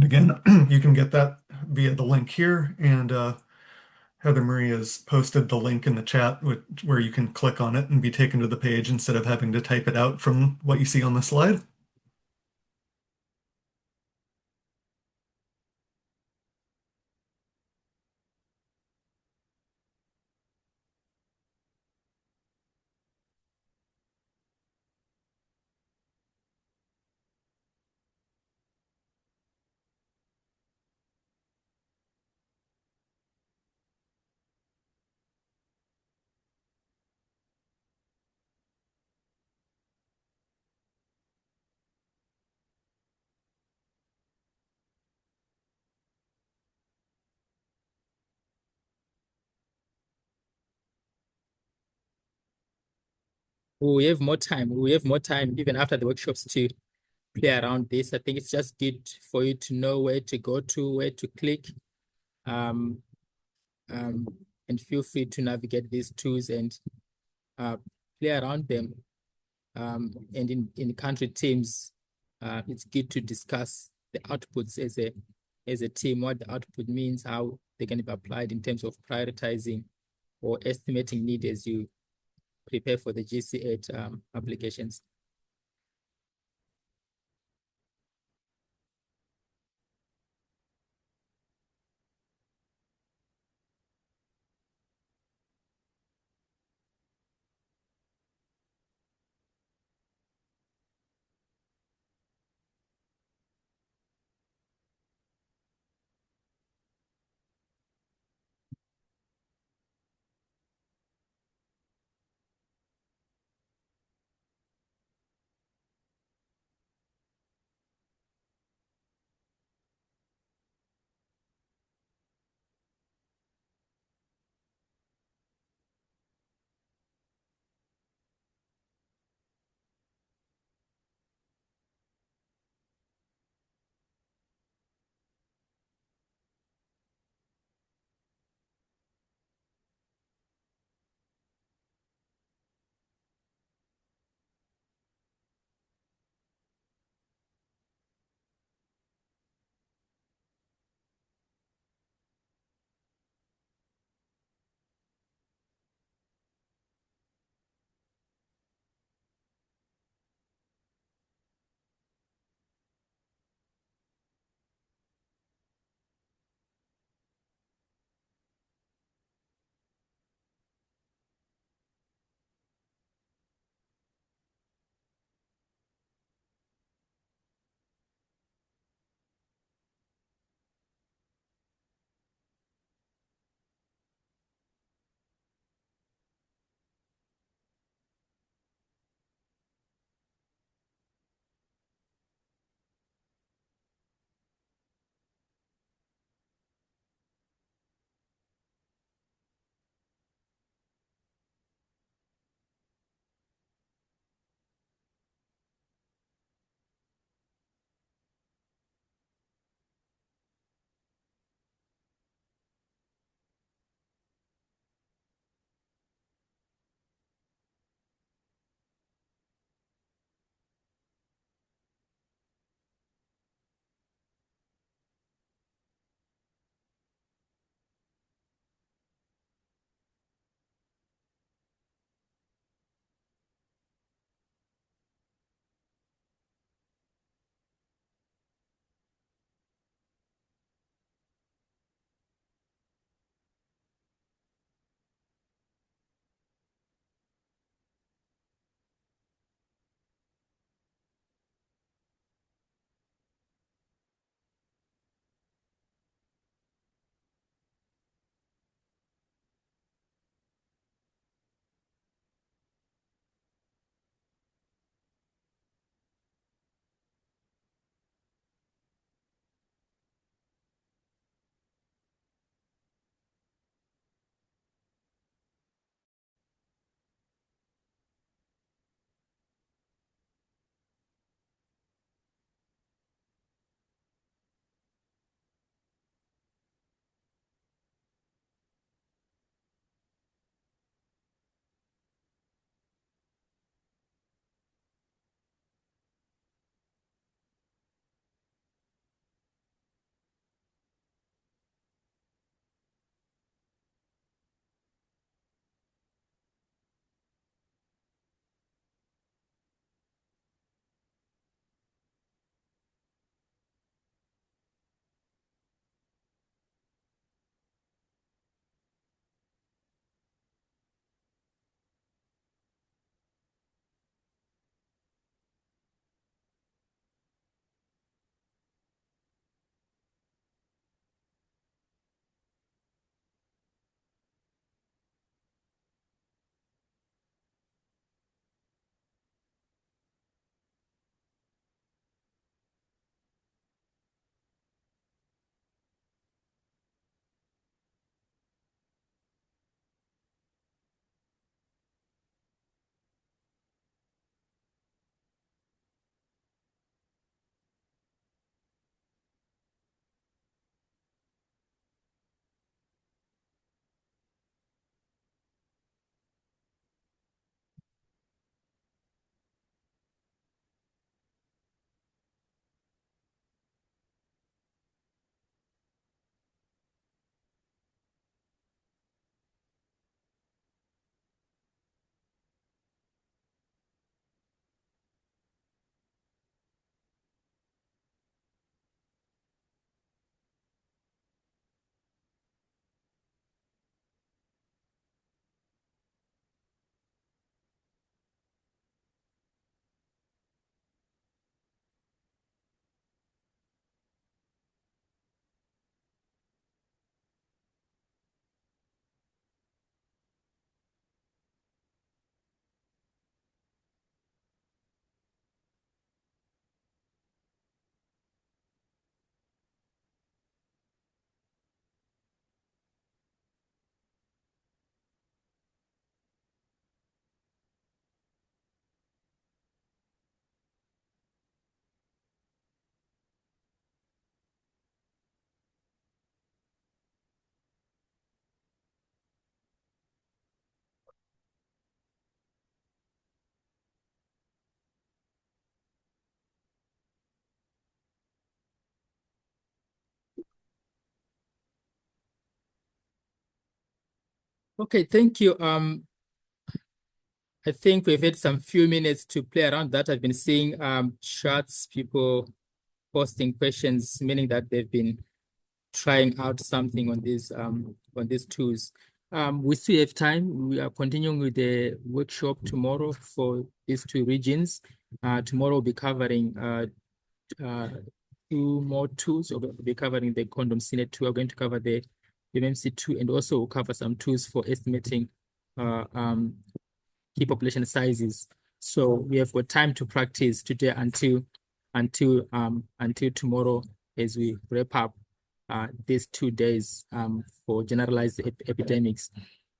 Again, you can get that via the link here, and Heather Marie has posted the link in the chat where you can click on it and be taken to the page instead of having to type it out from what you see on the slide.
We have more time. We have more time even after the workshops to play around this. I think it's just good for you to know where to go to, where to click, and feel free to navigate these tools and play around them. And in country teams, it's good to discuss the outputs as a team, what the output means, how they can be applied in terms of prioritizing or estimating need as you prepare for the GC8 applications. Okay, thank you. I think we've had some few minutes to play around that. I've been seeing charts, people posting questions, meaning that they've been trying out something on these tools. We still have time. We are continuing with the workshop tomorrow for these two regions. Tomorrow we'll be covering two more tools. We'll be covering the condom CNET 2. We're going to cover the MMC 2, and also we'll cover some tools for estimating key population sizes. So we have got time to practice today until tomorrow as we wrap up these 2 days for generalized epidemics.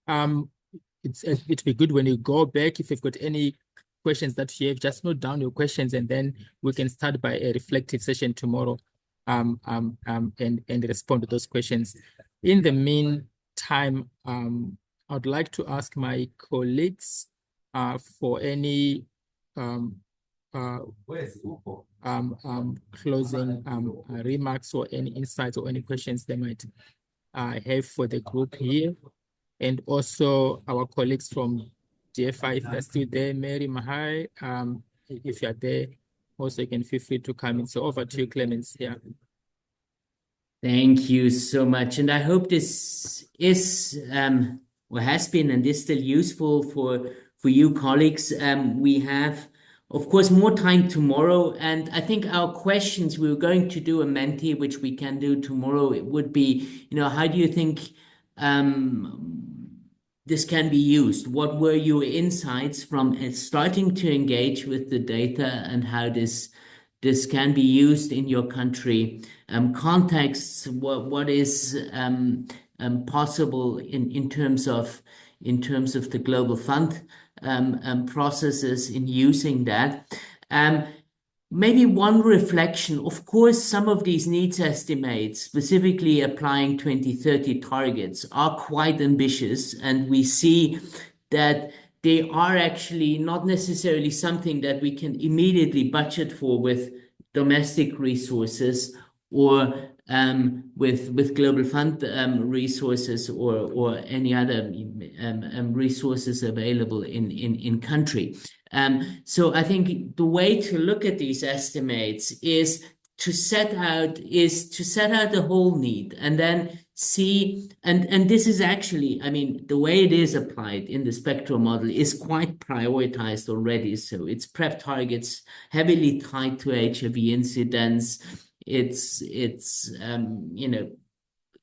It'd be good when you go back, if you've got any questions that you have, just note down your questions, and then we can start by a reflective session tomorrow and respond to those questions. In the meantime, I'd like to ask my colleagues for any closing remarks or any insights or any questions they might have for the group here. And also our colleagues from DFI, if they're still there, Mary, Mahai, if you're there, also you can feel free to come in. So over to you, Clemens. Yeah.
Thank you so much. And I hope this is or has been and is still useful for you colleagues. We have, of course, more time tomorrow. And I think our questions, we were going to do a Menti, which we can do tomorrow. It would be, how do you think this can be used? What were your insights from starting to engage with the data, and how this can be used in your country? Contexts, what is possible in terms of the Global Fund processes in using that. Maybe one reflection, of course, some of these needs estimates, specifically applying 2030 targets, are quite ambitious, and we see that they are actually not necessarily something that we can immediately budget for with domestic resources or with Global Fund resources or any other resources available in country. So I think the way to look at these estimates is to set out the whole need, and then see, and this is actually, the way it is applied in the spectral model is quite prioritized already. So it's PrEP targets heavily tied to HIV incidence. It's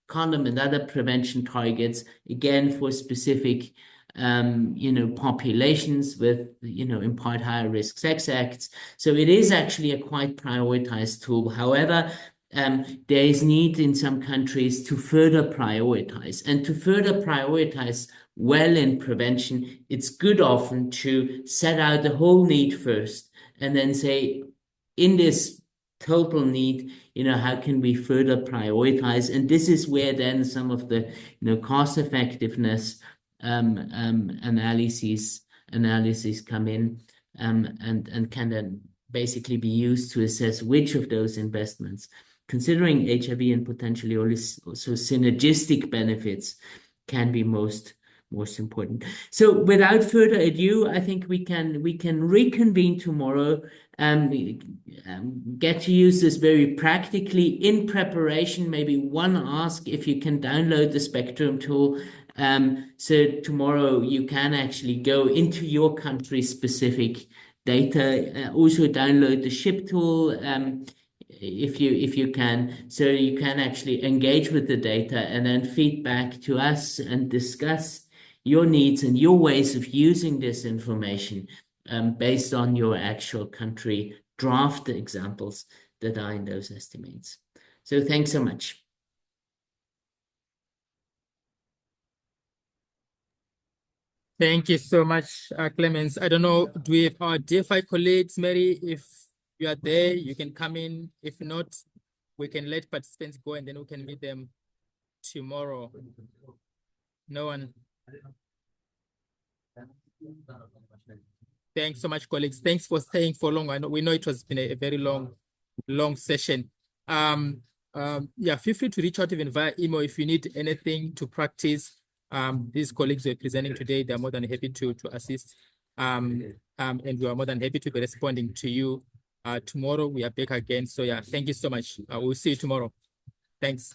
condom and other prevention targets, again, for specific populations with, in part higher risk sex acts. So it is actually a quite prioritized tool. However, there is need in some countries to further prioritize, and to further prioritize well in prevention, it's good often to set out the whole need first, and then say, in this total need, how can we further prioritize? And this is where then some of the, cost effectiveness analyses come in, and can then basically be used to assess which of those investments, considering HIV and potentially also synergistic benefits, can be most important. So without further ado, I think we can reconvene tomorrow, get to use this very practically in preparation. Maybe one ask if you can download the Spectrum tool. So tomorrow you can actually go into your country specific data, also download the SHIP tool, if you can, so you can actually engage with the data and then feed back to us and discuss your needs and your ways of using this information based on your actual country draft examples that are in those estimates. So thanks so much.
Thank you so much, Clemens. I don't know, do we have our DFI colleagues? Mary, if you are there, you can come in. If not, we can let participants go and then we can meet them tomorrow. No one. Thanks so much, colleagues. Thanks for staying for long. We know it has been a very long session. Yeah, feel free to reach out even via email if you need anything to practice. these colleagues who are presenting today, they're more than happy to assist. And we are more than happy to be responding to you. Tomorrow we are back again. So yeah, thank you so much. We'll see you tomorrow. Thanks.